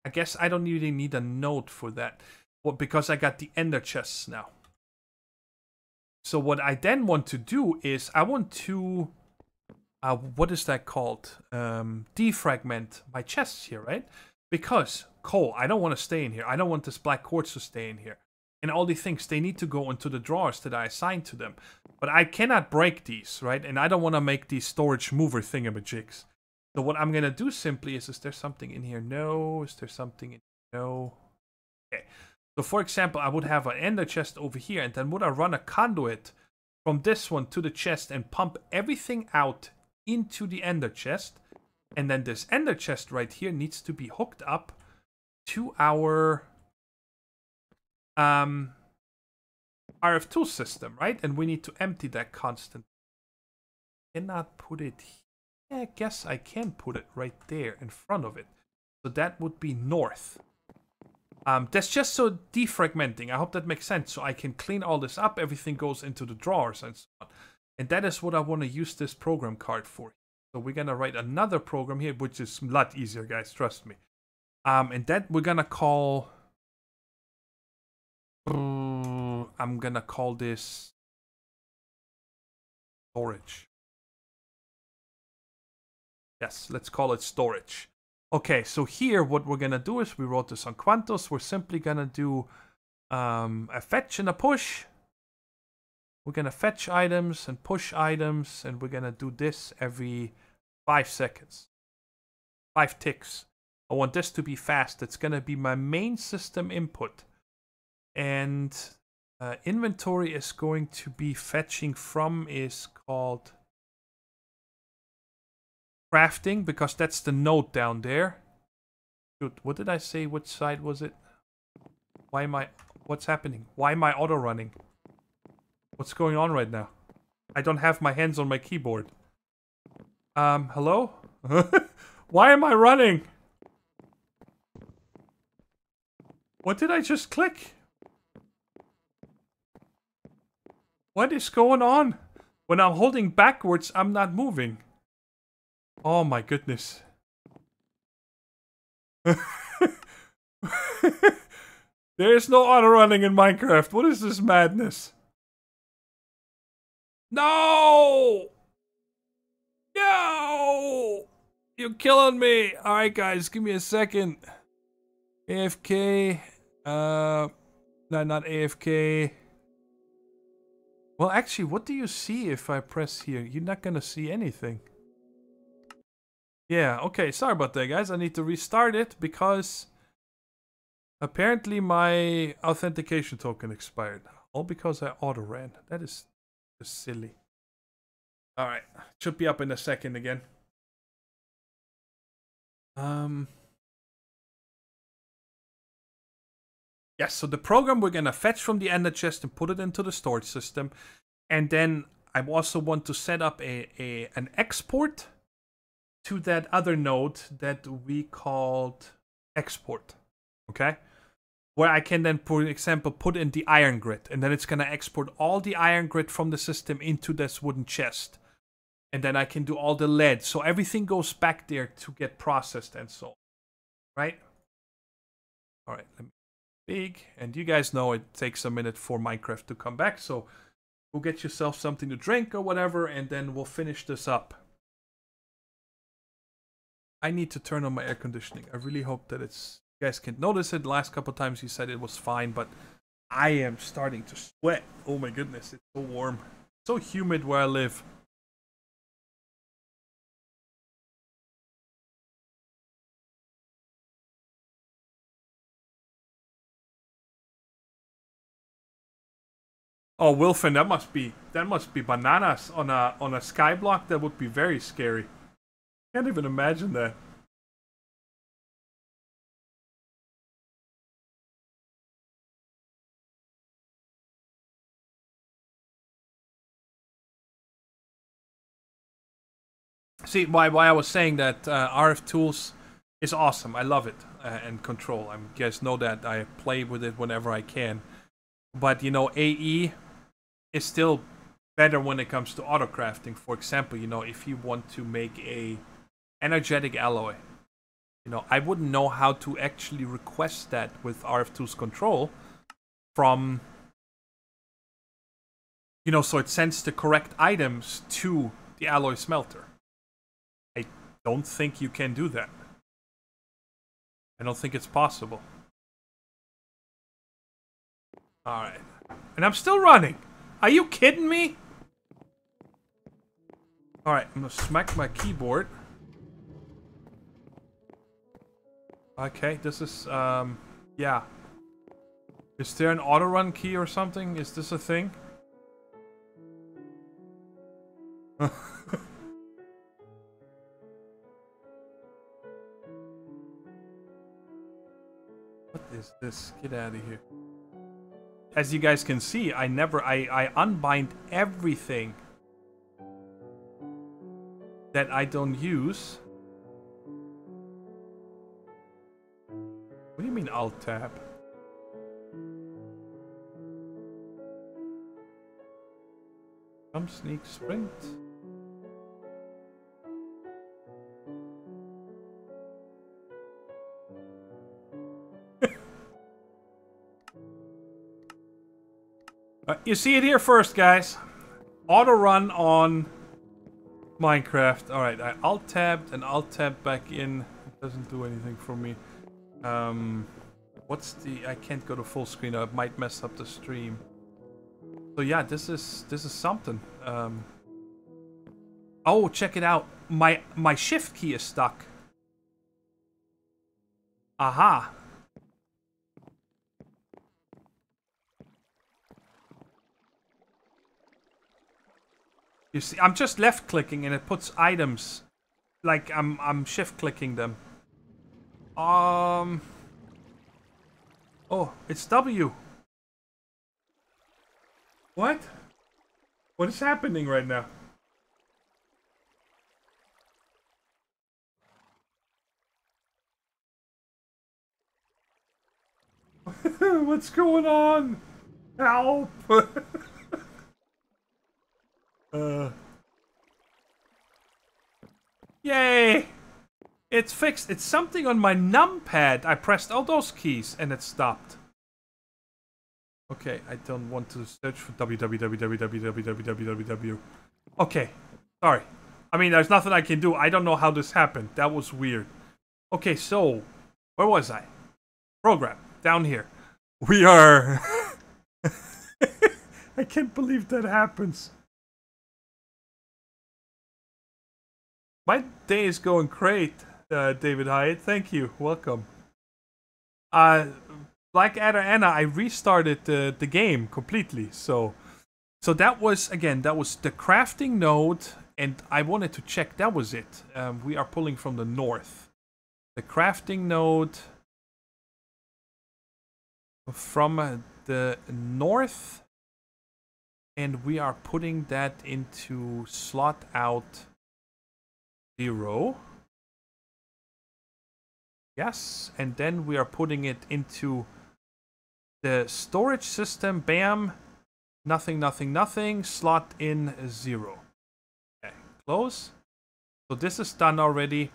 I guess I don't really need a node for that, well, because I got the ender chests now. So what I then want to do is I want to, what is that called? Defragment my chests here, right? Because coal, I don't want to stay in here. I don't want this black quartz to stay in here. And all these things, they need to go into the drawers that I assigned to them. But I cannot break these, right? And I don't want to make these storage mover thingamajigs. So what I'm going to do simply is there something in here? No. Is there something in here? No. Okay. So for example, I would have an ender chest over here, and then would I run a conduit from this one to the chest and pump everything out into the ender chest. And then this ender chest right here needs to be hooked up to our RFTools system, right? And we need to empty that constantly. Cannot put it here. I guess I can put it right there in front of it. So that would be north. That's just so defragmenting. I hope that makes sense. So I can clean all this up. Everything goes into the drawers and so on. And that is what I want to use this program card for. So we're going to write another program here, which is a lot easier, guys. Trust me. And that we're going to call... I'm going to call this storage. Yes, let's call it storage. Okay, so here what we're going to do is we wrote this on Quantos. We're simply going to do a fetch and a push. We're going to fetch items and push items, and we're going to do this every 5 seconds. 5 ticks. I want this to be fast. It's going to be my main system input. And inventory is going to be fetching from is called crafting, because that's the node down there. Dude, what did I say? Which side was it? Why am I... What's happening? Why am I auto running? What's going on right now? I don't have my hands on my keyboard. Hello? Why am I running? What did I just click? What is going on? When I'm holding backwards, I'm not moving. Oh my goodness. There is no auto running in Minecraft. What is this madness? No! No! You're killing me. Alright guys, give me a second. AFK. No, not AFK. Well, actually, what do you see if I press here? You're not gonna see anything. Yeah, okay, sorry about that, guys. I need to restart it because apparently my authentication token expired. All because I auto-ran. That is just silly. Alright, should be up in a second again. Yes, so the program we're gonna fetch from the ender chest and put it into the storage system. And then I also want to set up an export to that other node that we called export. Okay? Where I can then, for example, put in the iron grid. And then it's gonna export all the iron grid from the system into this wooden chest. And then I can do all the lead. So everything goes back there to get processed and so on. Right? Alright, let me big, and you guys know it takes a minute for Minecraft to come back, so go get yourself something to drink or whatever, and then we'll finish this up. I need to turn on my air conditioning. I really hope that it's... You guys can notice it. The last couple times you said it was fine, but I am starting to sweat. Oh my goodness, it's so warm. So humid where I live. Oh, Wilfin, that must be bananas on a skyblock. That would be very scary. Can't even imagine that. See, why I was saying that RFTools is awesome. I love it, and Control. You guys know that I play with it whenever I can. But you know, AE is still better when it comes to auto crafting. For example, you know, if you want to make a energetic alloy, you know, I wouldn't know how to actually request that with RFTools Control from, you know, so it sends the correct items to the alloy smelter. I don't think you can do that. I don't think it's possible. Alright. And I'm still running. Are you kidding me? Alright, I'm gonna smack my keyboard. Okay, this is, yeah. Is there an auto run key or something? Is this a thing? What is this? Get out of here. As you guys can see, I unbind everything that I don't use. What do you mean Alt Tab? Jump, sneak, sprint. You see it here first, guys. Auto run on Minecraft. Alright, I alt-tabbed and alt-tabbed back in. It doesn't do anything for me. What's the... I can't go to full screen. I might mess up the stream. So yeah, this is something. Oh, check it out. My shift key is stuck. Aha. You see, I'm just left clicking and it puts items like I'm shift clicking them. Oh, it's W. What? What is happening right now? What's going on? Help! Yay! It's fixed. It's something on my numpad. I pressed all those keys and it stopped. Okay, I don't want to search for www. Okay, sorry. I mean, there's nothing I can do. I don't know how this happened. That was weird. Okay, so where was I? Program down here. We are. I can't believe that happens. My day is going great, David Hyatt. Thank you. Welcome. Blackadder Anna, I restarted the game completely. So that was, again, that was the crafting node. And I wanted to check, that was it. We are pulling from the north. The crafting node from the north. And we are putting that into slot out 0. Yes, and then we are putting it into the storage system. Bam. Nothing, nothing, nothing. Slot in 0. Okay, close. So this is done already.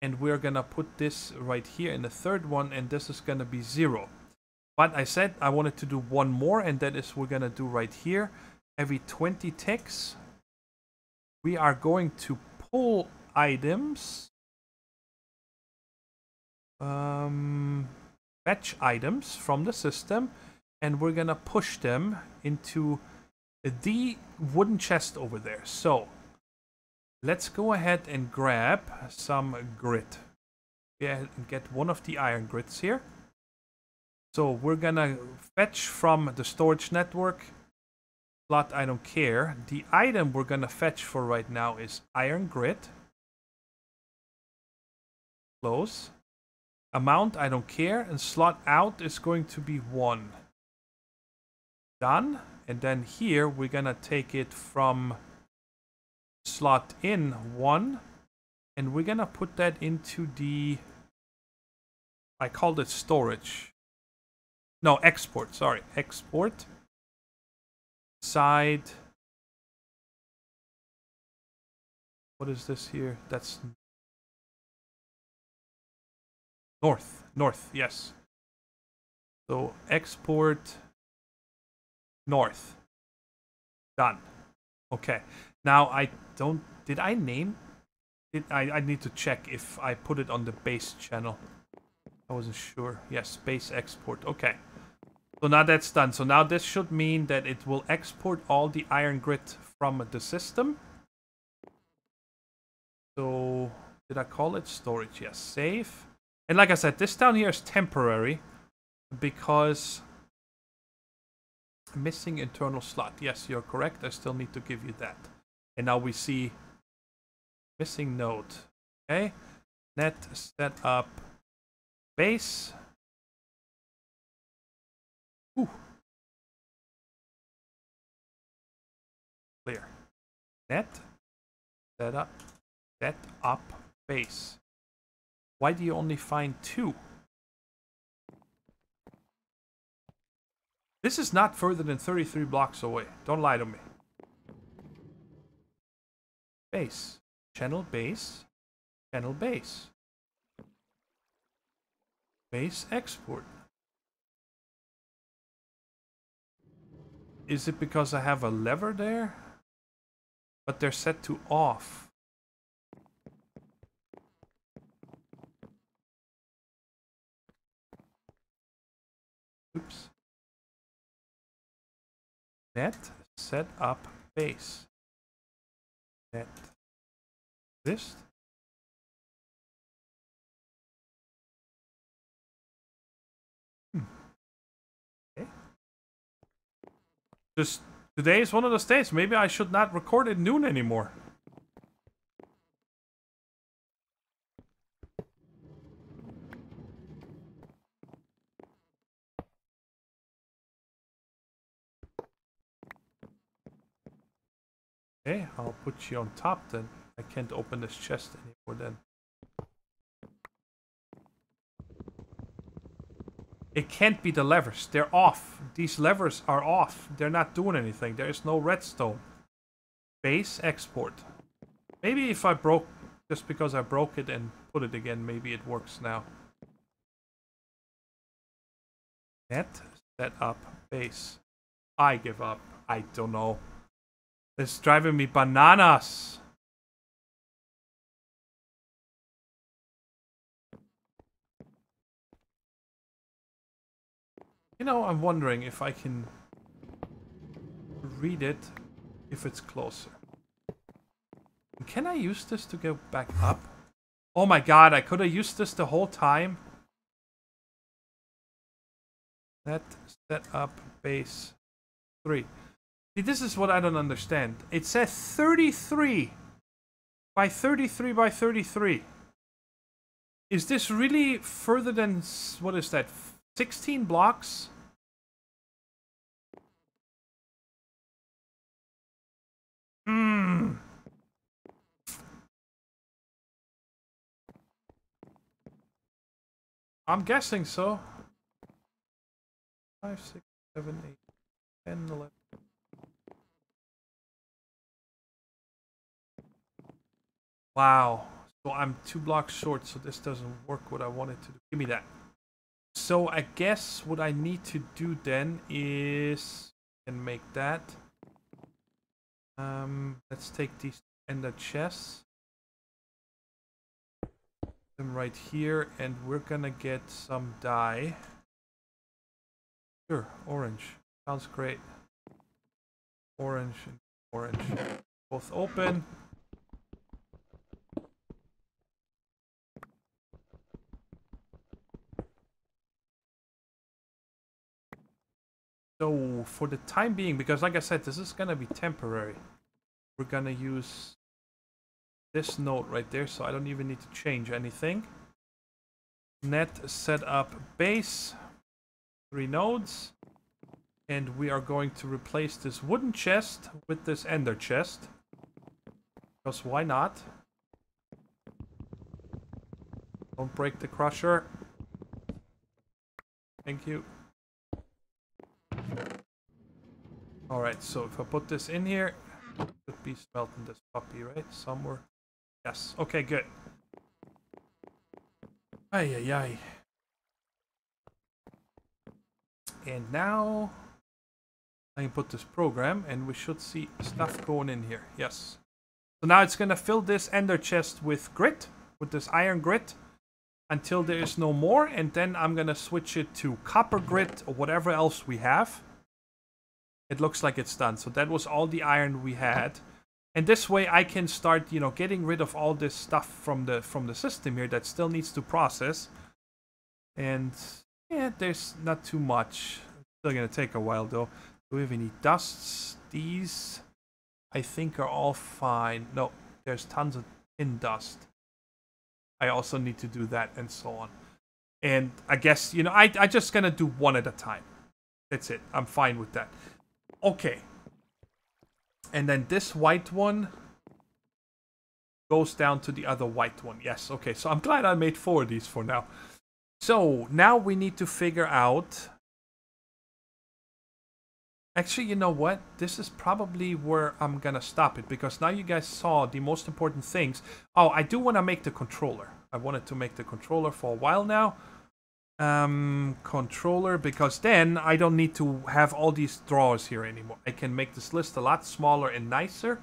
And we're gonna put this right here in the third one. And this is gonna be 0. But I said I wanted to do one more. And that is we're gonna do right here. Every 20 ticks, we are going to pull items, fetch items from the system, and we're gonna push them into the wooden chest over there. So let's go ahead and grab some grit. Yeah, and get one of the iron grits here. So we're gonna fetch from the storage network. Slot, I don't care. The item we're gonna fetch for right now is iron grit. Close. Amount, I don't care. And slot out is going to be 1. Done. And then here we're gonna take it from slot in 1. And we're gonna put that into the... I called it storage. No, export. Sorry. Export. Side. What is this here? That's... North, yes. So export north. Done. Okay. Now I don't... Did I name it? I need to check if I put it on the base channel. I wasn't sure. Yes, base export. Okay. So now that's done. So now this should mean that it will export all the iron grit from the system. So did I call it storage? Yes, save. And like I said, this down here is temporary because missing internal slot. Yes, you're correct. I still need to give you that. And now we see missing node. Okay. Net setup base. Ooh. Clear. Net setup base. Why do you only find 2? This is not further than 33 blocks away. Don't lie to me. Base. Channel base. Channel base. Base export. Is it because I have a lever there? But they're set to off. Oops. Net setup base. Net list. Okay. Just today is one of those days. Maybe I should not record at noon anymore. Okay, I'll put you on top then. I can't open this chest anymore then. It can't be the levers. They're off. These levers are off. They're not doing anything. There is no redstone. Base export. Maybe if I broke, just because I broke it and put it again, maybe it works now. Net setup base. I give up. I don't know. It's driving me bananas. You know, I'm wondering if I can read it if it's closer. Can I use this to go back up? Oh my god, I could have used this the whole time. Net setup base 3. See, this is what I don't understand. It says 33 by 33 by 33. Is this really further than, what is that, 16 blocks? I'm guessing so. 5, 6, 7, 8, 10, 11. Wow. So I'm 2 blocks short, so this doesn't work what I wanted to do. Give me that. So I guess what I need to do then is and make that. Let's take these ender chests. Them right here, and we're gonna get some dye. Sure, orange. Sounds great. Orange and orange. Both open. So for the time being, because like I said, this is gonna be temporary, we're gonna use this node right there, so I don't even need to change anything. Net setup base, 3 nodes, and we are going to replace this wooden chest with this ender chest, because why not? Don't break the crusher. Thank you. Alright, so if I put this in here, it should be smelting this puppy, right? Somewhere. Yes. Okay, good. Ay, ay, ay. And now I can put this program and we should see stuff going in here. Yes. So now it's gonna fill this ender chest with grit, with this iron grit, until there is no more, and then I'm gonna switch it to copper grit or whatever else we have. It looks like it's done. So that was all the iron we had. And this way I can start, you know, getting rid of all this stuff from the system here that still needs to process. And yeah, there's not too much. Still gonna take a while though. Do we have any dusts? These I think are all fine. No, there's tons of tin dust. I also need to do that and so on. And I guess, you know, I just gonna do one at a time. That's it. I'm fine with that. Okay. And then this white one goes down to the other white one. Yes, okay. So I'm glad I made 4 of these for now. So now we need to figure out... Actually, you know what? This is probably where I'm gonna stop it, because now you guys saw the most important things. Oh, I do want to make the controller. I wanted to make the controller for a while now. Controller, because then I don't need to have all these drawers here anymore. I can make this list a lot smaller and nicer.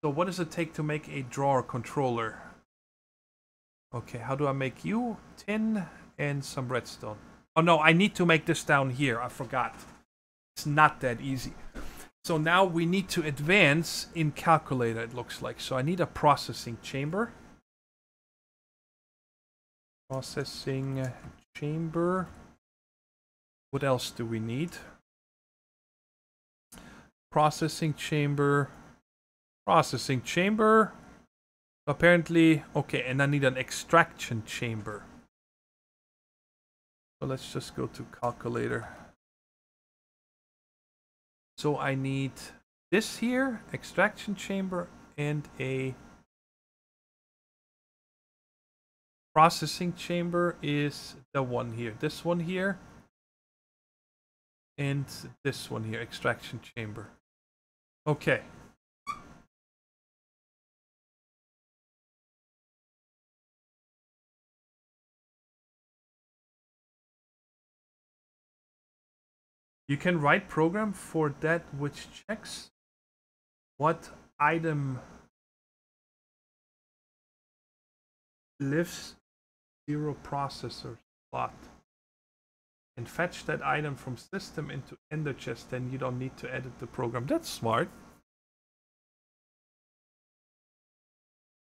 So what does it take to make a drawer controller? Okay, how do I make you? Tin and some redstone. Oh no, I need to make this down here. I forgot. It's not that easy. So now we need to advance in calculator, it looks like. So I need a processing chamber. Processing chamber. What else do we need? Processing chamber. Processing chamber. Apparently, okay, and I need an extraction chamber. So let's just go to calculator. So I need this here, extraction chamber, and a processing chamber is the one here. This one here. And this one here, extraction chamber. Okay. You can write program for that which checks what item lives 0 processor slot and fetch that item from system into ender chest. Then you don't need to edit the program. That's smart.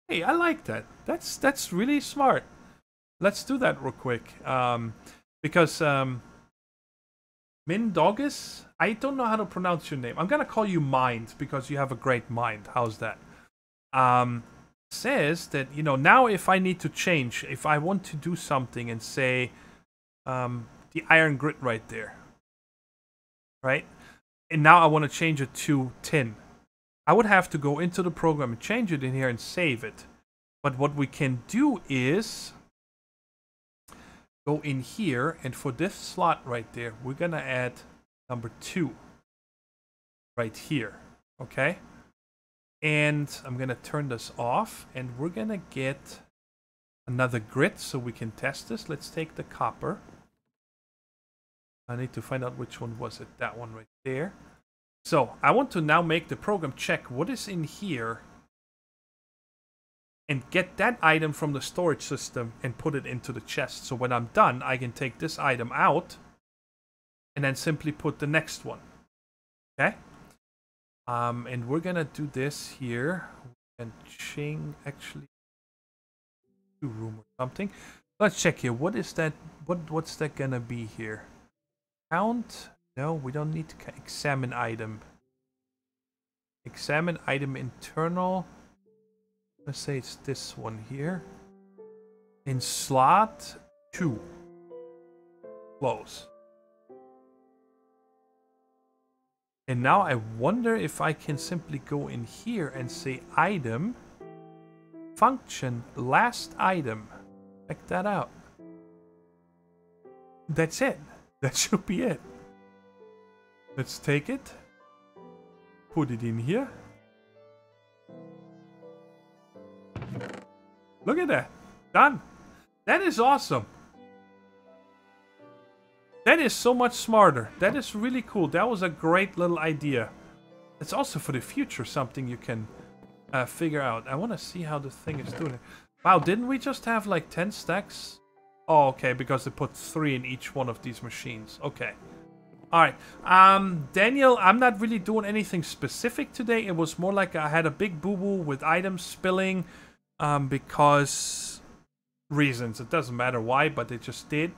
Hey, I like that. That's really smart. Let's do that real quick. Because Mindogis, I don't know how to pronounce your name. I'm gonna call you Mind because you have a great mind. How's that? Says that, you know, now if I need to change, if I want to do something and say the iron grit right there, right? And now I want to change it to tin. I would have to go into the program and change it in here and save it. But what we can do is go in here, and for this slot right there, we're gonna add number 2 right here, okay? And I'm gonna turn this off, and we're gonna get another grit so we can test this. Let's take the copper. I need to find out which one was it. That one right there. So I want to now make the program check what is in here and get that item from the storage system and put it into the chest. So when I'm done, I can take this item out and then simply put the next one. Okay? And we're gonna do this here. And ching, actually, 2 room or something. Let's check here. What is that? What's that gonna be here? Count? No, we don't need to examine item. Examine item internal. Let's say it's this one here. In slot 2. Close. And now I wonder if I can simply go in here and say item, function, last item. Check that out. That's it. That should be it. Let's take it. Put it in here. Look at that. Done. That is awesome. That is so much smarter. That is really cool. That was a great little idea. It's also for the future something you can figure out. I want to see how the thing is doing it. Wow, didn't we just have like 10 stacks? Oh, okay, because they put 3 in each one of these machines. Okay. Alright. Daniel, I'm not really doing anything specific today. It was more like I had a big boo-boo with items spilling. Because reasons. It doesn't matter why, but it just did.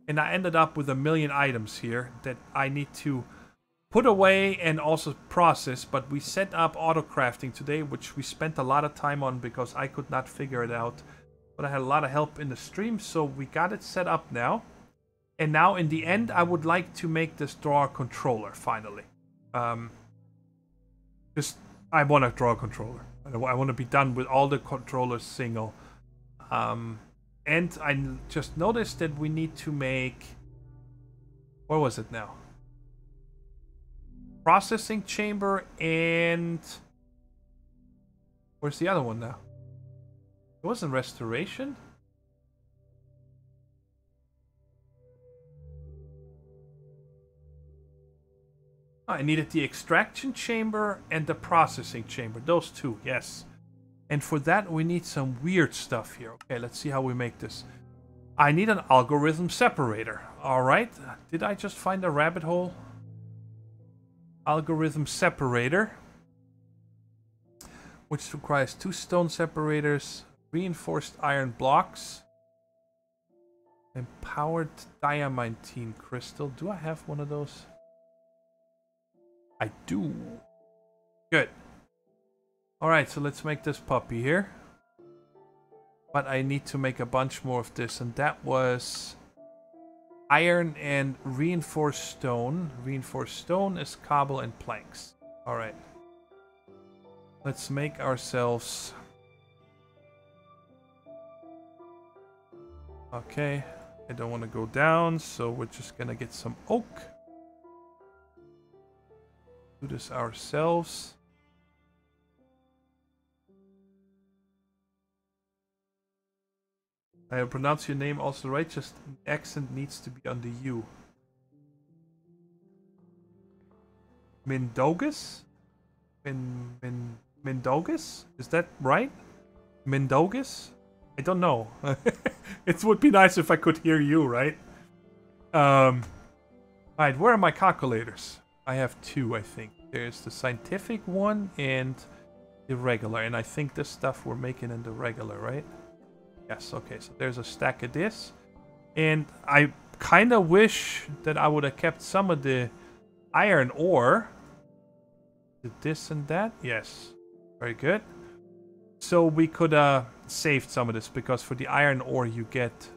And I ended up with a million items here that I need to put away and also process. But we set up auto crafting today, which we spent a lot of time on because I could not figure it out. But I had a lot of help in the stream, so we got it set up now. And now in the end, I would like to make this draw controller finally. Just I want to draw a controller. I want to be done with all the controllers single. And I just noticed that we need to make... Where was it now? Processing chamber and... Where's the other one now? It wasn't restoration? Oh, I needed the extraction chamber and the processing chamber. Those two, yes. And for that, we need some weird stuff here. Okay, let's see how we make this. I need an algorithm separator. Alright. Did I just find a rabbit hole? Algorithm separator. Which requires 2 stone separators, reinforced iron blocks, empowered diamantine crystal. Do I have one of those? I do. Good. Alright, so let's make this puppy here. But I need to make a bunch more of this, and that was iron and reinforced stone. Reinforced stone is cobble and planks. Alright. Let's make ourselves... Okay, I don't want to go down, so we're just gonna get some oak. Do this ourselves. I pronounce your name also right, just an accent needs to be on the U. Mindogus? Mindogus? Is that right? Mindogus? I don't know. It would be nice if I could hear you, right? Right, where are my calculators? I have 2, I think. There's the scientific one and the regular. And I think this stuff we're making in the regular, right? Yes, okay, so there's a stack of this. And I kind of wish that I would have kept some of the iron ore. Did this and that? Yes. Very good. So we could save some of this, because for the iron ore you get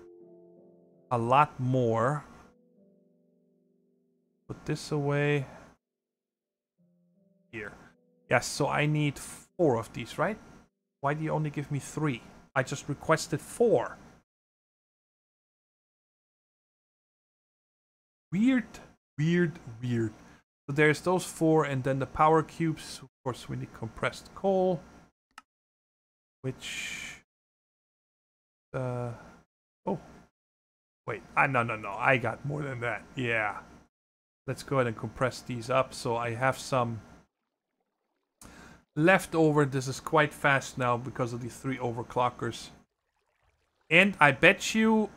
a lot more. Put this away. Here. Yes, so I need 4 of these, right? Why do you only give me 3? I just requested 4. Weird, weird, weird. So there's those 4, and then the power cubes. Of course, we need compressed coal. Which... Oh. Wait. No. I got more than that. Yeah. Let's go ahead and compress these up so I have some left over. This is quite fast now because of the 3 overclockers. And I bet you...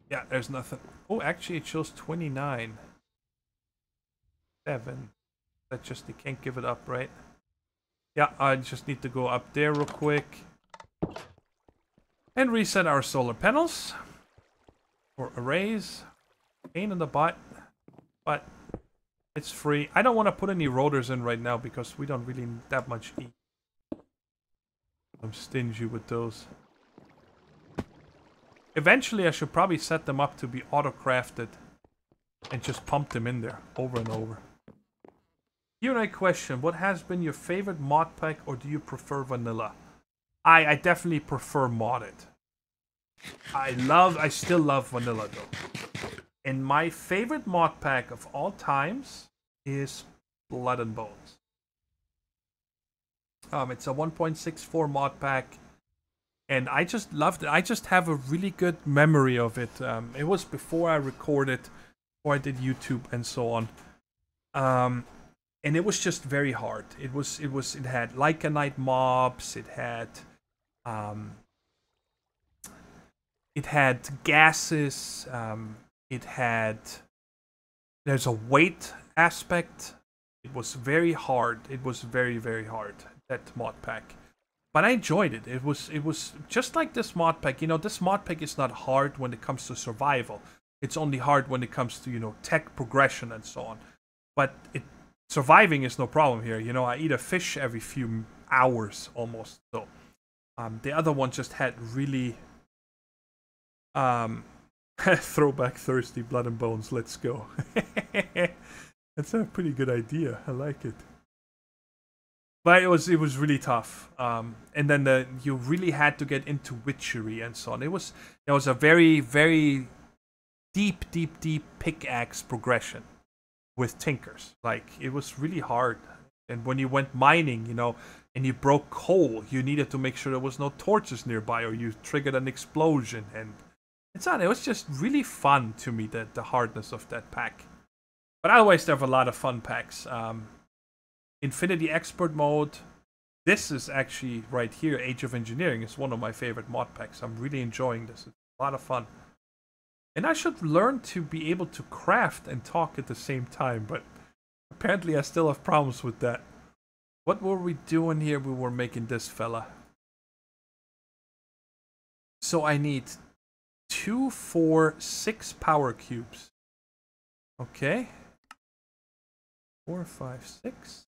Yeah, there's nothing. Oh, actually it shows 29. 7. That just, you can't give it up, right? Yeah, I just need to go up there real quick. And reset our solar panels. Or arrays. Pain in the butt. But it's free. I don't want to put any rotors in right now because we don't really need that much heat. I'm stingy with those. Eventually I should probably set them up to be auto-crafted. And just pump them in there over and over. Q&A question. What has been your favorite mod pack, or do you prefer vanilla? I definitely prefer modded. I still love vanilla though. And my favorite mod pack of all times is Blood and Bones. It's a 1.64 mod pack. And I just loved it. I just have a really good memory of it. It was before I recorded, before I did YouTube and so on. And it was just very hard. It had Lycanite mobs. It had it had gases. It had, there's a weight aspect. It was very hard. It was very, very hard, that mod pack. But I enjoyed it. It was just like this mod pack. You know, this mod pack is not hard when it comes to survival. It's only hard when it comes to, you know, tech progression and so on. But surviving is no problem here. You know, I eat a fish every few hours almost. So the other one just had really throwback thirsty blood and bones. Let's go. That's a pretty good idea. I like it. But it was really tough. And then you really had to get into witchery and so on. There was a very, very deep pickaxe progression with tinkers. Like, it was really hard. And when you went mining, you know, and you broke coal, you needed to make sure there was no torches nearby, or you triggered an explosion. And it was just really fun to me, the hardness of that pack. But otherwise, there are a lot of fun packs. Infinity Expert Mode. This is actually right here. Age of Engineering is one of my favorite mod packs. I'm really enjoying this. It's a lot of fun. And I should learn to be able to craft and talk at the same time, but apparently I still have problems with that. What were we doing here? We were making this fella. So I need 2, 4, 6 power cubes. Okay. 4, 5, 6.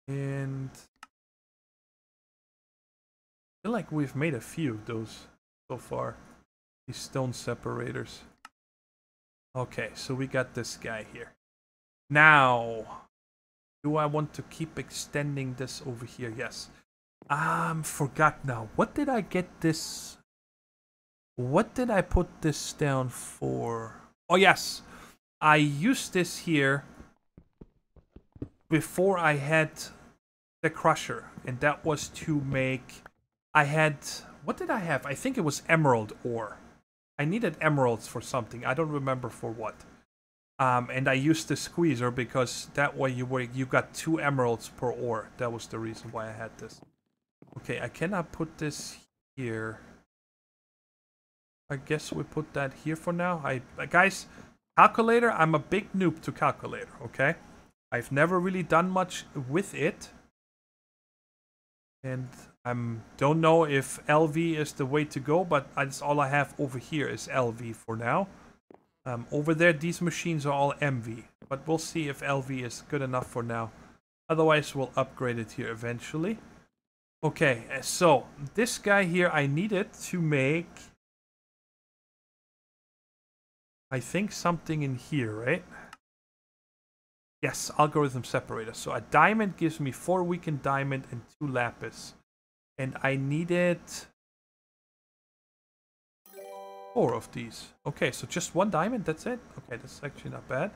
And I feel like we've made a few of those so far. These stone separators. Okay, so we got this guy here. Now, do I want to keep extending this over here? Yes. Forgot now. What did I get this? What did I put this down for? Oh, yes. I used this here before I had the crusher, and that was to make, I had, what did I have? I think it was emerald ore. I needed emeralds for something. I don't remember for what. And I used the squeezer because that way you got 2 emeralds per ore. That was the reason why I had this. Okay, I cannot put this here. I guess we put that here for now. Guys, calculator, I'm a big noob to calculator, okay? I've never really done much with it. And I don't know if LV is the way to go, but that's all I have over here is LV for now. Over there, these machines are all MV, but we'll see if LV is good enough for now. Otherwise, we'll upgrade it here eventually. Okay, so this guy here, I needed to make, I think, something in here, right? Yes, algorithm separator. So a diamond gives me 4 weakened diamond and 2 lapis. And I needed 4 of these. Okay, so just 1 diamond, that's it? Okay, that's actually not bad.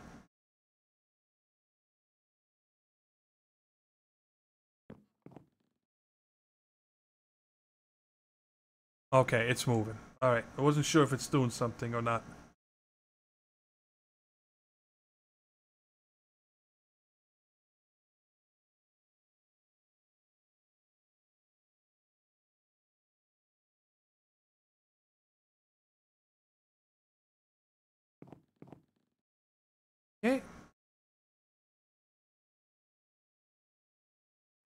Okay, it's moving. Alright, I wasn't sure if it's doing something or not. Okay.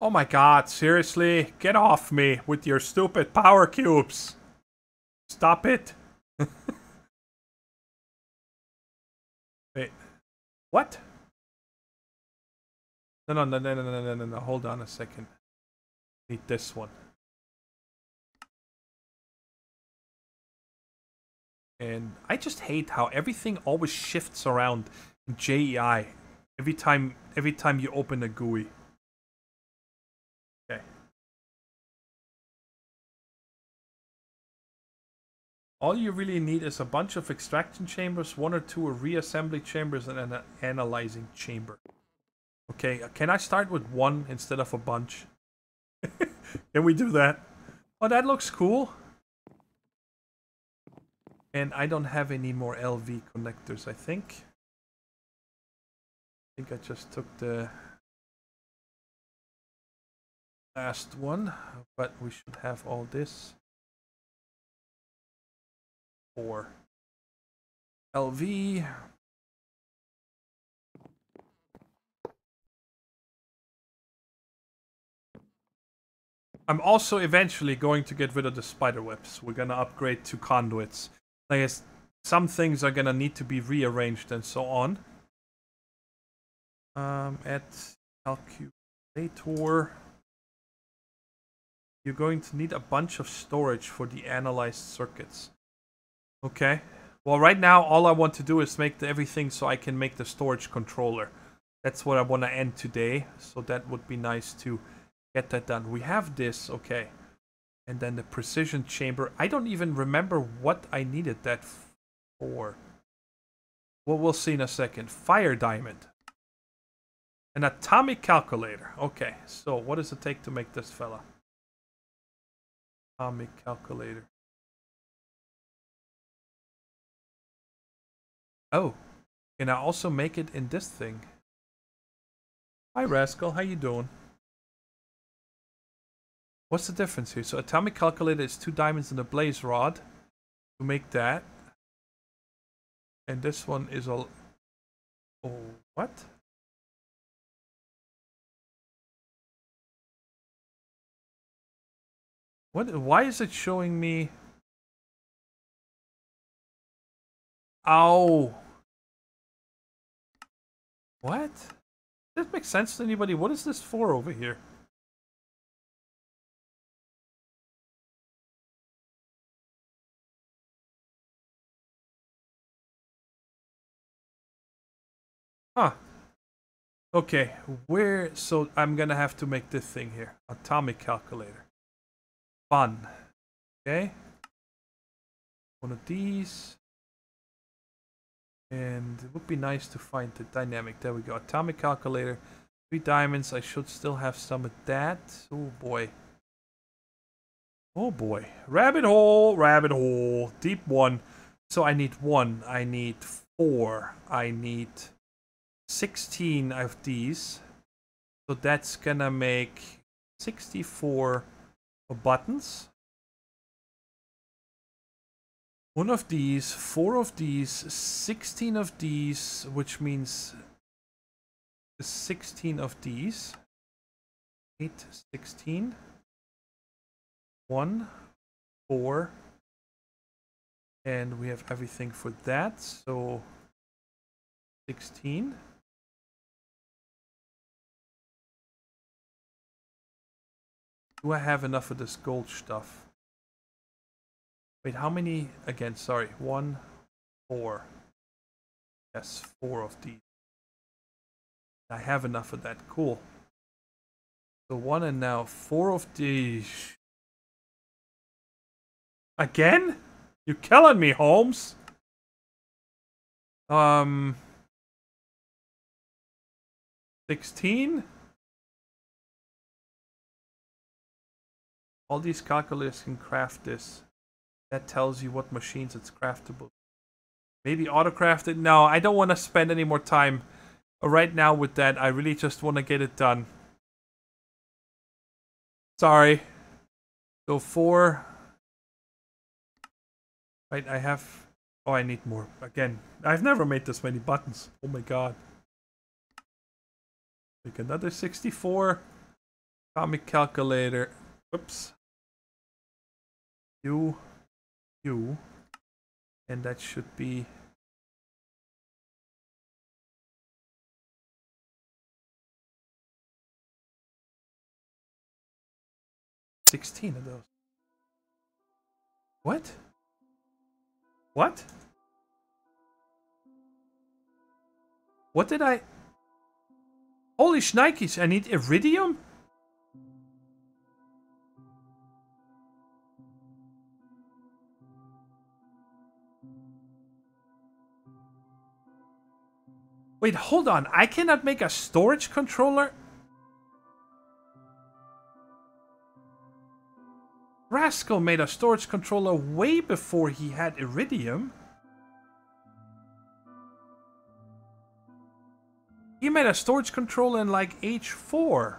Oh my god, seriously? Get off me with your stupid power cubes. Stop it. Wait. What? No. Hold on a second. Need this one. And I just hate how everything always shifts around in JEI every time you open a GUI. Okay. All you really need is a bunch of extraction chambers, 1 or 2 reassembly chambers, and an analyzing chamber. Okay, can I start with 1 instead of a bunch? Can we do that? Oh, that looks cool. And I don't have any more LV connectors, I think. think I just took the last one, but we should have all this. 4 LV. I'm also eventually going to get rid of the spider webs. We're gonna upgrade to conduits. I guess some things are gonna need to be rearranged and so on. At calculator, you're going to need a bunch of storage for the analyzed circuits. Okay. Well, right now all I want to do is make everything so I can make the storage controller. That's what I want to end today. So that would be nice to get that done. We have this, okay. And then the precision chamber. I don't even remember what I needed that for. Well, we'll see in a second. Fire diamond. An atomic calculator. Okay, so what does it take to make this fella? Atomic calculator. Oh, can I also make it in this thing? Hi Rascal, how you doing? What's the difference here? So atomic calculator is 2 diamonds and a blaze rod to make that. And this one is all... Oh, what? What? Why is it showing me... Ow! What? Does that make sense to anybody? What is this for over here? Huh. Okay, where... So I'm gonna have to make this thing here. Atomic calculator. Fun. Okay. One of these. And it would be nice to find the dynamic. There we go. Atomic calculator. 3 diamonds. I should still have some of that. Oh boy. Oh boy. Rabbit hole. Rabbit hole. Deep one. So I need 1. I need 4. I need 16 of these. So that's gonna make 64 buttons. 1 of these, 4 of these, 16 of these, which means 16 of these. 8, 16. 1, 4. And we have everything for that, so 16. Do I have enough of this gold stuff? Wait, how many? Again, sorry. 1, 4. Yes, 4 of these. I have enough of that. Cool. So 1 and now 4 of these. Again? You're killing me, Holmes. 16? All these calculators can craft this. That tells you what machines it's craftable. Maybe auto-crafted? No, I don't want to spend any more time right now with that. I really just want to get it done. Sorry. So 4. Right, I have... Oh, I need more. Again, I've never made this many buttons. Oh my god. Make another 64. Atomic calculator. Whoops. You. And that should be... $16 of those. What? What? What did I... Holy shnikes, I need iridium? Wait, hold on. I cannot make a storage controller? Rascal made a storage controller way before he had iridium. He made a storage controller in like H4.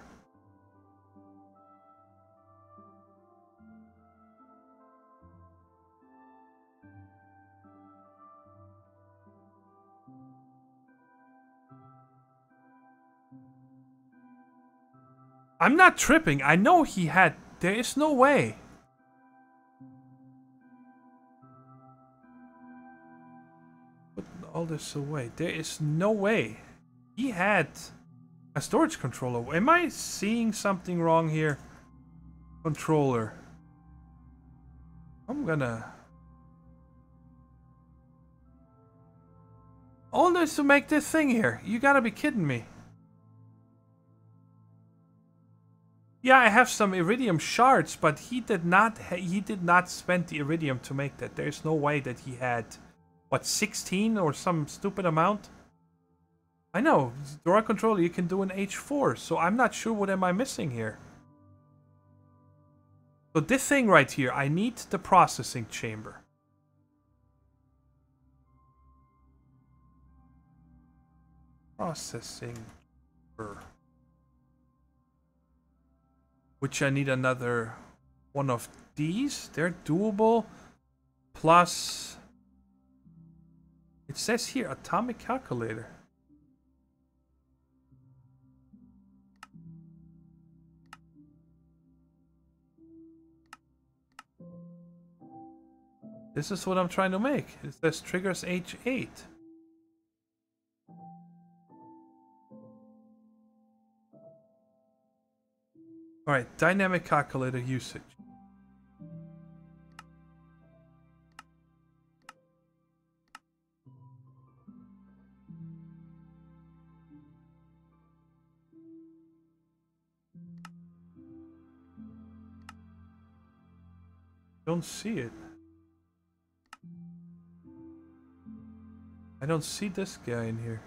I'm not tripping. I know he had... There is no way. Put all this away. There is no way. He had a storage controller. Am I seeing something wrong here? Controller. I'm gonna... All this to make this thing here. You gotta be kidding me. Yeah, I have some iridium shards, but he did not spend the iridium to make that. There's no way that he had, what, 16 or some stupid amount? I know, drawer controller you can do in H4, so I'm not sure what am I missing here. So this thing right here, I need the processing chamber. Processing chamber. Which I need another one of these. They're doable. Plus, it says here, atomic calculator. This is what I'm trying to make. It says triggers H8. Alright, dynamic calculator usage. Don't see it. I don't see this guy in here.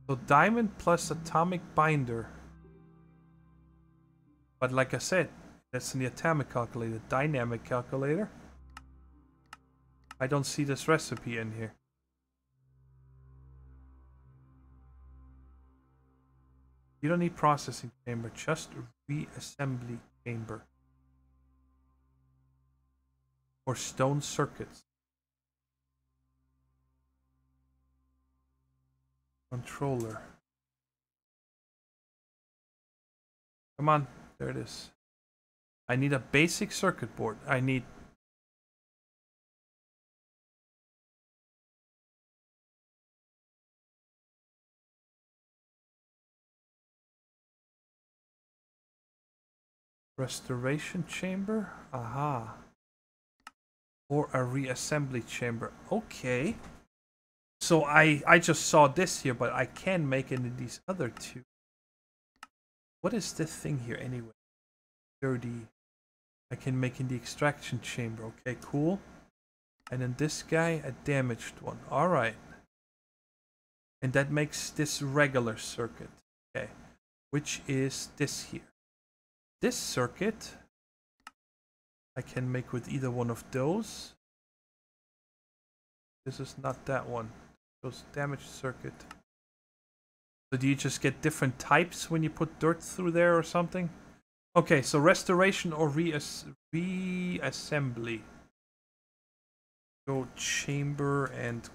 So diamond plus atomic binder. But like I said, that's in the atomic calculator. Dynamic calculator. I don't see this recipe in here. You don't need processing chamber, just reassembly chamber. Or stone circuits. Controller. Come on, there it is. I need a basic circuit board. I need restoration chamber. Aha. Or a reassembly chamber. Okay. So I just saw this here, but I can make it in these other two. What is this thing here anyway? 30. I can make in the extraction chamber. Okay, cool. And then this guy, a damaged one. Alright. And that makes this regular circuit. Okay. Which is this here. This circuit I can make with either one of those. This is not that one. Those damaged circuit. So do you just get different types when you put dirt through there or something? Okay, so restoration or reassembly. Go chamber and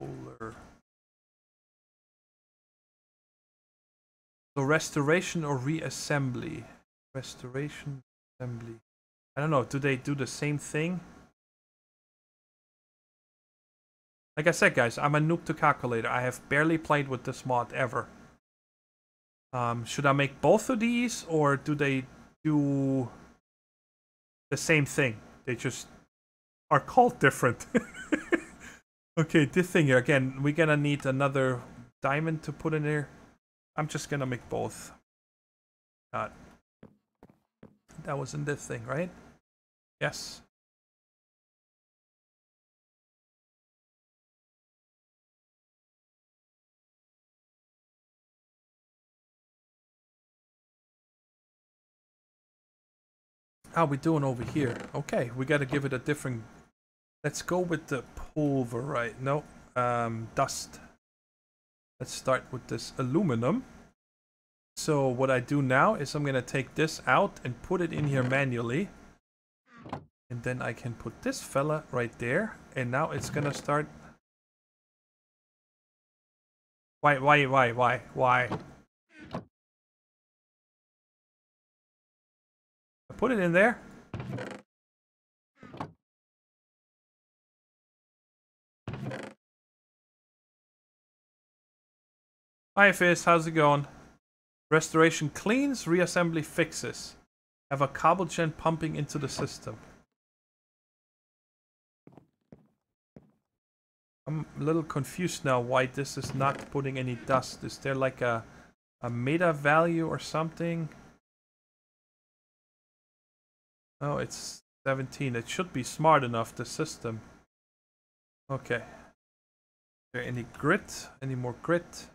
controller. So restoration or reassembly. Restoration, assembly. I don't know, do they do the same thing? Like I said, guys, I'm a noob to calculator. I have barely played with this mod ever. Should I make both of these, or do they do the same thing? They just are called different. Okay, this thing here, again, we're gonna need another diamond to put in there. I'm just gonna make both. God. That was in this thing, right? Yes. How we doing over here? Okay, we gotta give it a different... Let's go with the pulverite. No, dust. Let's start with this aluminum. So what I do now is I'm gonna take this out and put it in here manually. And then I can put this fella right there. And now it's gonna start. Why? I put it in there. Hi Fizz, how's it going? Restoration cleans, reassembly fixes. Have a cobble gen pumping into the system. I'm a little confused now why this is not putting any dust. Is there like a meta value or something? Oh, it's 17. It should be smart enough, the system. Okay. Is there any grit? Any more grit?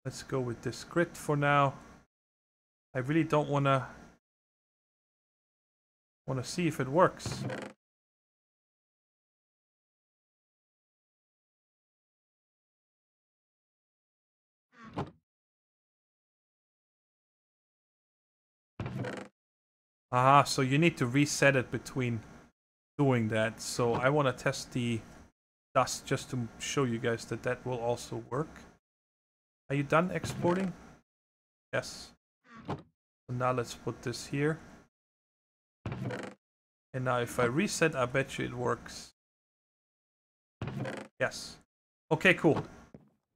Let's go with this grit for now. I really don't wanna see if it works. Aha, so you need to reset it between doing that. So I want to test the dust just to show you guys that that will also work. Are you done exporting? Yes. So now let's put this here. And now if I reset, I bet you it works. Yes. Okay, cool.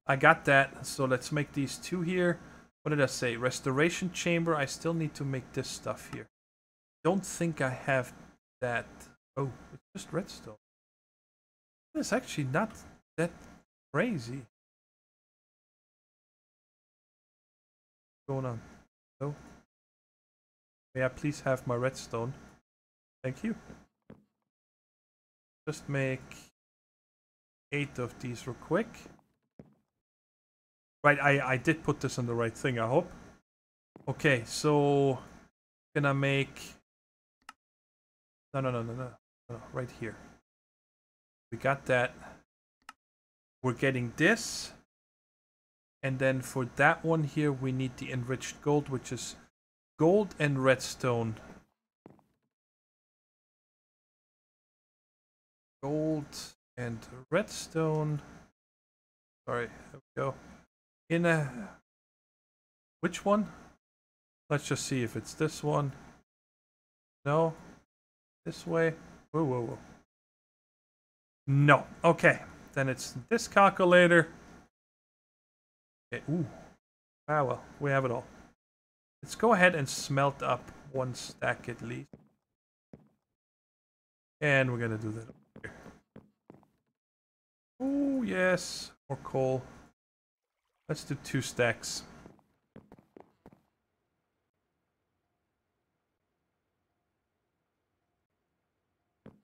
I got that. So let's make these two here. What did I say? Restoration chamber. I still need to make this stuff here. Don't think I have that. Oh, it's just redstone. It's actually not that crazy. What's going on? No. May I please have my redstone? Thank you. Just make 8 of these real quick. Right, I did put this on the right thing, I hope. Okay, so gonna make no, right here. We got that. We're getting this. And then for that one here, we need the enriched gold, which is gold and redstone. Gold and redstone. Sorry, there we go. In a... Which one? Let's just see if it's this one. No. This way. Whoa, whoa, whoa. No. Okay. Then it's this calculator. Okay. Ooh. Ah, well. We have it all. Let's go ahead and smelt up 1 stack at least. And we're gonna do that over here. Oh, yes. More coal. Let's do 2 stacks.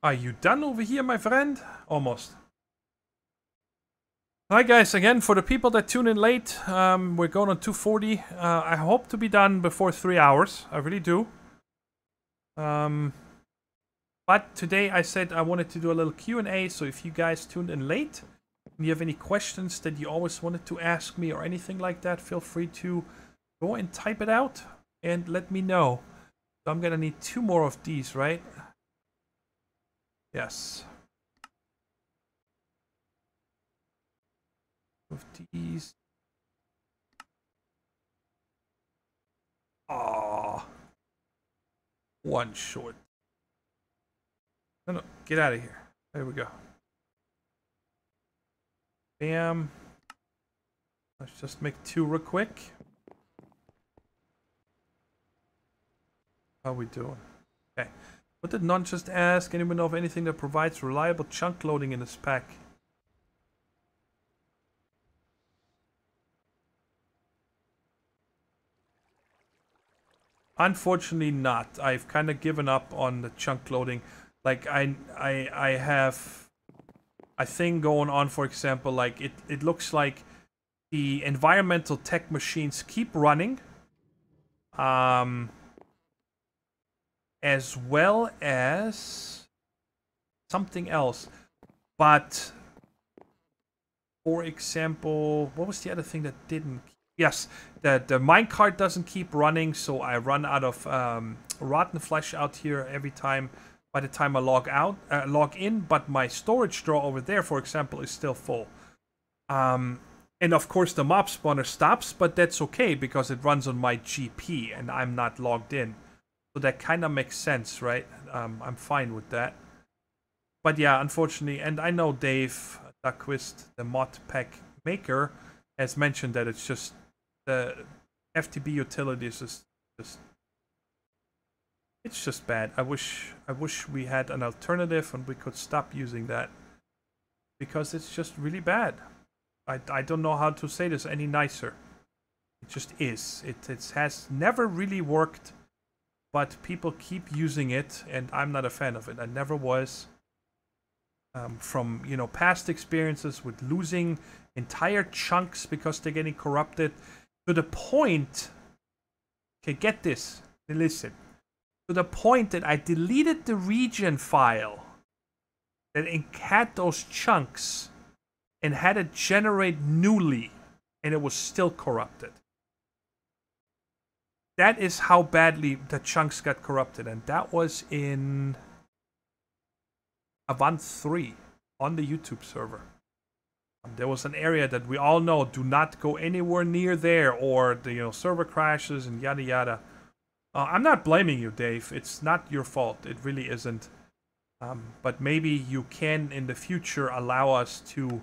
Are you done over here, my friend? Almost. Hi guys, again, for the people that tune in late, we're going on 2:40. I hope to be done before 3 hours. I really do. But today I said I wanted to do a little Q&A, so if you guys tuned in late, and you have any questions that you always wanted to ask me or anything like that, feel free to go and type it out and let me know. So I'm gonna need 2 more of these, right? Yes. Of these. Aww. 1 short. No, get out of here. There we go. Bam. Let's just make 2 real quick. How we doing? Okay. What did None just ask? Anyone know of anything that provides reliable chunk loading in this pack? Unfortunately not. I've kind of given up on the chunk loading. Like I have a thing going on, for example, like it looks like the environmental tech machines keep running. As well as something else. But For example, what was the other thing that didn't? Yes, the minecart doesn't keep running, so I run out of rotten flesh out here every time. By the time I log in, but my storage drawer over there, for example, is still full. And of course the mob spawner stops, but that's okay because it runs on my GP and I'm not logged in. So that kind of makes sense, right? I'm fine with that. But yeah, unfortunately, and I know Dave Duckquist, the mod pack maker, has mentioned that it's just the FTB utilities is just it's just bad. I wish we had an alternative and we could stop using that because it's just really bad. I don't know how to say this any nicer. It just is. It has never really worked, but people keep using it, and I'm not a fan of it. I never was. From past experiences with losing entire chunks because they're getting corrupted, to the point. Okay, get this. Listen. To the point that I deleted the region file that had those chunks and had it generate newly, and it was still corrupted. That is how badly the chunks got corrupted, and that was in Avant 3 on the YouTube server. There was an area that we all know, do not go anywhere near there, or the server crashes and yada yada. I'm not blaming you, Dave. It's not your fault. It really isn't. But maybe you can in the future allow us to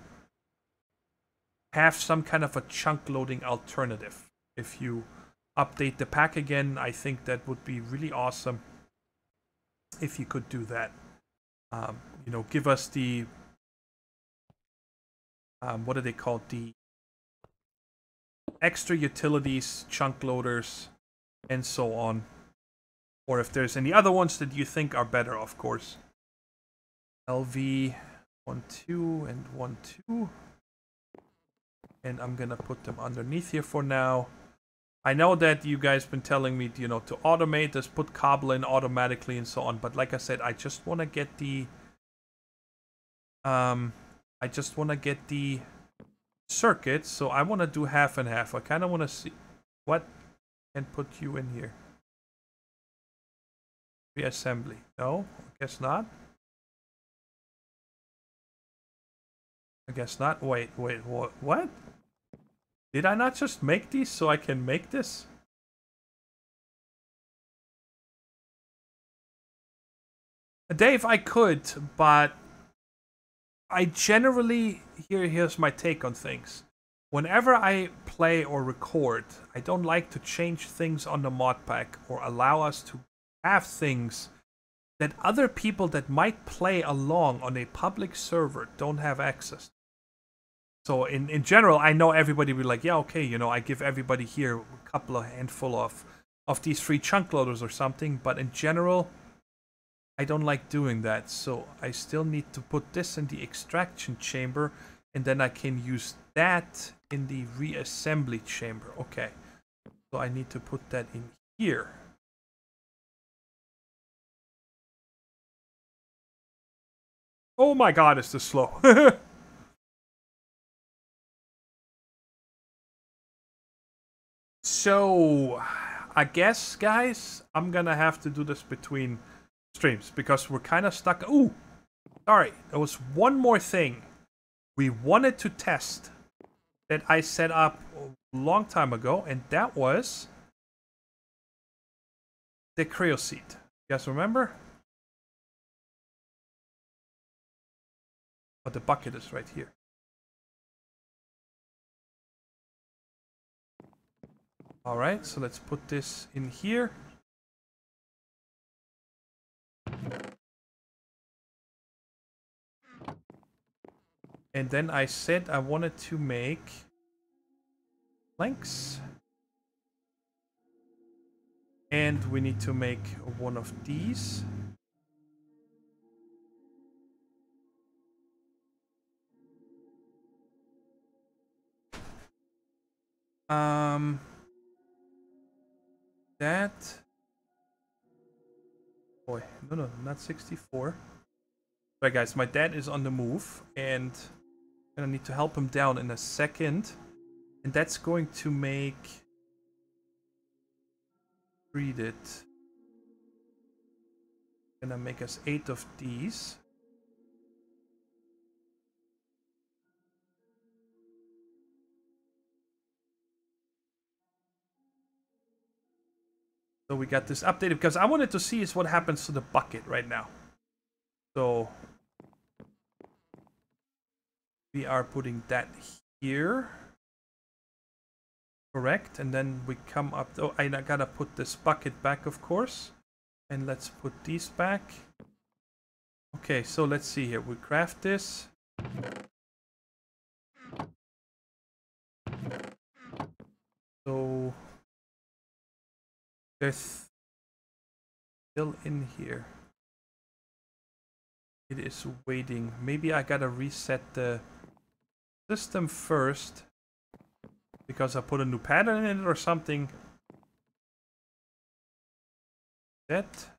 have some kind of a chunk loading alternative. If you update the pack again, I think that would be really awesome if you could do that. Give us the what are they called? The extra utilities, chunk loaders, and so on. Or if there's any other ones that you think are better, of course. LV 1.2 and 1.2. And I'm gonna put them underneath here for now. I know that you guys been telling me, to automate this, put cobble in automatically and so on. But like I said, I just want to get the circuits. So I want to do half and half. I kind of want to see what can put you in here. Reassembly. No, I guess not. I guess not. Wait, what? Did I not just make these so I can make this? Dave, I could, but I generally, here's my take on things. Whenever I play or record, I don't like to change things on the mod pack or allow us to have things that other people that might play along on a public server don't have access to. So in general, I know everybody will be like, yeah, okay, I give everybody here a couple of handful of these free chunk loaders or something, but in general, I don't like doing that. So I still need to put this in the extraction chamber, and then I can use that in the reassembly chamber. Okay, so I need to put that in here. Oh my god, is this slow. So, I guess, guys, I'm gonna have to do this between streams because we're kind of stuck. Ooh, sorry, there was one more thing we wanted to test that I set up a long time ago, and that was the cryo seed. You guys remember? But the bucket is right here. Alright, so let's put this in here. And then I said I wanted to make planks. And we need to make one of these. That. Boy, no, not 64. Right, guys, my dad is on the move, and Gonna need to help him down in a second. And that's going to make... Read it. Gonna make us 8 of these. So we got this updated because I wanted to see is what happens to the bucket right now. So we are putting that here. Correct. And then we come up. Oh, I gotta put this bucket back, of course. And let's put these back. Okay, so let's see here. We craft this. So there's still in here. It is waiting. Maybe I gotta reset the system first because I put a new pattern in it or something. That.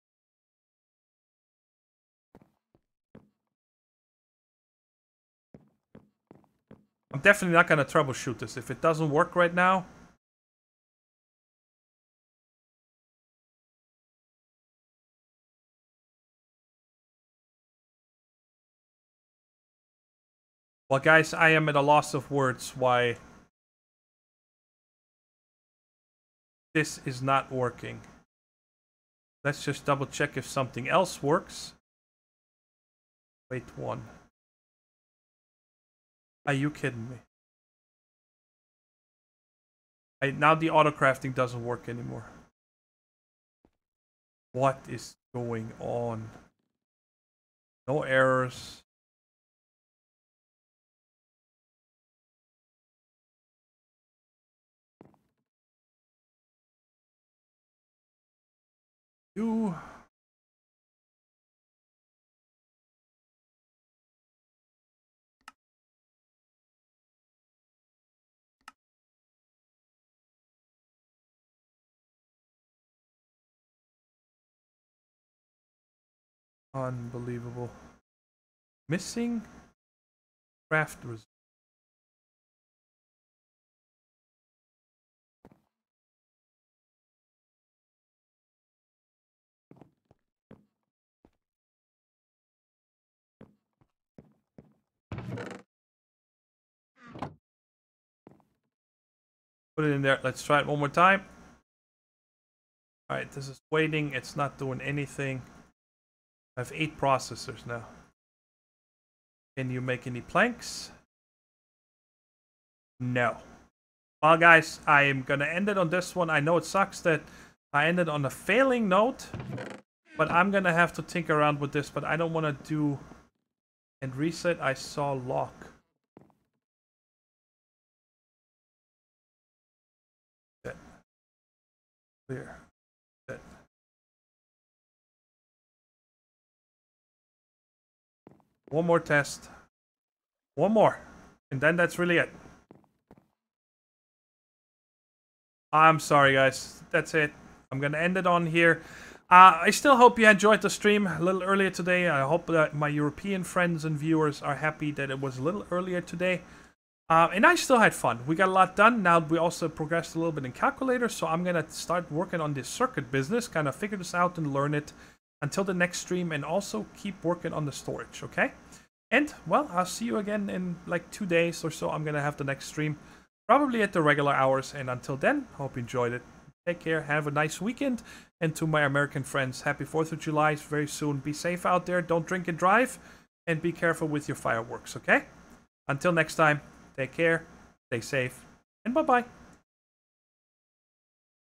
I'm definitely not gonna troubleshoot this if it doesn't work right now. Well, guys, I am at a loss of words why this is not working. Let's just double check if something else works. Wait, one. Are you kidding me? Now the auto crafting doesn't work anymore. What is going on? No errors. You. Unbelievable. Missing craft result. Put it in there. Let's try it one more time. Alright, this is waiting. It's not doing anything. I have 8 processors now. Can you make any planks? No. Well, guys, I am going to end it on this one. I know it sucks that I ended on a failing note, but I'm going to have to tinker around with this, but I don't want to do... And reset, I saw lock. Set. Clear. Set. One more test. One more. And then that's really it. I'm sorry, guys. That's it. I'm going to end it on here. I still hope you enjoyed the stream a little earlier today. I hope that my European friends and viewers are happy that it was a little earlier today. And I still had fun. We got a lot done. Now we also progressed a little bit in Calculator. So I'm going to start working on this circuit business. Kind of figure this out and learn it until the next stream. And also keep working on the storage, okay? And, well, I'll see you again in like 2 days or so. I'm going to have the next stream. Probably at the regular hours. And until then, hope you enjoyed it. Take care. Have a nice weekend. And to my American friends, happy 4th of July very soon. Be safe out there. Don't drink and drive. And be careful with your fireworks, okay? Until next time, take care, stay safe, and bye-bye.